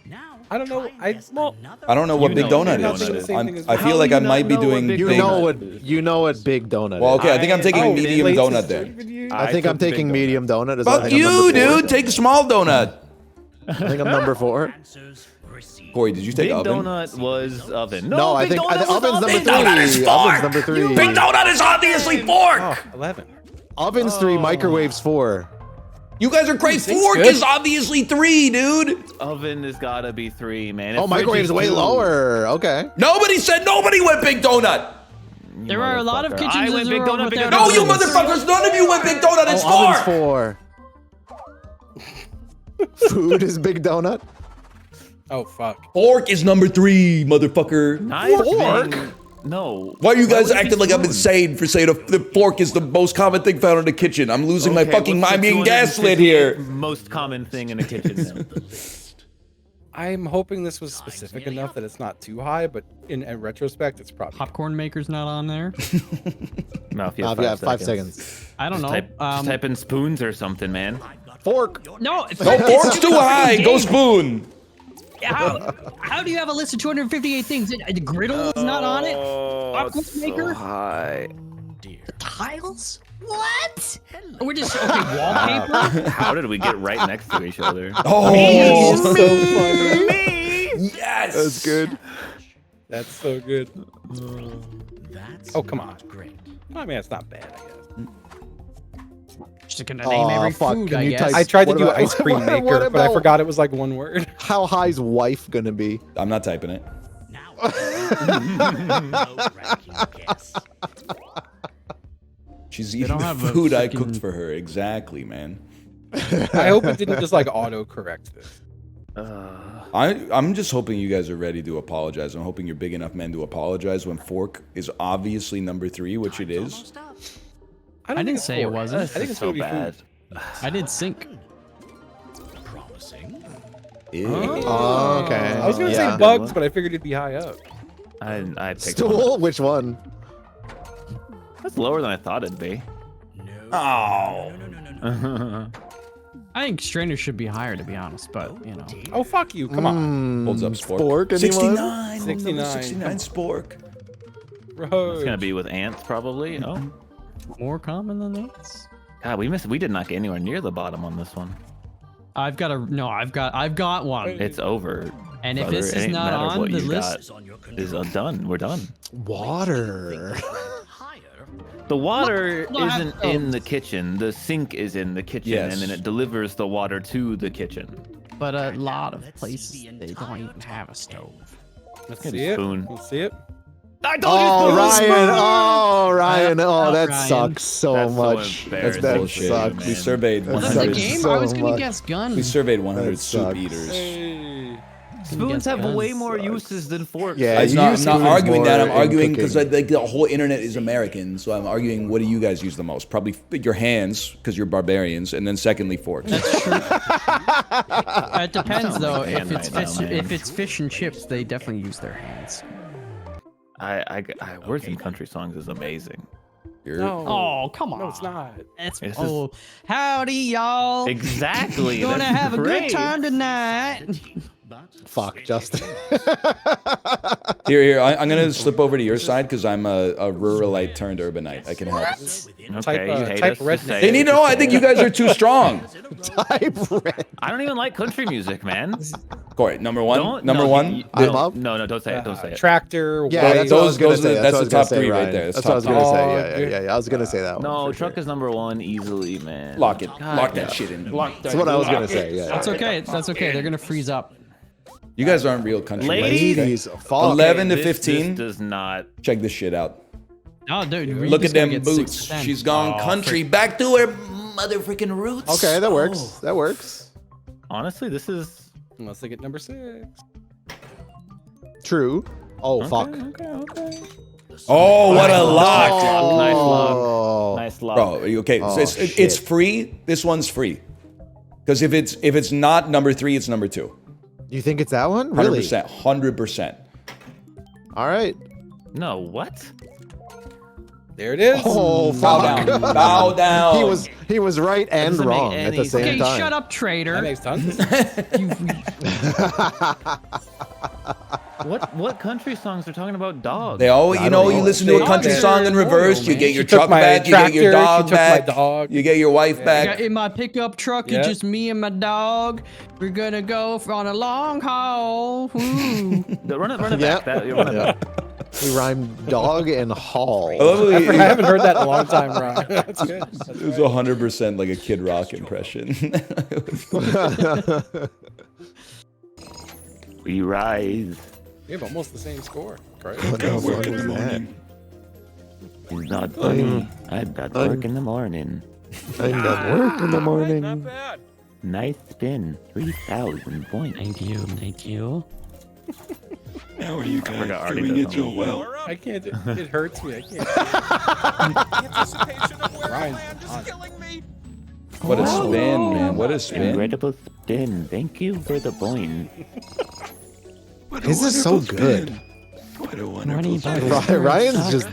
Now, I don't know. try and guess another I don't know what You big know donut what is. big donut is. I feel How like do I you might not be know what doing big You big. know what big donut Well, is. okay, I think I'm taking medium plates donut is then. good for you? I think I'm took big taking donut. medium donut. Fuck you, dude. Take a small donut. I think I'm number 4. answers received. Corey, did you take Big oven? donut was oven. No, I big think donut was oven's number 3. oven. Oven's number 3. Big donut is obviously fork. Oh, 11. Oven's 3. Microwave's 4. You guys are crazy. Think's Fork good. is obviously 3, dude. Oven has gotta be 3, man. Oh, If microwave's fridge is way 2, lower. Okay. Nobody said nobody went big donut. There are a lot of motherfucker. kitchens I in went the big world donut, big without donut. No, you ovens. motherfuckers. None of you went big donut. It's Oh, oven's fork. 4. Food is big donut. Oh, fuck. Fork is number 3, motherfucker. Knives Fork? being- No. Why are you guys would it be acting like I'm spoon? insane for saying the fork is the most common thing found in the kitchen? I'm losing my Okay, fucking what's mind the being gaslit 258th here. Most common thing in a kitchen. Then? I'm hoping this was specific enough that it's not too high, but in retrospect, it's probably. Popcorn maker's not on there. No, if you have Yeah, 5 5 seconds. seconds. I don't know. Just type in spoons or something, man. Fork. No, No, fork's too high. Go spoon. How do you have a list of 258 things? The griddle is not on it. Popcorn maker. High. Tiles. What? We're just okay. Wallpaper. How did we get right next to each other? Oh, so funny. yes. That's good. That's so good. That's Oh, come on. great. I mean, it's not bad, I guess. Just gonna name every fuck, food, can I you guess. type- I tried to What do about- ice cream what maker, but I about- forgot it was like one word. How high's wife gonna be? I'm not typing it. Now, no ranking guess. She's don't eating the have a food I freaking- cooked for her. Exactly, man. I hope it didn't just like auto correct this. I'm just hoping you guys are ready to apologize. I'm hoping you're big enough men to apologize when fork is obviously number 3, which it is. I didn't say it wasn't. I think it's so gonna be bad. food. I did sink. Promising. Oh, okay. I was gonna say bugs, but I figured it'd be high up. I picked Stool? Which one? That's lower than I thought it'd be. Oh. I think strainers should be higher, to be honest, but you know. Oh fuck you! Come on. Holds up spork. Spork, anyone? 69. 69. Spork. It's gonna be with ants probably. Oh, More common than ants. God, we did not get anywhere near the bottom on this one. I've got one. It's over. And if brother. this It is ain't not matter on what the you list, got. Is done. We're done. Water. The water No, I have isn't in the kitchen. The sink is in the kitchen, Yes. and then it delivers the water to the kitchen. but a lot of places they don't even have a stove. Let's Get see a it. spoon. Let's see it. Oh, Ryan. Oh, Ryan. Oh, that Ryan. sucks so That's so much. embarrassing. That Bullshit. sucks. We surveyed That That's 100. a game. so I was gonna much. guess gun. We surveyed 100 That soup sucks. eaters. Hey. Spoons have guns. way more uses than forks. Yeah, I'm you not, use I'm not spoons arguing that. I'm more in arguing because cooking. like the whole internet is American. So I'm arguing, what do you guys use the most? Probably your hands because you're barbarians, and then secondly forks. That's true. It depends Sounds though. like a If man it's right now, fish, man. if it's fish and chips, they definitely use their hands. Words in country songs is amazing. No. Oh, come on. No, it's not. It's This is- oh, howdy y'all. Exactly. Gonna that's have a great. good time tonight. Fuck, Justin. Here, I'm gonna slip over to your side because I'm a ruralite turned urbanite. I can help. Okay, Type, you hate type us to redneck. say They it. need to know. I think you guys are too strong. Type red. I don't even like country music, man. Corey, number one. Don't, Number no, one. you- I'm no, up. No, don't say it. Don't say it. Tractor. Yeah, white- that's what I was gonna those- say. that's That's the what I was gonna top say, three right Ryan. there. That's That's what I was top gonna three. say. Yeah. I was gonna say that one. No, for truck sure. is number one easily, man. Lock it. God, Lock that shit in. Lock That's what I was gonna say. Yeah. That's okay. That's okay. They're gonna freeze up. You guys aren't real country. Ladies. Ladies, fuck. 11 to This 15. does not. Check this shit out. Oh, dude. Look at them Reed's boots. gonna get 6%. She's gone country, back to her mother freaking roots. Okay, that works. That works. Honestly, this is. Unless they get number 6. True. Oh, fuck. Okay. Oh, what a lock. Nice lock. Oh. Nice lock. Bro, okay, Oh, so it's shit. free. This one's free. Because if it's not number 3, it's number 2. You think it's that one? Really? 100%. 100%. All right. No, what? There it is. Oh, Bow fuck. down. Bow down. He was right and doesn't make wrong at the any same Okay, time. shut up, That traitor. makes tons of sense. What country songs are talking about dogs? They always, I you don't know, know. you listen to a They- country they're song in reverse, loyal, you man. get your She took truck my back, you get your tractor, she dog took my back, dog. you get your wife back. In my pickup truck, Yeah. it's just me and my dog. We're gonna go on a long haul. Ooh. Run it Yep. back. Run it back. We rhymed dog and hall. I love I that haven't heard that in a long time, Ron. That's good. That's it was right. 100% like a Kid Rock impression. We rise. We have almost the same score. Right? What the fuck was that? It's not funny. I've got work in the morning. I'm at work in the morning. Nice spin. 3,000 points. Thank you. Thank you. How are you guys doing it so well? I can't. It hurts me. I can't. Ryan's on. What a spin, man. What a spin. Incredible spin. Thank you for the point. This is so good. What a Ryan's just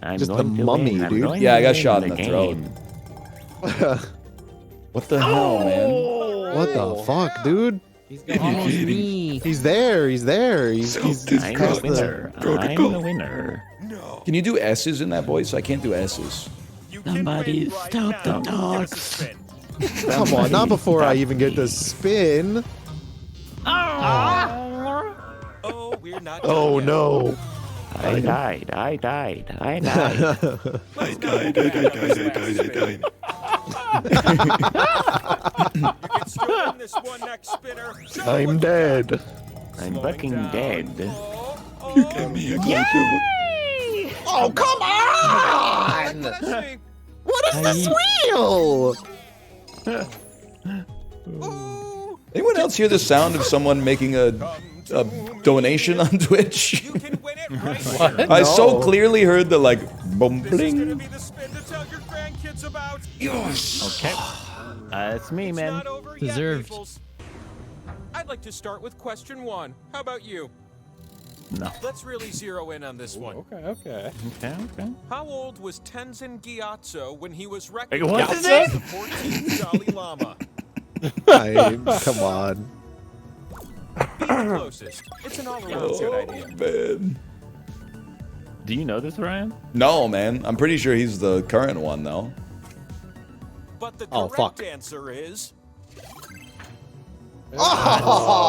I'm Just the going to mummy, win. I'm dude. going Yeah, I to got win shot in the throat. game. What the hell, man? what the fuck, dude? He's got Almost me. He's there. He's there. He's I'm the crossed the- winner. I'm the winner. Can you do S's in that voice? I can't do S's. Somebody stop the dogs. Come on, not before I even get to spin. Oh no. I died. I died. I died. I'm dead. I'm fucking dead. Oh, come on! What is this wheel? Anyone else hear the sound of someone making a donation on Twitch? What? I so clearly heard the like boom bling. Okay. It's me, man. Deserved. I'd like to start with question 1. How about you? No. Let's really zero in on this one. Okay. Okay. How old was Tenzin Gyattso when he was Wait, recognized what's his as name? the 14th Dalai Lama? Come on. Be the closest. It's an all-around good idea. Man. Do you know this, Ryan? No, man. I'm pretty sure he's the current one though. But the Oh, correct fuck. answer is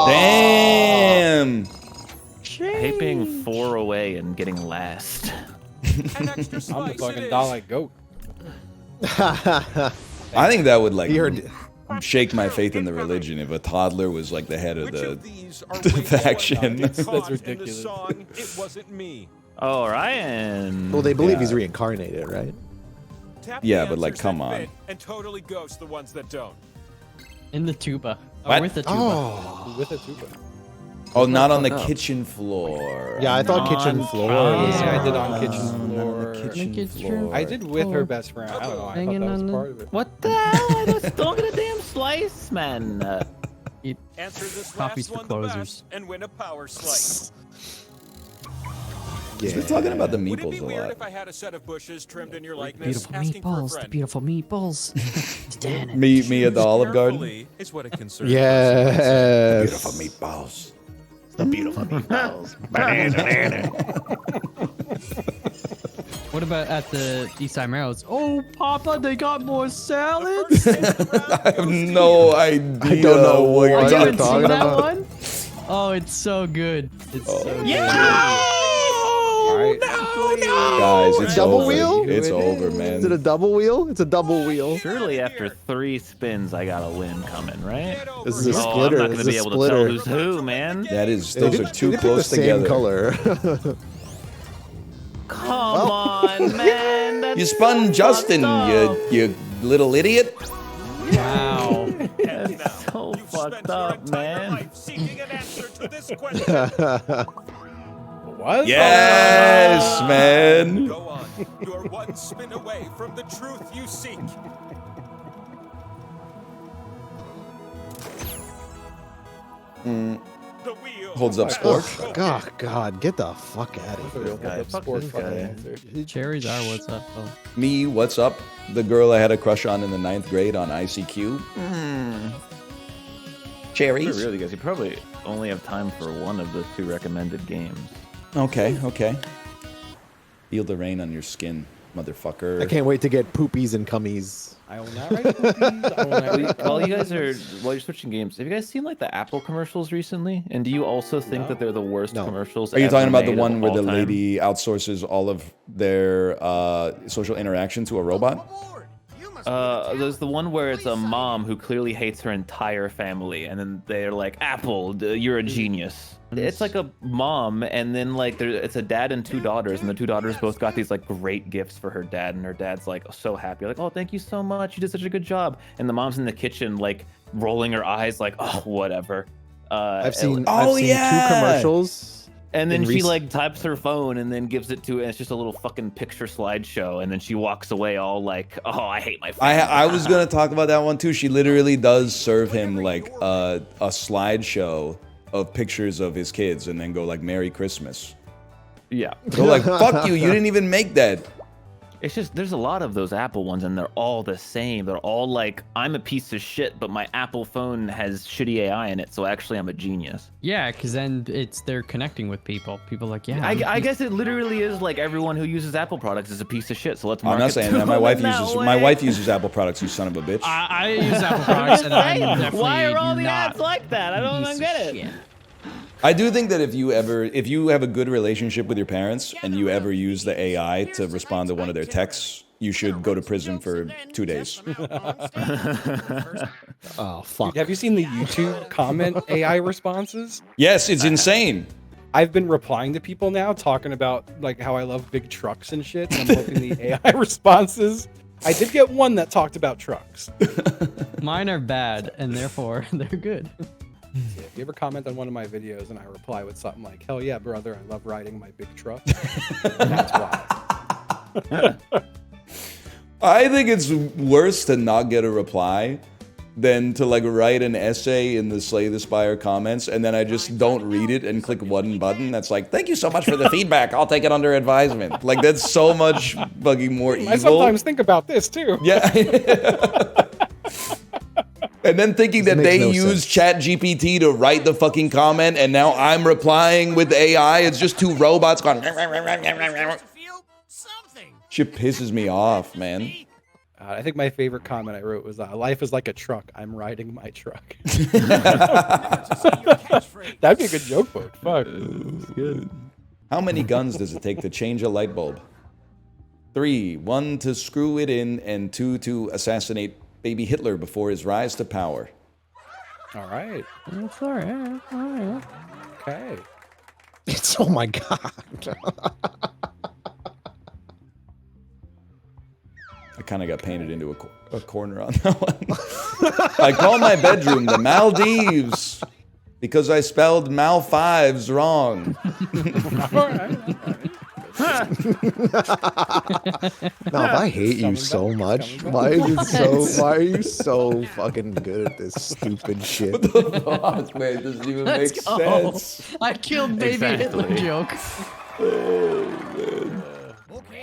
Damn. I hate being 4 away and getting last. an extra I'm the spice it fucking is. Dalai goat. I think that would like You heard- shake my faith in the religion if a toddler was like the head of Which the of these are the way more faction. likely caught That's in the ridiculous. song, It Wasn't Me. Oh, Ryan. Well, they believe Yeah. he's reincarnated, right? Tap Yeah, the but, like, answers come that on. fit And totally ghost the ones that don't. In the tuba. What? Or with the tuba. Oh. With a tuba. Oh, not on the fuck up. kitchen floor. Yeah, I thought kitchen On floor prom. was. Yeah, I did on Not kitchen on floor. the kitchen It's floor. true. I did with her best friend. I don't know. I thought Hanging that was on the- part of it. What the hell? I just don't get a damn slice, man. Answer this Coffee's last for one the closers. best and win a power slice. Yeah. We're talking about the Would it be meeples a weird lot. if I had a set of bushes trimmed in your likeness, Beautiful asking for a meatballs. The friend? beautiful meatballs. Stannis. Me at the Olive Garden. Carefully is what a concerned Yes. Beautiful meatballs. What about at the Eastside Marrows? Oh, Papa, they got more salads. I have no idea. I don't know what Oh, you're you haven't talking seen that about. one? Oh, it's so good. It's so good. Alright. Guys, it's Double over. wheel? It's over, Is it a man. double wheel? It's a double wheel. Surely after 3 spins, I got a win coming, right? This is a Oh, splitter. I'm not This gonna is be a able to tell splitter. who's who, man. That is. They Those did- are too they picked close the same together. color. Come on, man. That's You spun Justin, you little idiot. Wow. That's so You've spent fucked your up, entire man. life seeking an answer to this question. What? Yes, man. Go on. You are one spin away from the truth you seek. The wheel. Holds up sport. Oh, God, get the fuck out of here. guy, fuck this guy. Cherries are what's up, though. Me, what's up? The girl I had a crush on in the 9th grade on ICQ. Cherries. Really, guys, you probably only have time for one of the 2 recommended games. Okay, okay. Feel the rain on your skin, motherfucker. I can't wait to get poopies and cummies. I will not write cookies. I will not write While you guys are, while you're switching games, have you guys seen like the Apple commercials recently? And do you also think that they're the worst No. commercials? Are you talking ever about the made one of where the all time? lady outsources all of their social interaction to a robot? There's the one where it's a mom who clearly hates her entire family, and then they're like, "Apple, you're a genius." It's like a mom, and then like it's a dad and 2 daughters, and the 2 daughters both got these like great gifts for her dad, and her dad's like so happy, like, "Oh, thank you so much, you did such a good job." And the mom's in the kitchen like rolling her eyes, like, "Oh, whatever." I've seen, Oh, I've seen yeah. 2 commercials. And then in she rec- like types her phone and then gives it to, and it's just a little fucking picture slideshow, and then she walks away all like, "Oh, I hate my family." I was gonna talk about that one too. She literally does serve him like a slideshow of pictures of his kids, and then go like "Merry Christmas." Yeah. Go like, "Fuck you! You didn't even make that." It's just, there's a lot of those Apple ones, and they're all the same. They're all like, "I'm a piece of shit, but my Apple phone has shitty AI in it, so actually I'm a genius." Yeah, because then they're connecting with people. People are like, yeah. I guess it literally is like everyone who uses Apple products is a piece of shit, so let's I'm market not saying to that. My them wife in that uses way. Apple products. You son of a bitch. I use Apple products, and I'm definitely Why are all the not ads like that? I don't piece of get it. shit. I do think that if you have a good relationship with your parents and you ever use the AI to respond to one of their texts, you should go to prison for 2 days. Oh, fuck. Have you seen the YouTube comment AI responses? Yes, it's insane. I've been replying to people now talking about like how I love big trucks and shit. And I'm hoping the AI responses. I did get one that talked about trucks. Mine are bad, and therefore they're good. If you ever comment on one of my videos and I reply with something like, "Hell yeah, brother, I love riding my big truck," that's why. I think it's worse to not get a reply than to like write an essay in the Slay the Spire comments and then I just don't read it and click one button that's like, thank you so much for the feedback, I'll take it under advisement. Like that's so much fucking more evil. I sometimes think about this too. Yeah. And then thinking that they use ChatGPT to write the fucking comment and now I'm replying with AI. It's just two robots going. Shit pisses me off, man. I think my favorite comment I wrote was, life is like a truck. I'm riding my truck. That'd be a good joke book. Fuck. Good. How many guns does it take to change a light bulb? 3, 1 to screw it in, and 2 to assassinate baby Hitler before his rise to power. All right. That's all right. All right. Okay. It's, oh my god. I kind of got painted into a corner on that one. I call my bedroom the Maldives because I spelled Mal5s wrong. No, I hate you so much. Why are you so fucking good at this stupid shit? What the fuck, man? It doesn't even make sense. I killed baby Hitler joke. Oh, man.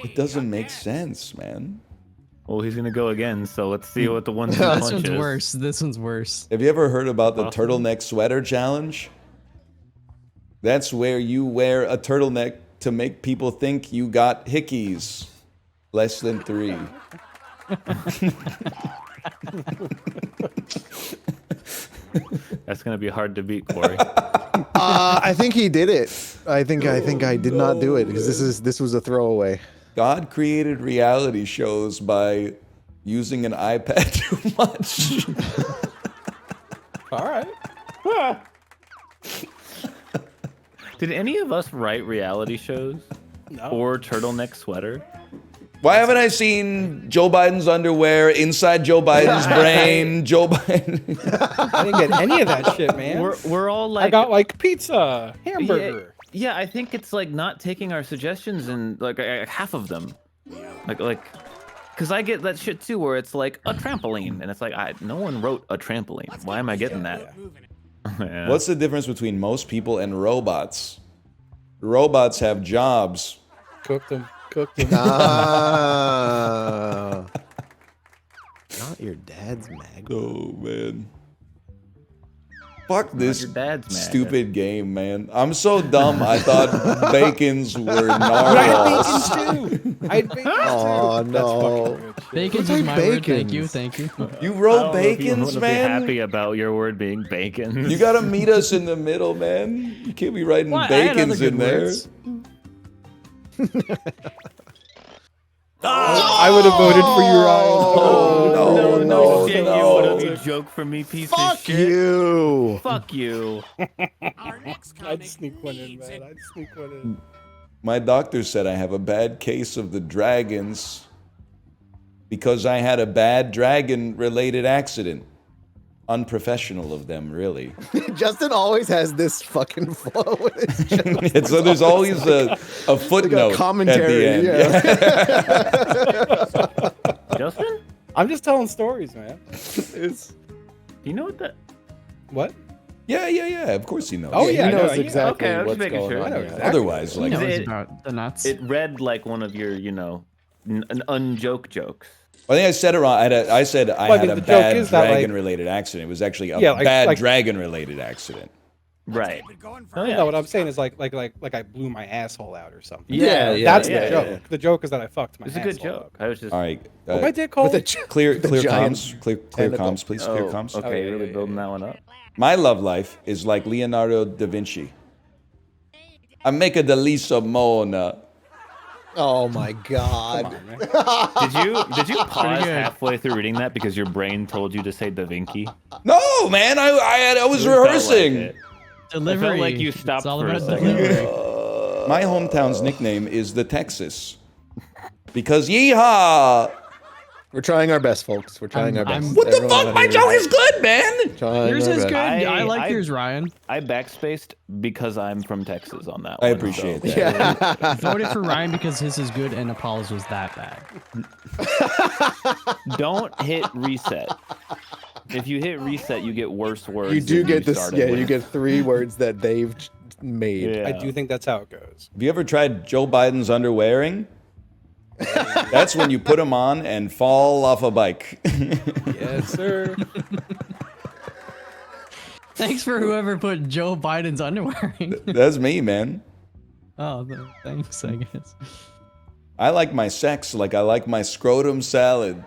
It doesn't make sense, man. Well, he's gonna go again, so let's see what the one This one's worse. This one's worse. Have you ever heard about the turtleneck sweater challenge? That's where you wear a turtleneck to make people think you got hickeys. Less than 3. That's gonna be hard to beat, Corey. I think he did it. I think I did not do it because this was a throwaway. God created reality shows by using an iPad too much. All right. Did any of us write reality shows? No. Or turtleneck sweater? Why haven't I seen Joe Biden's underwear, inside Joe Biden's brain, Joe Biden? I didn't get any of that shit, man. We're all like... I got like pizza, hamburger. Yeah, I think it's like not taking our suggestions and like half of them. Like, because I get that shit too where it's like a trampoline and it's like, no one wrote a trampoline. Why am I getting that? Yeah. What's the difference between most people and robots? Robots have jobs. Cook them. Not your dad's mag. Oh, man. Fuck this stupid game, man. I'm so dumb. I thought bacons were narwhals. I had bacons too. Oh no. Bacons is my word. Thank you. Thank you. You wrote bacons, man? Be happy about your word being bacon. You gotta meet us in the middle, man. You can't be writing bacons in there. I would have voted for you, Ryan. No. You joke for me, piece of Fuck shit. you. Fuck you. I'd sneak one in, man. I'd sneak one in. My doctor said I have a bad case of the dragons because I had a bad dragon-related accident. Unprofessional of them, really. Justin always has this fucking flow with his jokes. So there's always a footnote like a commentary, at the end. Yeah. Justin? I'm just telling stories, man. You know what that... What? Yeah. Of course he knows. Oh, yeah. He knows okay, exactly I was what's making going sure. on. I know Yeah. exactly. Otherwise, like... Knows it- about the nuts. It read like one of your, an unjoke jokes. I think I said it wrong. I said I Well, I had mean, a the joke bad is that, like- dragon-related accident. It was actually a Yeah, like- dragon-related accident. Right. Oh, yeah. No, what I'm saying is like I blew my asshole out or something. Yeah, That's yeah, the yeah, joke. yeah. The joke is that I fucked my It's a asshole good joke. up. I was just... All right. What my dick called? Clear giant comms. Clear tentacle. comms, please. Clear comms. Okay, yeah, really yeah, building that one up. My love life is like Leonardo da Vinci. I make a Delisa Mona. Oh my god. Did you pause halfway through reading that because your brain told you to say Da Vinci? No, man. I was rehearsing. Delivery. I felt like you stopped It's all for a about second. delivery. My hometown's nickname is the Texas. Because yeehaw! We're trying our best, folks. We're trying our best. What the fuck? My joke is good, man. Yours is good. I like I- yours, Ryan. I backspaced because I'm from Texas on that I one. appreciate so- that. I voted for Ryan because his is good and Apollo's was that bad. Don't hit reset. If you hit reset, you get worse words. You do than get this. started Yeah, with. you get 3 words that they've made. Yeah. I do think that's how it goes. Have you ever tried Joe Biden's underwearing? That's when you put them on and fall off a bike. Yes, sir. Thanks for whoever put Joe Biden's underwear. That's me, man. Oh, thanks, I guess. I like my sex like I like my scrotum salad.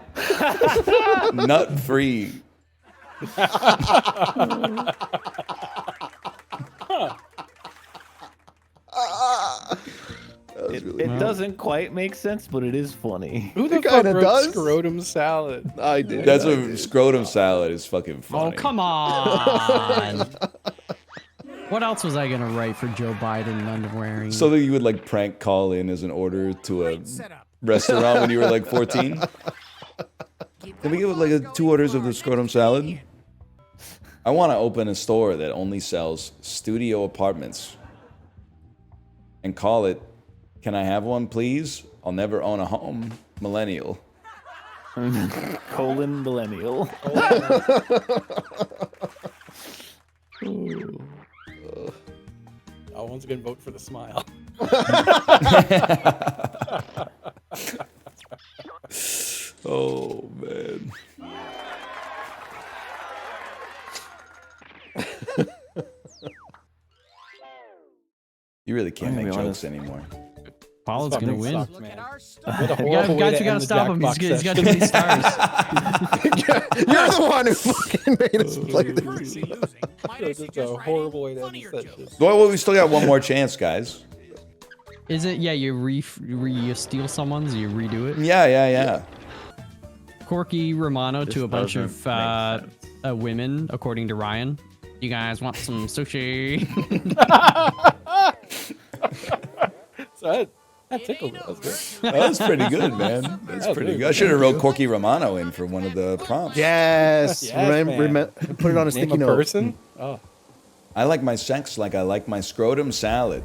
Nut free. It doesn't quite make sense, but it is funny. Who the It fuck kinda wrote does. scrotum salad? I did. That's I a did. scrotum salad is fucking funny. Oh, come on. What else was I gonna write for Joe Biden underwearing? So that you would like prank call in as an order to a restaurant when you were like 14? Can we get like 2 orders of the scrotum salad? I want to open a store that only sells studio apartments and call it, "Can I have one, please? I'll never own a home. Millennial." Colon millennial. Oh, once again, vote for the smile. Oh, man. You really can't I'm make gonna be jokes anymore. Apollo's gonna Fucking win. sucks, man. What a You horrible way to gotta end the stop him. Jackbox He's got too session. many stars. You're the one who fucking made us play this. It's a horrible way to end the session. Well, we still got one more chance, guys. Is it? Yeah, you you steal someone's, you redo it. Yeah. Corky Romano to a bunch of doesn't make women, according to Ryan. You guys want some sushi? So that tickled me. That was good. That was pretty good, man. That's pretty really good. I should have wrote Corky Romano in for one of the prompts. Yes. Yes, man. Put it on a Name sticky a note. person? Oh. I like my sex like I like my scrotum salad.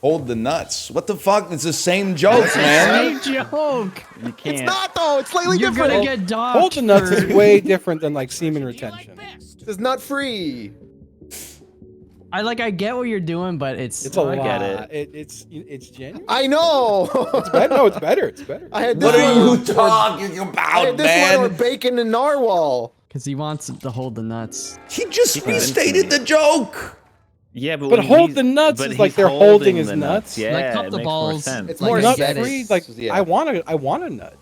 Hold the nuts. What the fuck? It's the same joke, man. Same joke. You can't. It's not though. It's slightly You're different. gonna get dogged. Hold the nuts for- is way different than like semen retention. It's nut free. I get what you're doing, but It's a I lot. get It's genuine. I know. It's better. No, it's better. It's better. I had this What are one. you talking I about, had this one or man? bacon and narwhal. Because he wants to hold the nuts. He just restated the joke. Yeah, but But when hold he's- the nuts but is like he's they're holding his the nuts. Yeah, Like, cup it the makes more balls. sense. It's Like more a Nut get it. free. Like Yeah. I want a nut.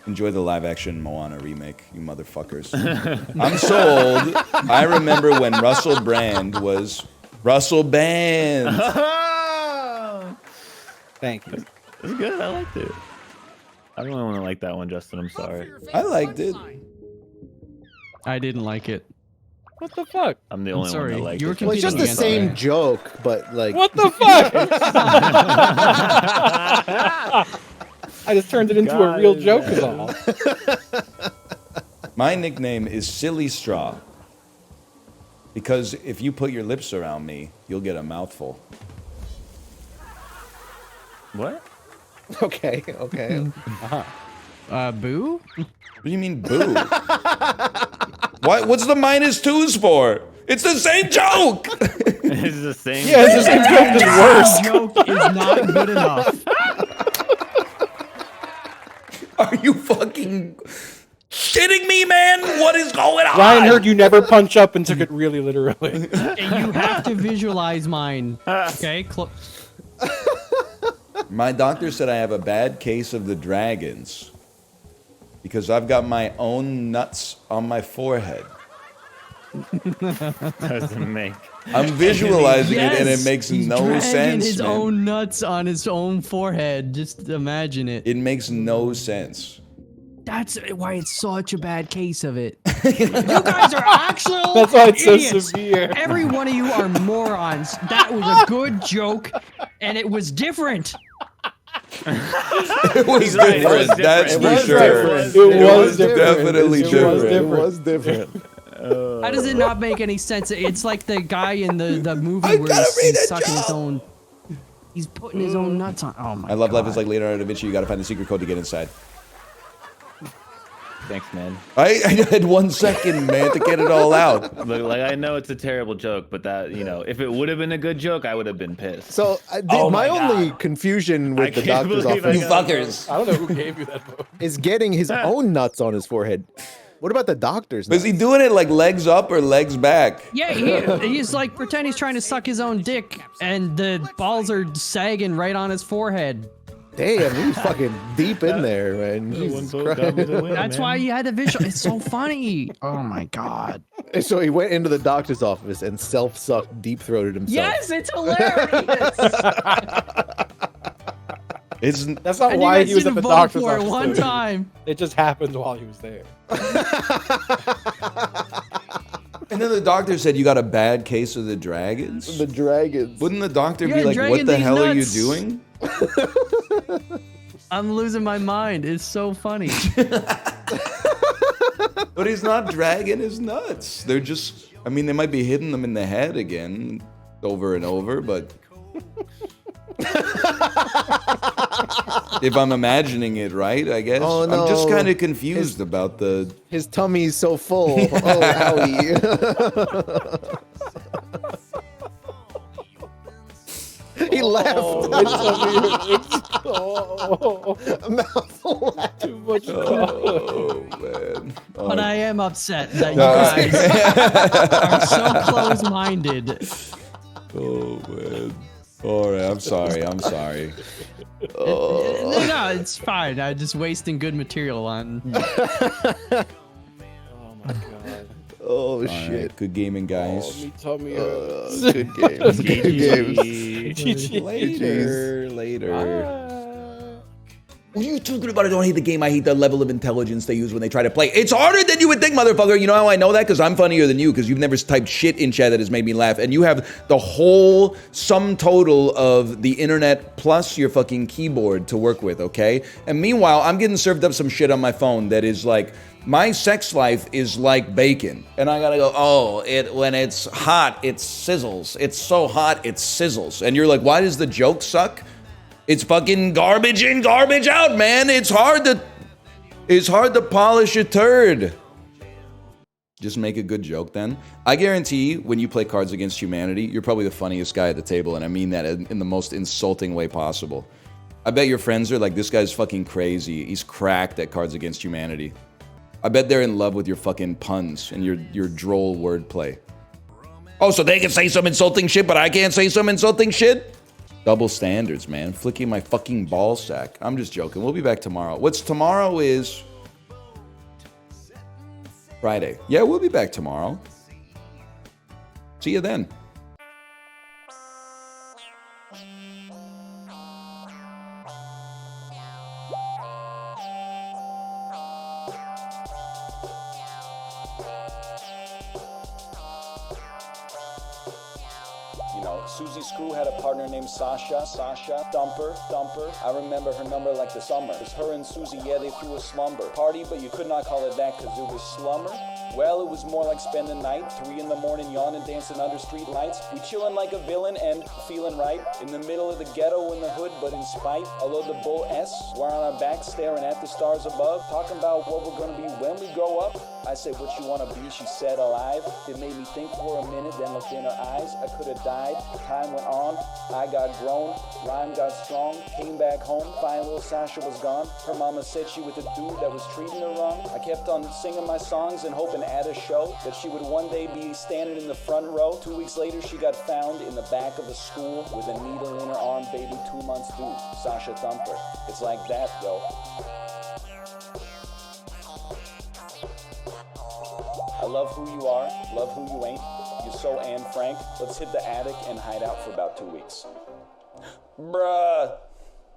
Enjoy the live action Moana remake, you motherfuckers. I'm sold. I remember when Russell Brand was Russell Band. Thank you. It's good. I liked it. I don't want to like that one, Justin. I'm sorry. I liked it. I didn't like it. What the fuck? I'm the I'm only sorry. one that liked You were it. Well, it's just the Against same me. joke, but like. What the fuck? I just turned it into a real joke, is all. My nickname is Silly Straw. Because if you put your lips around me, you'll get a mouthful. What? Okay. Boo? What do you mean, boo? What's the -2s for? It's the same joke! It's the same. Yeah, it's the same joke, just worse. Joke is not good enough. Are you fucking shitting me, man? What is going on? Ryan heard you never punch up and took it really literally. You have to visualize mine. Okay? My doctor said I have a bad case of the dragons because I've got my own nuts on my forehead. Doesn't make. I'm visualizing it and it Yes, makes he's no dragging sense, his man. own nuts on his own forehead. Just imagine it. It makes no sense. That's why it's such a bad case of it. You guys are actual That's why it's so idiots. severe. Every one of you are morons. That was a good joke, and it was different. It was He's right, it was different. That's different. for It sure. was It was definitely It different. was different. How does it not make any sense? It's like the guy in the movie I where gotta read he's a sucking his joke. own. He's putting his own nuts on. Oh my! I love God. life is like Leonardo da Vinci. You got to find the secret code to get inside. Thanks, man. I had 1 second, man, to get it all out. Look, like I know it's a terrible joke, but that if it would have been a good joke, I would have been pissed. So my only confusion with the can't doctor's believe I office got Fuckers. I don't know who gave you that vote. is getting his own nuts on his forehead. What about the doctor's nuts? Is he doing it like legs up or legs back? Yeah, he's like pretend he's trying to suck his own dick, and the balls are sagging right on his forehead. Damn, he's fucking deep in there, man. Jesus Christ. That's why you had the visual. It's so funny. Oh my God. And so he went into the doctor's office and self-sucked, deep-throated himself. Yes, it's hilarious. That's not And why you he guys was at didn't the vote doctor's for it office. one though. time. It just happened while he was there. And then the doctor said you got a bad case of the dragons. The dragons. Wouldn't the doctor Yeah, be like, dragon "What the these hell are you nuts." doing?" I'm losing my mind. It's so funny. But he's not dragging his nuts. They're just, I mean, they might be hitting them in the head again over and over, but if I'm imagining it right, I guess. Oh, no. I'm just kind of confused about the... His tummy's so full. Oh, Howie. He laughed. Mouthful laugh. Too much. Oh, man. But I am upset that you guys are so close-minded. Oh, man. All right, I'm sorry. No, it's fine. I'm just wasting good material on. Oh my God. Oh, All shit. right, good gaming, guys. Me tummy hurts. Good games. Good games. Later. What are you talking about? I don't hate the game. I hate the level of intelligence they use when they try to play. It's harder than you would think, motherfucker. You know how I know that? Because I'm funnier than you, because you've never typed shit in chat that has made me laugh. And you have the whole sum total of the internet plus your fucking keyboard to work with, okay? And meanwhile, I'm getting served up some shit on my phone that is like, my sex life is like bacon. And I gotta go, when it's hot, it sizzles. It's so hot, it sizzles. And you're like, why does the joke suck? It's fucking garbage in, garbage out, man. It's hard to polish a turd. Just make a good joke then. I guarantee when you play Cards Against Humanity, you're probably the funniest guy at the table, and I mean that in the most insulting way possible. I bet your friends are like, this guy's fucking crazy. He's cracked at Cards Against Humanity. I bet they're in love with your fucking puns and your droll wordplay. Oh, so they can say some insulting shit, but I can't say some insulting shit? Double standards, man. Flicking my fucking ball sack. I'm just joking. We'll be back tomorrow. What's tomorrow is... Friday. Yeah, we'll be back tomorrow. See you then. You know, Susie Screw had a partner named Sasha, Dumper. I remember her number like the summer. It was her and Susie, yeah, they threw a slumber party, but you could not call it that because it was slumber. Well, it was more like spending night, 3 in the morning, yawning, dancing under street lights. We chilling like a villain and feeling right. In the middle of the ghetto in the hood, but in spite, although the bull S, we're on our backs staring at the stars above, talking about what we're gonna be when we grow up. I said, what you wanna be? She said, alive. It made me think for a minute, then looked in her eyes. I could have died. Time went on. I got grown. Rhyme got strong. Came back home. Fine little Sasha was gone. Her mama said she was a dude that was treating her wrong. I kept on singing my songs and hoping at a show that she would one day be standing in the front row. 2 weeks later, she got found in the back of a school with a needle in her arm, baby, 2 months due. Sasha Thumper. It's like that, yo. I love who you are, love who you ain't. You're so Anne Frank. Let's hit the attic and hide out for about 2 weeks. Bruh.